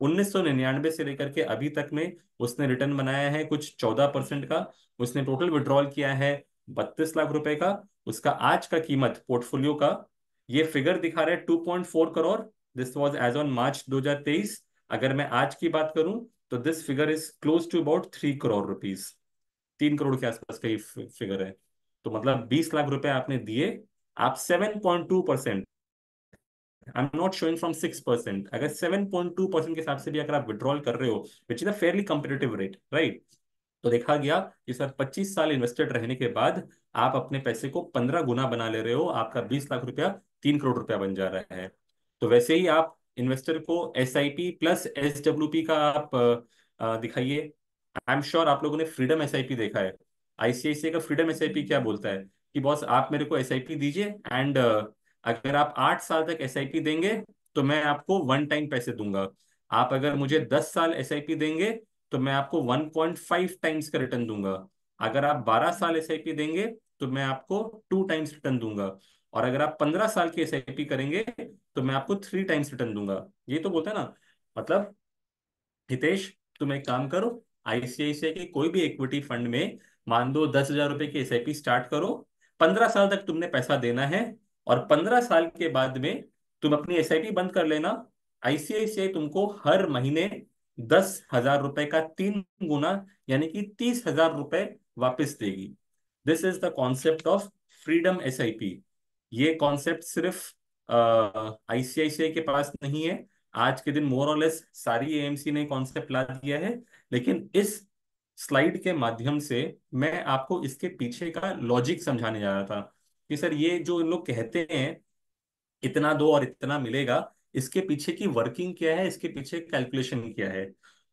1999 से लेकर के अभी तक में उसने रिटर्न बनाया है कुछ 14% का। उसने टोटल विड्रॉल किया है 32 लाख रुपए का। उसका आज का कीमत पोर्टफोलियो का ये फिगर दिखा रहा है 2.4 crore. This was as on March 2023। अगर मैं आज की बात करूं, तो this figure is close to about 3 crore rupees. 3 crore के आसपास का ये फिगर है। तो मतलब 20 लाख रुपए आपने दिए, आप 7.2%, आई एम नॉट शोइंग फ्रॉम 6%, अगर 7.2% के हिसाब से भी अगर आप विड्रॉल कर रहे हो, which is a fairly competitive rate, right. तो देखा गया कि सर 25 साल इन्वेस्टेड रहने के बाद आप अपने पैसे को 15 गुना बना ले रहे हो। आपका 20 लाख रुपया 3 करोड़ रुपया बन जा रहा है। तो वैसे ही आप इन्वेस्टर को एसआईपी प्लस एसडब्ल्यूपी का आप दिखाइए। आई एम श्योर आप लोगों ने फ्रीडम एसआईपी देखा है। आईसीआईसीआई का फ्रीडम एसआईपी क्या बोलता है कि बॉस आप मेरे को एसआईपी दीजिए, एंड अगर आप 8 साल तक एसआईपी देंगे तो मैं आपको वन टाइम पैसे दूंगा। आप अगर मुझे 10 साल एसआईपी देंगे तो मैं आपको 1.5 टाइम्स का रिटर्न दूंगा। अगर आप 12 साल एसआईपी देंगे तो मैं आपको 2 टाइम्स रिटर्न दूंगा। और अगर आप 15 साल की एसआईपी करेंगे तो मैं आपको 3 टाइम्स रिटर्न दूंगा। ये तो बोलता है ना। मतलब हितेश, तुम एक काम करो, आईसीआईसीआई के कोई भी इक्विटी फंड में मान लो 10,000 रुपए की एसआईपी स्टार्ट करो। 15 साल तक तुमने पैसा देना है, और 15 साल के बाद में तुम अपनी एसआईपी बंद कर लेना। आईसीआईसीआई तुमको हर महीने 10,000 रुपए का 3 गुना, यानी कि 30,000 रुपए वापस देगी। This is the concept of freedom SIP. ये कॉन्सेप्ट सिर्फ आईसीआईसीआई के पास नहीं है। आज के दिन मोर और लेस सारी एएमसी ने कॉन्सेप्ट ला दिया है। लेकिन इस स्लाइड के माध्यम से मैं आपको इसके पीछे का लॉजिक समझाने जा रहा था, कि सर ये जो लोग कहते हैं इतना दो और इतना मिलेगा, इसके पीछे की वर्किंग क्या है, इसके पीछे कैलकुलेशन क्या है।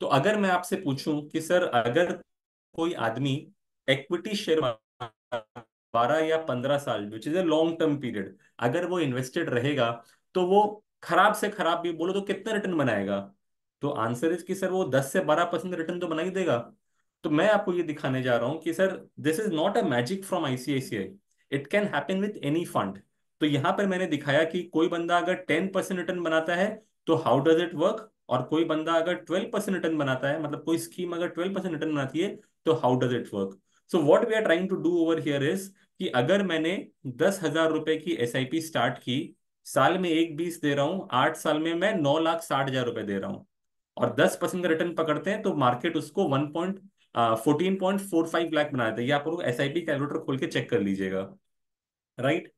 तो अगर मैं आपसे पूछूं कि सर अगर कोई आदमी इक्विटी शेयर 12 या 15 साल, which is a long term period, अगर वो इन्वेस्टेड रहेगा, तो वो खराब से खराब भी बोलो तो कितना रिटर्न बनाएगा? तो आंसर इज कि सर वो 10 से 12% रिटर्न तो बना ही देगा। तो मैं आपको ये दिखाने जा रहा हूँ कि sir this is not a magic from ICICI, it can happen with any fund. तो यहाँ पर मैंने दिखाया कि कोई बंदा अगर 10% रिटर्न बनाता है तो हाउ डज इट वर्क, और कोई बंदा अगर 12% रिटर्न बनाता है, मतलब कोई स्कीम अगर 12% रिटर्न बनाती है, तो how does it work. So what we are trying to do over here is कि अगर मैंने 10,000 रुपए की एसआईपी स्टार्ट की, साल में 1,20 दे रहा हूं, 8 साल में मैं 9,60,000 रुपए दे रहा हूं, और 10% का रिटर्न पकड़ते हैं, तो मार्केट उसको 14.45 लाख बना देता है। ये आप लोग एसआईपी कैलकुलेटर खोल के चेक कर लीजिएगा, राइट।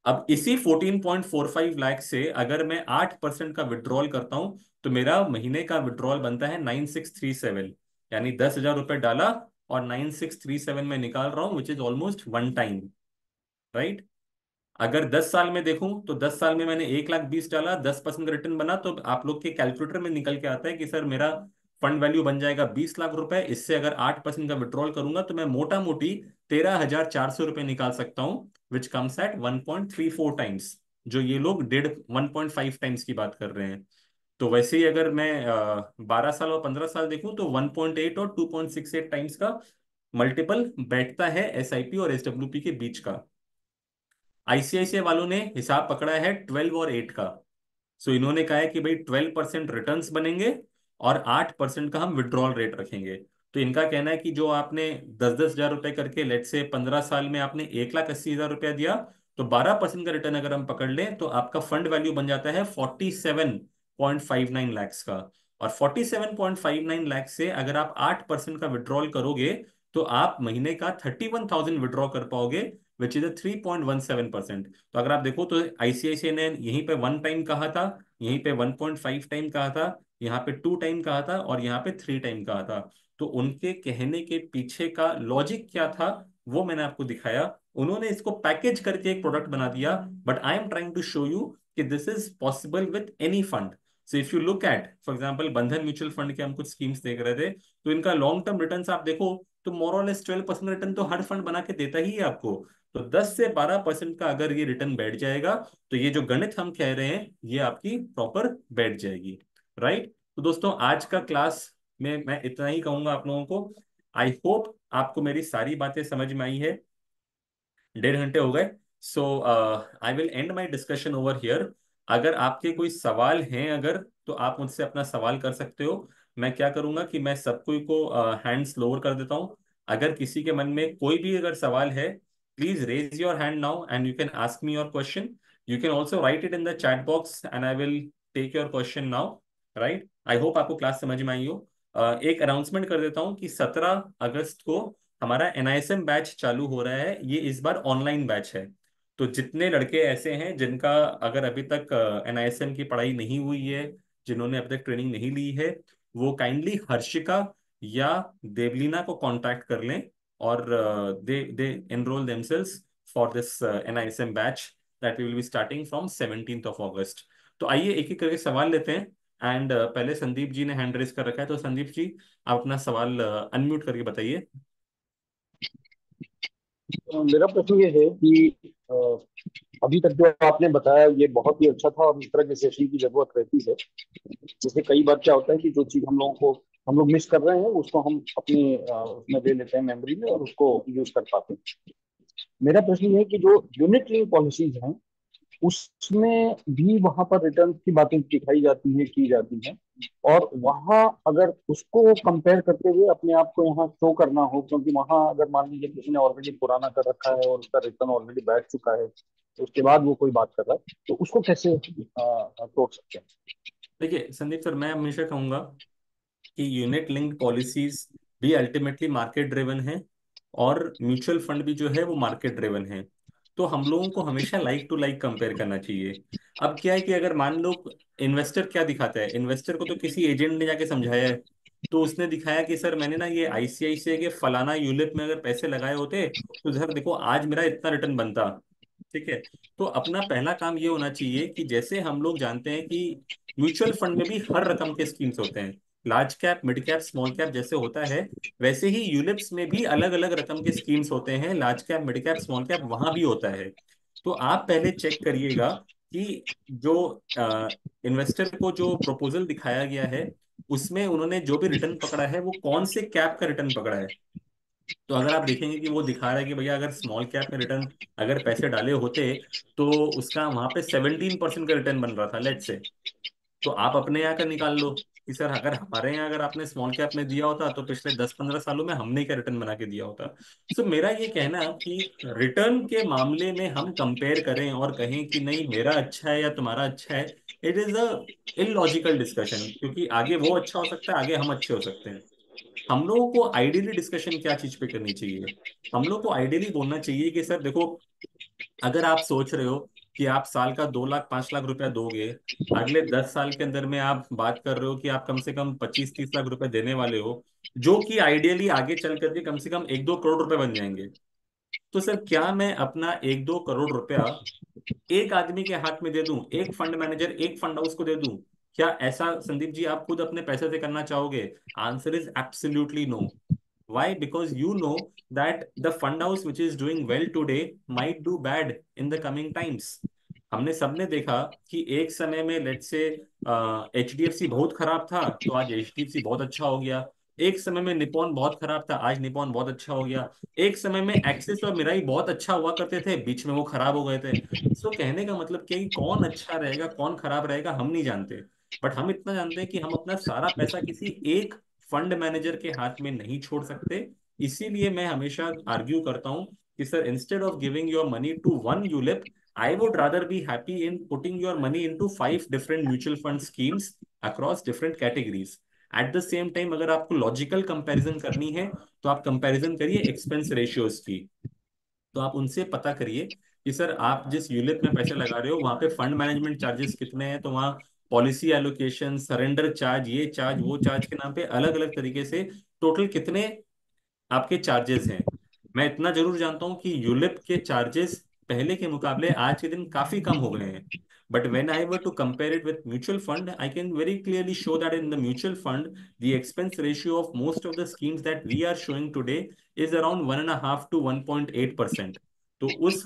अब इसी 14.45 लाख से अगर मैं 8% का विड्रॉल करता हूं, तो मेरा महीने का विड्रॉल बनता है 9,637। यानी 10,000 रुपए डाला और 9,637 में निकाल रहा हूं, which is almost one time, right. अगर 10 साल में देखूं तो 10 साल में मैंने 1,20,000 डाला, 10% का रिटर्न बना, तो आप लोग के कैलकुलेटर में निकल के आता है कि सर मेरा फंड वैल्यू बन जाएगा 20 लाख रुपए। इससे अगर 8% का विड्रॉल करूंगा तो मैं मोटा मोटी 13,400 रुपए निकाल सकता हूं, विच कम्स एट 1.34 टाइम्स, जो ये लोग 1.5 टाइम्स की बात कर रहे हैं। तो वैसे ही अगर मैं 12 साल और 15 साल देखूं तो 1.8 और 2.68 टाइम्स का मल्टीपल बैठता है एसआईपी और एसडब्ल्यूपी के बीच का। आईसीआईसीआई वालों ने हिसाब पकड़ा है 12 और 8 का। सो इन्होंने कहा है कि भाई 12% रिटर्न्स बनेंगे और 8% का हम विड्रॉल रेट रखेंगे। तो इनका कहना है कि जो आपने 10-10 हजार रुपए करके लेट से 15 साल में आपने 1,80,000 रुपया दिया, तो 12% का रिटर्न अगर हम पकड़ लें तो आपका फंड वैल्यू बन जाता है 47.59 लैक्स का। और 47.59 लैक्स से अगर आप 8% का विड्रॉल करोगे, तो आप महीने का 31,000 विड्रॉ कर पाओगे, विच इज अ 3.17%। तो अगर आप देखो तो आईसीआईसीआई ने यहीं पे 1 टाइम कहा था, यहीं पे 1.5 टाइम कहा था, यहाँ पे 2 टाइम कहा था, और यहाँ पे 3 टाइम कहा था। तो उनके कहने के पीछे का लॉजिक क्या था, वो मैंने आपको दिखाया। उन्होंने इसको पैकेज करके एक प्रोडक्ट बना दिया, but I am trying to show you कि this is possible with any fund. So if you look at for example Bandhan mutual fund के हम कुछ स्कीम्स देख रहे थे, तो इनका लॉन्ग टर्म रिटर्न आप देखो तो मोरलेस 12% रिटर्न तो हर फंड बना के देता ही है आपको। तो 10 से 12% का अगर ये रिटर्न बैठ जाएगा, तो ये जो गणित हम कह रहे हैं ये आपकी प्रॉपर बैठ जाएगी, राइट। तो दोस्तों आज का क्लास में मैं इतना ही कहूंगा आप लोगों को। आई होप आपको मेरी सारी बातें समझ में आई है। 1.5 घंटे हो गए। So I will end my discussion over here. अगर आपके कोई सवाल हैं अगर, तो आप मुझसे अपना सवाल कर सकते हो। मैं क्या करूंगा कि मैं सबको को हैंड्स लोअर कर देता हूँ। अगर किसी के मन में कोई भी अगर सवाल है, please raise your hand now and you can ask me your question. You can also write it in the chat box and I will take your question now, right. I hope आपको class समझ में आई हो। एक announcement कर देता हूँ कि 17 अगस्त को हमारा एनआईएसएम बैच चालू हो रहा है। ये इस बार ऑनलाइन बैच है। तो जितने लड़के ऐसे हैं जिनका अगर अभी तक एनआईएसएम की पढ़ाई नहीं हुई है, जिन्होंने अभी तक ट्रेनिंग नहीं ली है, वो काइंडली हर्षिका या देवलीना को कांटेक्ट कर लें, और they they enroll themselves for this NISM batch that we will be starting from 17 August. तो आइए एक एक करके सवाल लेते हैं। एंड पहले संदीप जी ने हैंड रेस कर रखा है, तो संदीप जी आप अपना सवाल अनम्यूट करके बताइए। मेरा प्रश्न ये है कि अ, अभी तक जो आपने बताया ये बहुत ही अच्छा था और इस तरह के सेशन की जरूरत रहती है। जैसे कई बार क्या होता है कि जो चीज हम लोग मिस कर रहे हैं उसको हम अपने उसमें ले लेते हैं मेमोरी में और उसको यूज कर पाते हैं। मेरा प्रश्न ये है कि जो यूनिट लिंक पॉलिसीज हैं उसमें भी वहां पर रिटर्न की बातें दिखाई जाती हैं की जाती हैं, और वहां अगर उसको कंपेयर करते हुए अपने आप को यहाँ शो करना हो, क्योंकि वहां अगर मान लीजिए किसी ने ऑलरेडी पुराना कर रखा है और उसका रिटर्न ऑलरेडी बैठ चुका है, तो उसके बाद वो कोई बात कर रहा है तो उसको कैसे तोड़ सकते हैं। देखिए संदीप सर, मैं हमेशा कहूंगा कि यूनिट लिंक्ड पॉलिसीज भी अल्टीमेटली मार्केट ड्रिवन है, और म्यूचुअल फंड भी जो है वो मार्केट ड्रिवन है। तो हम लोगों को हमेशा लाइक टू लाइक कंपेयर करना चाहिए। अब क्या है कि अगर मान लो इन्वेस्टर क्या दिखाता है, इन्वेस्टर को तो किसी एजेंट ने जाके समझाया है, तो उसने दिखाया कि सर मैंने ना ये आईसीआईसीआई के फलाना यूलिप में अगर पैसे लगाए होते, तो सर देखो आज मेरा इतना रिटर्न बनता। ठीक है। तो अपना पहला काम ये होना चाहिए कि जैसे हम लोग जानते हैं कि म्यूचुअल फंड में भी हर रकम के स्कीम्स होते हैं, large cap mid cap small cap जैसे होता है, वैसे ही यूलिप्स में भी अलग अलग रकम के स्कीम्स होते हैं, large cap mid cap small cap वहां भी होता है। तो आप पहले चेक करिएगा कि जो इन्वेस्टर को जो प्रपोजल दिखाया गया है उसमें उन्होंने जो भी रिटर्न पकड़ा है वो कौन से कैप का रिटर्न पकड़ा है। तो अगर आप देखेंगे कि वो दिखा रहा है कि भैया अगर स्मॉल कैप में रिटर्न अगर पैसे डाले होते तो उसका वहां पे 17% का रिटर्न बन रहा था लेट से। तो आप अपने यहाँ का निकाल लो कि सर अगर हमारे यहाँ अगर आपने स्मॉल कैप में दिया होता तो पिछले 10-15 सालों में हमने क्या रिटर्न बना के दिया होता। सो मेरा ये कहना है कि रिटर्न के मामले में हम कंपेयर करें और कहें कि नहीं मेरा अच्छा है या तुम्हारा अच्छा है, it is a illogical discussion, क्योंकि आगे वो अच्छा हो सकता है, आगे हम अच्छे हो सकते हैं। हम लोगों को आइडियली डिस्कशन क्या चीज पे करनी चाहिए, हम लोग को आइडियली बोलना चाहिए कि सर देखो, अगर आप सोच रहे हो कि आप साल का 2 लाख 5 लाख रुपया दोगे, अगले 10 साल के अंदर में आप बात कर रहे हो कि आप कम से कम 25-30 लाख रुपए देने वाले हो, जो कि आइडियली आगे चल करके कम से कम 1-2 करोड़ रुपए बन जाएंगे। तो सर क्या मैं अपना 1-2 करोड़ रुपया एक आदमी के हाथ में दे दूं, एक फंड मैनेजर एक फंड हाउस को दे दूं? क्या ऐसा संदीप जी आप खुद अपने पैसे से करना चाहोगे? Answer is absolutely no. Why? Because you know that the fund house which is doing well today might do bad in the coming times. हमने सबने देखा कि एक समय में लेट से HDFC बहुत खराब था तो आज HDFC बहुत अच्छा हो गया। एक समय में निपॉन बहुत खराब था, आज निपॉन बहुत अच्छा हो गया। एक समय में एक्सिस और मिराई बहुत अच्छा हुआ करते थे, बीच में वो खराब हो गए थे। सो कहने का मतलब क्या है कि कौन अच्छा रहेगा कौन खराब रहेगा हम नहीं जानते, बट हम इतना जानते हैं कि हम अपना सारा पैसा किसी एक फंड मैनेजर के हाथ में नहीं छोड़ सकते। इसीलिए मैं हमेशा आर्ग्यू करता हूं कि sir instead of giving your money to one ULIP, I would rather be happy in putting your money into 5 different mutual fund schemes across different categories. At the same time अगर आपको logical comparison करनी है तो आप comparison करिए expense ratios की। तो आप उनसे पता करिए कि सर आप जिस यूलिप में पैसे लगा रहे हो वहां पे फंड मैनेजमेंट चार्जेस कितने हैं, तो वहाँ पॉलिसी एलोकेशन, सरेंडर चार्ज, ये चार्ज वो चार्ज के नाम पे अलग अलग तरीके से टोटल कितने आपके चार्जेस हैं। मैं इतना जरूर जानता हूँ कि यूलिप के चार्जेस पहले के मुकाबले आज के दिन काफी कम हो गए हैं। But when I were to compare it with mutual fund, I can very clearly show that in the mutual fund the expense ratio of most of the schemes that we are showing today is around 1.5 to 1.8%। तो उस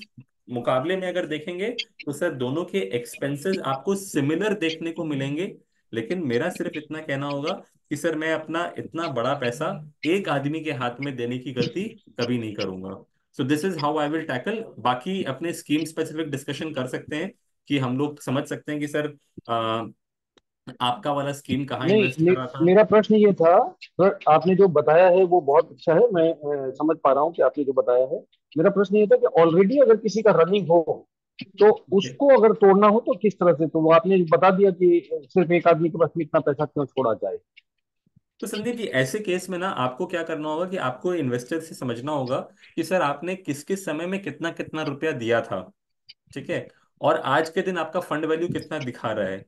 मुकाबले में अगर देखेंगे तो sir दोनों के expenses आपको सिमिलर देखने को मिलेंगे। लेकिन मेरा सिर्फ इतना कहना होगा कि सर मैं अपना इतना बड़ा पैसा एक आदमी के हाथ में देने की गलती कभी नहीं करूंगा। सो this is how I will tackle. बाकी अपने स्कीम स्पेसिफिक डिस्कशन कर सकते हैं कि हम लोग समझ सकते हैं कि सर आपका वाला स्कीम कहाँ नहीं, इन्वेस्ट कर रहा था। मेरा प्रश्न ये था, सर आपने जो बताया है वो बहुत अच्छा है, मैं समझ पा रहा हूँ कि आपने जो बताया है। मेरा प्रश्न ये था कि ऑलरेडी अगर किसी का रनिंग हो तो Okay. उसको अगर तोड़ना हो तो किस तरह से, तो वो आपने बता दिया कि सिर्फ एक आदमी के पास में इतना पैसा क्यों छोड़ा जाए। तो संदीप जी ऐसे केस में ना आपको क्या करना होगा कि आपको इन्वेस्टर से समझना होगा कि सर आपने किस किस समय में कितना कितना रुपया दिया था, ठीक है, और आज के दिन आपका फंड वैल्यू कितना दिखा रहा है।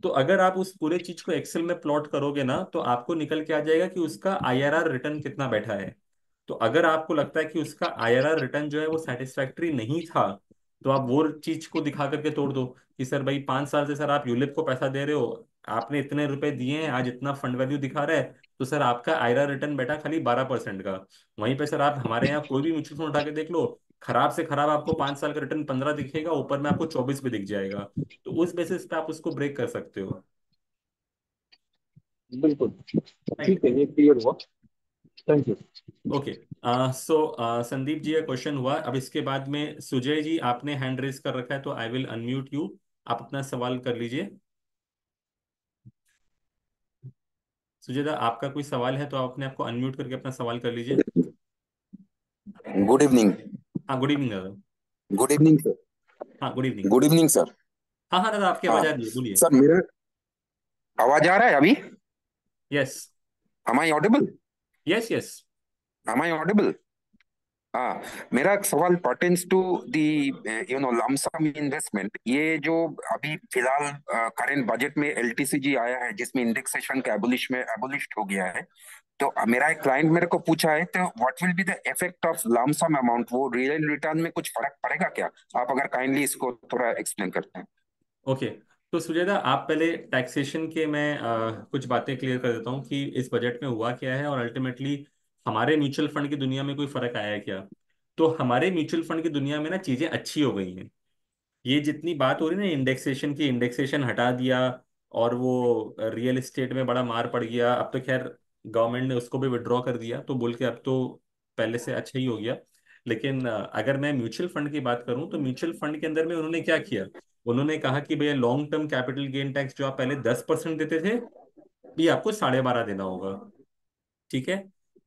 तो अगर आप उस पूरे चीज को एक्सेल में प्लॉट करोगे ना तो आपको निकल के आ जाएगा कि उसका आईआरआर रिटर्न कितना बैठा है। तो अगर आपको लगता है कि उसका आईआरआर रिटर्न जो है वो सेटिस्फैक्टरी नहीं था, तो आप वो चीज को दिखा करके तोड़ दो कि सर भाई 5 साल से सर आप यूलिप को पैसा दे रहे हो, आपने इतने रुपए दिए हैं, आज इतना फंड वैल्यू दिखा रहा है, तो सर आपका आईआरआर रिटर्न बैठा खाली 12% का। वहीं पे सर आप हमारे यहाँ कोई भी म्यूचुअल फंड उठा के देख लो, खराब से खराब आपको 5 साल का रिटर्न 15 दिखेगा, ऊपर में आपको 24 भी दिख जाएगा। तो उस बेसिस पे आप उसको ब्रेक कर सकते हो। बिल्कुल। राइट। ठीक है, ये क्लियर हुआ। Thank you. ओके। सो संदीप जी का क्वेश्चन हुआ, अब इसके बाद में सुजय जी आपने हैंड रेस कर रखा है तो आई विल अनम्यूट यू। आप अपना सवाल कर लीजिए। सुजय दा आपका कोई सवाल है तो आप अपने आपको अनम्यूट करके अपना सवाल कर लीजिए। Good evening. हाँ गुड इवनिंग दादा। Good evening sir. हाँ good evening. Good evening sir. हाँ हाँ दादा आपकी हाँ आवाज आ रही है, बोलिए। सर, मेरा आवाज आ रहा है अभी? Yes. am I audible? Yes yes. am I audible? हाँ, मेरा एक सवाल pertains to the lumpsum investment. ये जो अभी फिलहाल करंट बजट में एलटीसीजी आया है जिसमें इंडेक्सेशन का एबोलिश हो गया है। तो मेरा एक क्लाइंट मेरे को पूछा है, तो what will be the effect of lump sum amount, वो रियल रिटर्न में कुछ फर्क पड़ेगा क्या? आप अगर काइंडली इसको थोड़ा एक्सप्लेन करते हैं। ओके। तो सुजयदा आप पहले टैक्सेशन के मैं कुछ बातें क्लियर कर देता हूँ कि इस बजट में हुआ क्या है और अल्टीमेटली हमारे म्यूचुअल फंड की दुनिया में कोई फर्क आया है क्या। तो हमारे म्यूचुअल फंड की दुनिया में ना चीजें अच्छी हो गई हैं। ये जितनी बात हो रही है ना इंडेक्सेशन की, इंडेक्सेशन हटा दिया और वो रियल एस्टेट में बड़ा मार पड़ गया, अब तो खैर गवर्नमेंट ने उसको भी विड्रॉ कर दिया तो बोल के अब तो पहले से अच्छा ही हो गया। लेकिन अगर मैं म्यूचुअल फंड की बात करूं तो म्यूचुअल फंड के अंदर में उन्होंने क्या किया, उन्होंने कहा कि भैया long term capital gain tax जो आप पहले 10% देते थे, ये आपको 12.5 देना होगा। ठीक है।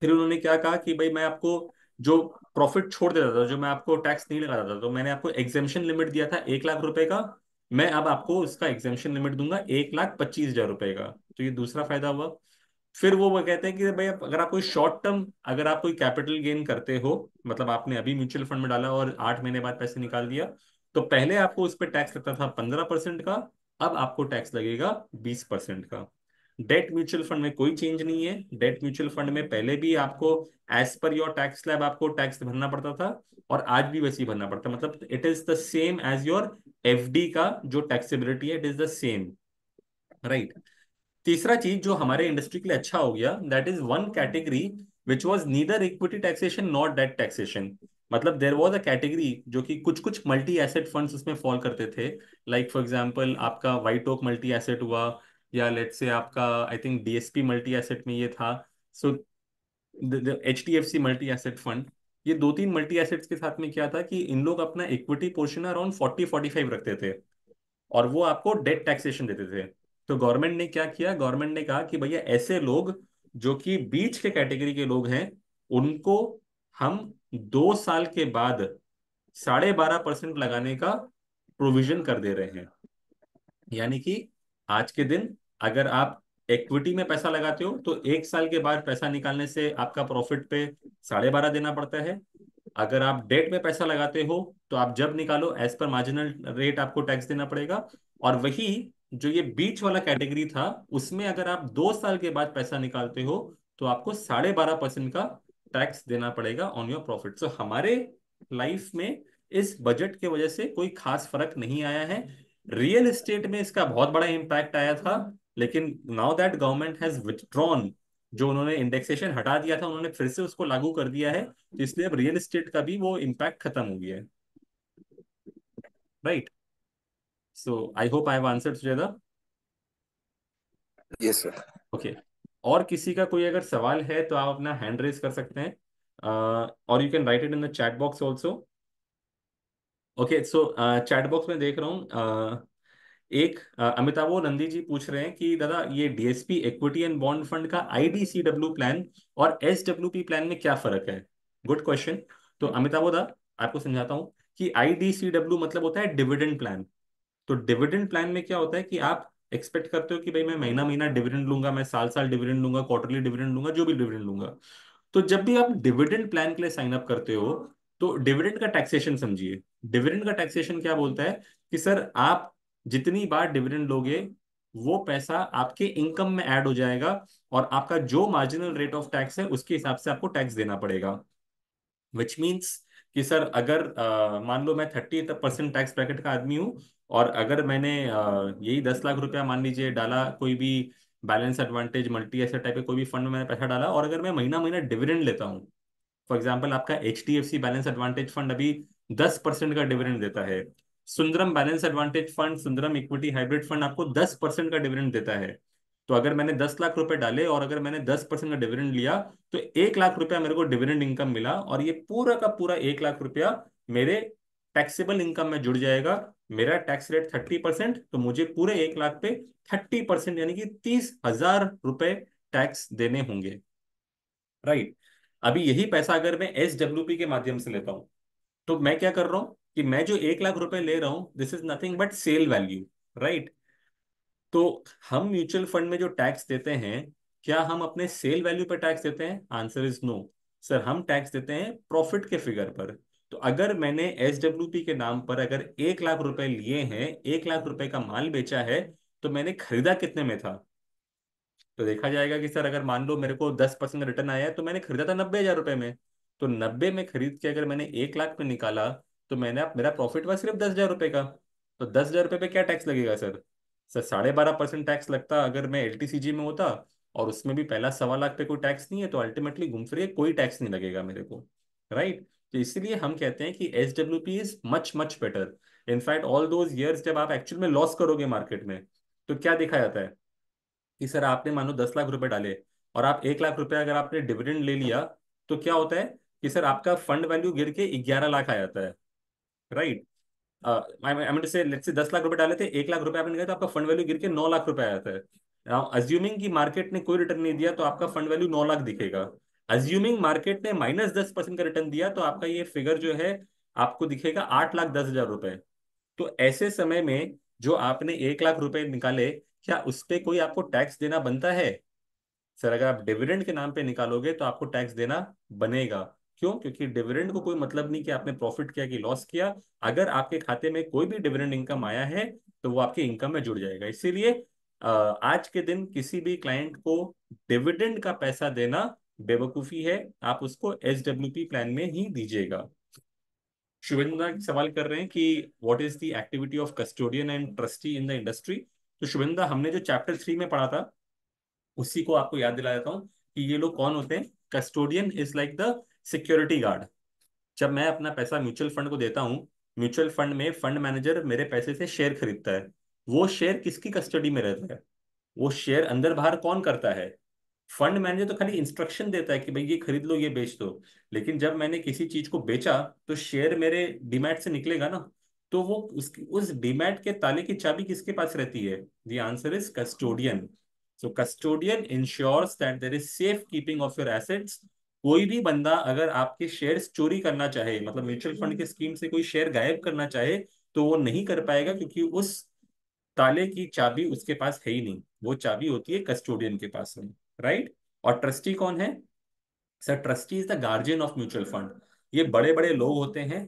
फिर उन्होंने क्या कहा कि भाई मैं आपको जो प्रॉफिट छोड़ देता था, जो मैं आपको टैक्स नहीं लगाता था, तो मैंने आपको एग्जेम्पशन लिमिट दिया था 1 लाख रुपए का, मैं अब आपको उसका एग्जेम्पशन लिमिट दूंगा 1,25,000 रुपए का। तो ये दूसरा फायदा हुआ। फिर वो कहते हैं कि भाई अगर आप कोई शॉर्ट टर्म, अगर आप कोई कैपिटल गेन करते हो, मतलब आपने अभी म्यूचुअल फंड में डाला और 8 महीने बाद पैसे निकाल दिया, तो पहले आपको उस पर टैक्स लगता था 15% का, अब आपको टैक्स लगेगा 20% का। डेट म्यूचुअल फंड में कोई चेंज नहीं है। डेट म्यूचुअल फंड में पहले भी आपको as per your tax slab आपको टैक्स भरना पड़ता था, और आज भी वैसे ही भरना पड़ता है, मतलब it is the same as your FD का जो टैक्सेबिलिटी है, it is the same. Right. तीसरा चीज जो हमारे इंडस्ट्री के लिए अच्छा हो गया, that is one category which was neither equity taxation not debt taxation. मतलब देर वॉज अ कैटेगरी जो कि कुछ कुछ मल्टी एसेट फंड्स उसमें फॉल करते थे। लाइक फॉर एग्जांपल आपका वाइट ओक मल्टी एसेट हुआ, या लेट्स से आपका I think DSP multi asset में ये था। So HDFC multi asset fund, ये 2-3 मल्टी एसेट्स के साथ में क्या था कि इन लोग अपना इक्विटी पोर्शन अराउंड 40-45 रखते थे, और वो आपको डेट टैक्सेशन देते थे। तो गवर्नमेंट ने क्या किया, गवर्नमेंट ने कहा कि भैया ऐसे लोग जो कि बीच के कैटेगरी के लोग हैं, उनको हम 2 साल के बाद 12.5% लगाने का प्रोविजन कर दे रहे हैं। यानी कि आज के दिन अगर आप इक्विटी में पैसा लगाते हो तो 1 साल के बाद पैसा निकालने से आपका प्रॉफिट पे 12.5 देना पड़ता है। अगर आप डेट में पैसा लगाते हो तो आप जब निकालो एज पर मार्जिनल रेट आपको टैक्स देना पड़ेगा। और वही जो ये बीच वाला कैटेगरी था, उसमें अगर आप 2 साल के बाद पैसा निकालते हो तो आपको 12.5% का टैक्स देना पड़ेगा ऑन योर प्रॉफिट। सो हमारे लाइफ में इस बजट के वजह से कोई खास फर्क नहीं आया है। रियल एस्टेट में इसका बहुत बड़ा इम्पैक्ट आया था, लेकिन now that government has withdrawn, जो उन्होंने इंडेक्सेशन हटा दिया था उन्होंने फिर से उसको लागू कर दिया है, तो इसलिए अब रियल एस्टेट का भी वो इम्पैक्ट खत्म हो गया है। Right. So I hope I have answered together. Yes sir. Okay. और किसी का कोई अगर सवाल है तो आप अपना हैंड रेज कर सकते हैं, और you can write it in the chat box also. Okay. So chat box में देख रहा हूँ, एक अमिताभो नंदी जी पूछ रहे हैं कि दादा ये DSP equity and bond fund का आईडीसीडब्ल्यू प्लान और एसडब्ल्यूपी प्लान में क्या फर्क है। Good question. तो अमिताभो दा, आपको समझाता हूँ कि आईडीसीडब्ल्यू मतलब होता है डिविडेंड प्लान। तो डिविडेंड प्लान में क्या होता है कि आप एक्सपेक्ट करते हो कि भाई मैं महीना महीना डिविडेंड लूंगा, मैं साल साल डिविडेंड लूंगा, क्वार्टरली डिविडेंड लूंगा, जो भी डिविडेंड लूंगा। तो जब भी आप डिविडेंड प्लान के लिए साइन अप करते हो तो डिविडेंड का टैक्सेशन समझिए। डिविडेंड का टैक्सेशन क्या बोलता है कि सर आप जितनी बार डिविडेंड लोगे वो पैसा आपके इनकम में ऐड हो जाएगा, और आपका जो मार्जिनल रेट ऑफ टैक्स है उसके हिसाब से आपको टैक्स देना पड़ेगा। विच मीन्स कि सर अगर मान लो मैं 30% टैक्स ब्रैकेट का आदमी हूँ, और अगर मैंने यही 10 लाख रुपया मान लीजिए डाला, कोई भी बैलेंस एडवांटेज मल्टी ऐसे टाइप के कोई भी फंड में मैंने पैसा डाला, और अगर मैं महीना महीना डिविडेंड लेता हूँ, फॉर एग्जाम्पल आपका HDFC बैलेंस एडवांटेज फंड अभी 10% का डिविडेंड देता है, Sundaram balance advantage fund, Sundaram equity hybrid fund आपको 10% का डिविडेंड देता है। तो अगर मैंने 10 लाख रुपए डाले और अगर मैंने 10% का डिविडेंड लिया, तो 1 लाख रुपया मेरे को डिविडेंड इनकम मिला, और ये पूरा का पूरा 1 लाख रुपया मेरे टैक्सेबल इनकम में जुड़ जाएगा। मेरा टैक्स रेट 30%, तो मुझे पूरे 1 लाख पे 30% यानी कि 30,000 रुपए टैक्स देने होंगे। राइट। अभी यही पैसा अगर मैं SWP के माध्यम से लेता हूं, तो मैं क्या कर रहा हूं कि मैं जो 1 लाख रुपए ले रहा हूं, this is nothing but sale value. Right. तो हम म्यूचुअल फंड में जो टैक्स देते हैं, क्या हम अपने सेल वैल्यू पर टैक्स देते हैं? Answer is no. सर हम टैक्स देते हैं प्रॉफिट के फिगर पर। तो अगर मैंने SWP के नाम पर अगर 1 लाख रुपए लिए हैं, 1 लाख रुपए का माल बेचा है, तो मैंने खरीदा कितने में था? तो देखा जाएगा कि सर अगर मान लो मेरे को 10% रिटर्न आया है, तो मैंने खरीदा था 90,000 रुपए में। तो 90 में खरीद के अगर मैंने 1 लाख पे निकाला, तो मैंने अब मेरा प्रॉफिट हुआ सिर्फ 10,000 रुपए का। तो 10,000 रुपए पे क्या टैक्स लगेगा सर? सर 12.5% टैक्स लगता अगर मैं LTCG में होता, और उसमें भी पहला 1.25 लाख पे कोई टैक्स नहीं है, तो अल्टीमेटली घूम फिर के कोई टैक्स नहीं लगेगा मेरे को। राइट। तो इसलिए हम कहते हैं कि SWP is much much better. In fact all those years जब आप एक्चुअल में लॉस करोगे मार्केट में, तो क्या देखा जाता है कि सर आपने मानो 10 लाख रुपए डाले और आप 1 लाख रुपए अगर आपने डिविडेंड ले लिया, तो क्या होता है कि सर आपका फंड वैल्यू गिर के 11 लाख आ जाता है, राइट। आई मीन टू से लेट्स से 10 लाख रुपए डाले थे, 1 लाख रुपए आपने निकाले तो आपका फंड वैल्यू गिर के 9 लाख रुपए आ जाता है। अज्यूमिंग कि मार्केट ने कोई रिटर्न नहीं दिया तो आपका फंड वैल्यू 9 लाख दिखेगा। अज्यूमिंग मार्केट ने -10% का रिटर्न दिया तो आपका ये फिगर जो है आपको दिखेगा 8,10,000 रुपए। तो ऐसे समय में जो आपने 1 लाख रुपए निकाले, क्या उस पे कोई आपको टैक्स देना बनता है? सर अगर आप डिविडेंड के नाम पे निकालोगे तो आपको टैक्स देना बनेगा। क्यों? क्योंकि डिविडेंड को कोई मतलब नहीं कि आपने प्रॉफिट किया कि लॉस किया। अगर आपके खाते में कोई भी डिविडेंड इनकम आया है तो वो आपके इनकम में जुड़ जाएगा। इसीलिए आज के दिन किसी भी क्लाइंट को डिविडेंड का पैसा देना बेवकूफी है। आप उसको SWP प्लान में ही दीजिएगा। शुभेंद्र सवाल कर रहे हैं कि what is the activity of custodian and trustee in the industry. तो शुभेंद्र, हमने जो चैप्टर 3 में पढ़ा था उसी को आपको याद दिला देता हूँ कि ये लोग कौन होते हैं। Custodian is like the security guard. जब मैं अपना पैसा म्यूचुअल फंड को देता हूँ, म्यूचुअल फंड में फंड मैनेजर मेरे पैसे से शेयर खरीदता है। वो शेयर किसकी कस्टडी में रहता है? वो शेयर अंदर बाहर कौन करता है? फंड मैनेजर तो खाली इंस्ट्रक्शन देता है कि भाई ये खरीद लो, ये बेच दो। लेकिन जब मैंने किसी चीज को बेचा तो शेयर मेरे डीमैट से निकलेगा ना। तो वो उस डीमैट के ताले की चाबी किसके पास रहती है? The answer is custodian. So custodian insures that there is safe keeping of your assets. कोई भी बंदा अगर आपके शेयर्स चोरी करना चाहे, मतलब म्यूचुअल फंड के स्कीम से कोई शेयर गायब करना चाहे, तो वो नहीं कर पाएगा, क्योंकि उस ताले की चाबी उसके पास है ही नहीं। वो चाबी होती है कस्टोडियन के पास में, राइट। और ट्रस्टी कौन है? Sir trustee is the guardian of mutual fund. ये बड़े बड़े लोग होते हैं।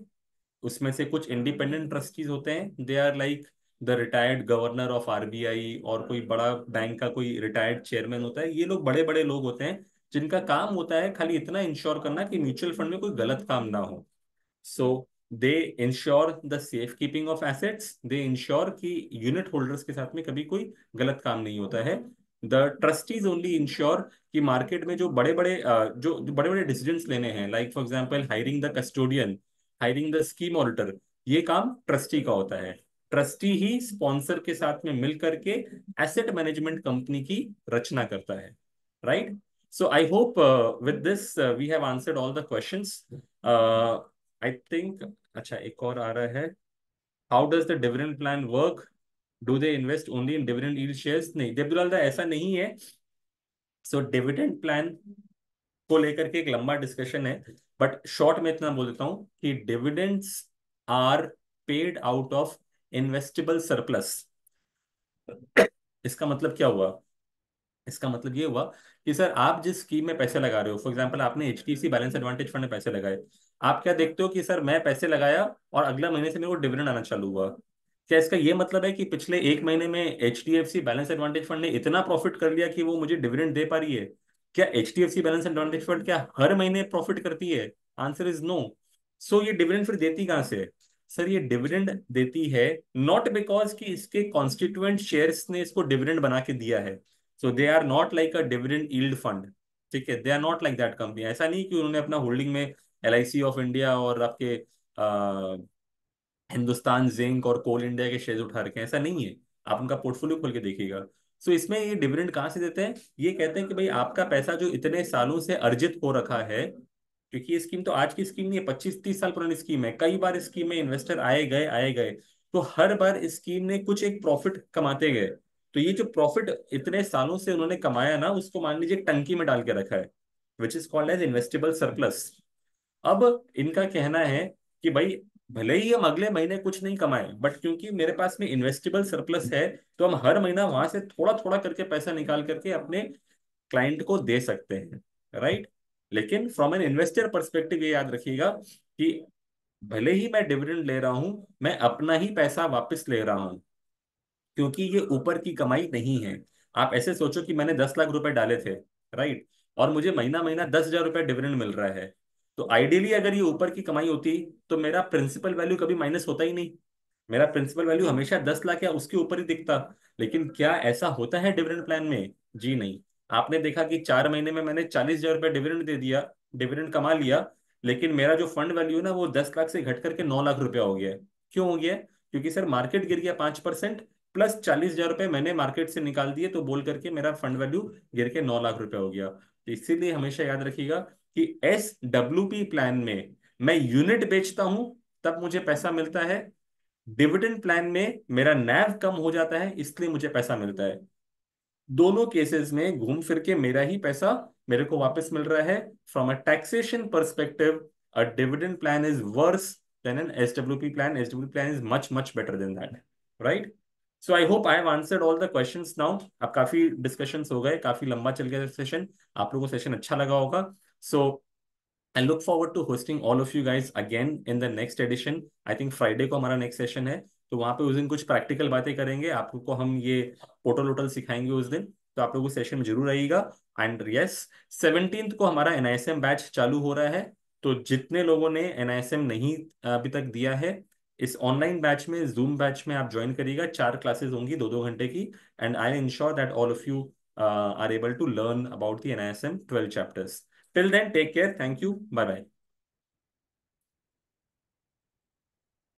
उसमें से कुछ इंडिपेंडेंट ट्रस्टीज होते हैं, they are like the retired governor of RBI, और कोई बड़ा बैंक का कोई रिटायर्ड चेयरमैन होता है। ये लोग बड़े बड़े लोग होते हैं जिनका काम होता है खाली इतना इंश्योर करना कि म्यूचुअल फंड में कोई गलत काम ना हो। So they ensure the safe keeping of assets. They ensure कि यूनिट होल्डर्स के साथ में कभी कोई गलत काम नहीं होता है। द ट्रस्टीज ओनली इंश्योर कि मार्केट में जो बड़े बड़े जो बड़े बड़े डिसीजंस लेने हैं, like for example hiring the custodian, hiring the scheme auditor, ये काम ट्रस्टी का होता है। ट्रस्टी ही स्पॉन्सर के साथ में मिल करके एसेट मैनेजमेंट कंपनी की रचना करता है, right. So I hope with this we have answered all the questions. I think, अच्छा एक और आ रहा है। How does the dividend plan work? Do they invest only in dividend yield shares? नहीं देवदुलाल दा, ऐसा नहीं है। सो डिविडेंड प्लान को लेकर के एक लंबा डिस्कशन है, बट शॉर्ट में इतना बोल देता हूं कि dividends are paid out of investable surplus. इसका मतलब क्या हुआ? इसका मतलब ये हुआ कि सर आप जिस स्कीम में पैसे लगा रहे हो, फॉर एग्जांपल आपने HDFC बैलेंस एडवांटेज फंड में पैसे लगाए, आप क्या देखते हो कि सर मैं पैसे लगाया और अगला महीने से मेरे को डिविडेंड आना चालू हुआ। क्या इसका ये मतलब है कि पिछले 1 महीने में HDFC बैलेंस एडवांटेज फंड ने इतना प्रॉफिट कर लिया कि वो मुझे डिविडेंड दे पा रही है? क्या HDFC बैलेंस एडवांटेज फंड क्या हर महीने प्रॉफिट करती है? Answer is no. सो ये डिविडेंड फिर देती कहाँ से है? सर ये डिविडेंड देती है नॉट बिकॉज कि इसके कॉन्स्टिट्यूएंट शेयर्स ने इसको डिविडेंड बना के दिया है। So they are not like a dividend yield fund, ठीक है। They are not like that company. ऐसा नहीं कि उन्होंने अपना होल्डिंग में LIC ऑफ इंडिया और आपके हिंदुस्तान जिंक और कोल इंडिया के शेयर्स उठा रखे हैं, ऐसा नहीं है। आप उनका पोर्टफोलियो खोल के देखिएगा। सो इसमें ये डिविडेंड कहाँ से देते हैं? ये कहते हैं कि भाई आपका पैसा जो इतने सालों से अर्जित हो रखा है, क्योंकि ये स्कीम तो आज की स्कीम नहीं है, 25-30 साल पुरानी स्कीम है। कई बार इस स्कीम में इन्वेस्टर आए गए आए गए, तो हर बार इस स्कीम ने कुछ एक प्रॉफिट कमाते गए। तो ये जो प्रॉफिट इतने सालों से उन्होंने कमाया ना, उसको मान लीजिए टंकी में डाल के रखा है, which is called as investable surplus. अब इनका कहना है कि भाई भले ही हम अगले महीने कुछ नहीं कमाए, बट क्योंकि मेरे पास में इन्वेस्टेबल सरप्लस है, तो हम हर महीना वहां से थोड़ा थोड़ा करके पैसा निकाल करके अपने क्लाइंट को दे सकते हैं, राइट। लेकिन फ्रॉम एन इन्वेस्टर परस्पेक्टिव ये याद रखिएगा कि भले ही मैं डिविडेंड ले रहा हूं, मैं अपना ही पैसा वापस ले रहा हूं, क्योंकि ये ऊपर की कमाई नहीं है। आप ऐसे सोचो कि मैंने 10 लाख रुपए डाले थे, राइट, और मुझे महीना महीना 10,000 रुपए डिविडेंड मिल रहा है। तो आइडियली अगर ये ऊपर की कमाई होती तो मेरा प्रिंसिपल वैल्यू कभी माइनस होता ही नहीं। मेरा प्रिंसिपल वैल्यू हमेशा 10 लाख या उसके ऊपर ही दिखता। लेकिन क्या ऐसा होता है डिविडेंड प्लान में? जी नहीं। आपने देखा कि 4 महीने में मैंने 40,000 रुपये डिविडेंड दे दिया, डिविडेंड कमा लिया, लेकिन मेरा जो फंड वैल्यू है ना वो 10 लाख से घट करके 9 लाख रुपया हो गया है। क्यों हो गया है? क्योंकि सर मार्केट गिर गया 5%, प्लस 40,000 रुपये मैंने मार्केट से निकाल दिए, तो बोल करके मेरा फंड वैल्यू गिर के 9 लाख रुपया हो गया। तो इसीलिए हमेशा याद रखिएगा कि SWP प्लान में मैं यूनिट बेचता हूं तब मुझे पैसा मिलता है, डिविडेंड प्लान में मेरा नैव कम हो जाता है इसलिए मुझे पैसा मिलता है। दोनों केसेस में घूम फिर के मेरा ही पैसा मेरे को वापस मिल रहा है। From a taxation perspective, a dividend plan is worse than an SWP plan. SWP plan is much much better than that, right? So I hope I have answered all the questions now. अब काफी discussions हो गए, काफी लंबा चल गया session, आप लोगों को सेशन अच्छा लगा होगा। सो I look forward to hosting all of you guys again in the next edition. I think Friday को हमारा नेक्स्ट सेशन है, तो वहां पे उस दिन कुछ प्रैक्टिकल बातें करेंगे, आप लोग को हम ये पोर्टल वोटल सिखाएंगे उस दिन, तो आप लोग उस सेशन में जरूर आइएगा। एंड यस, 17th को हमारा NISM बैच चालू हो रहा है, तो जितने लोगों ने NISM नहीं अभी तक दिया है, इस ऑनलाइन बैच में, जूम बैच में आप ज्वाइन करिएगा। 4 क्लासेस होंगी 2-2 घंटे की, and I ensure that all of you are able to learn about the NISM 12 chapters. Till then, take care. Thank you. Bye bye.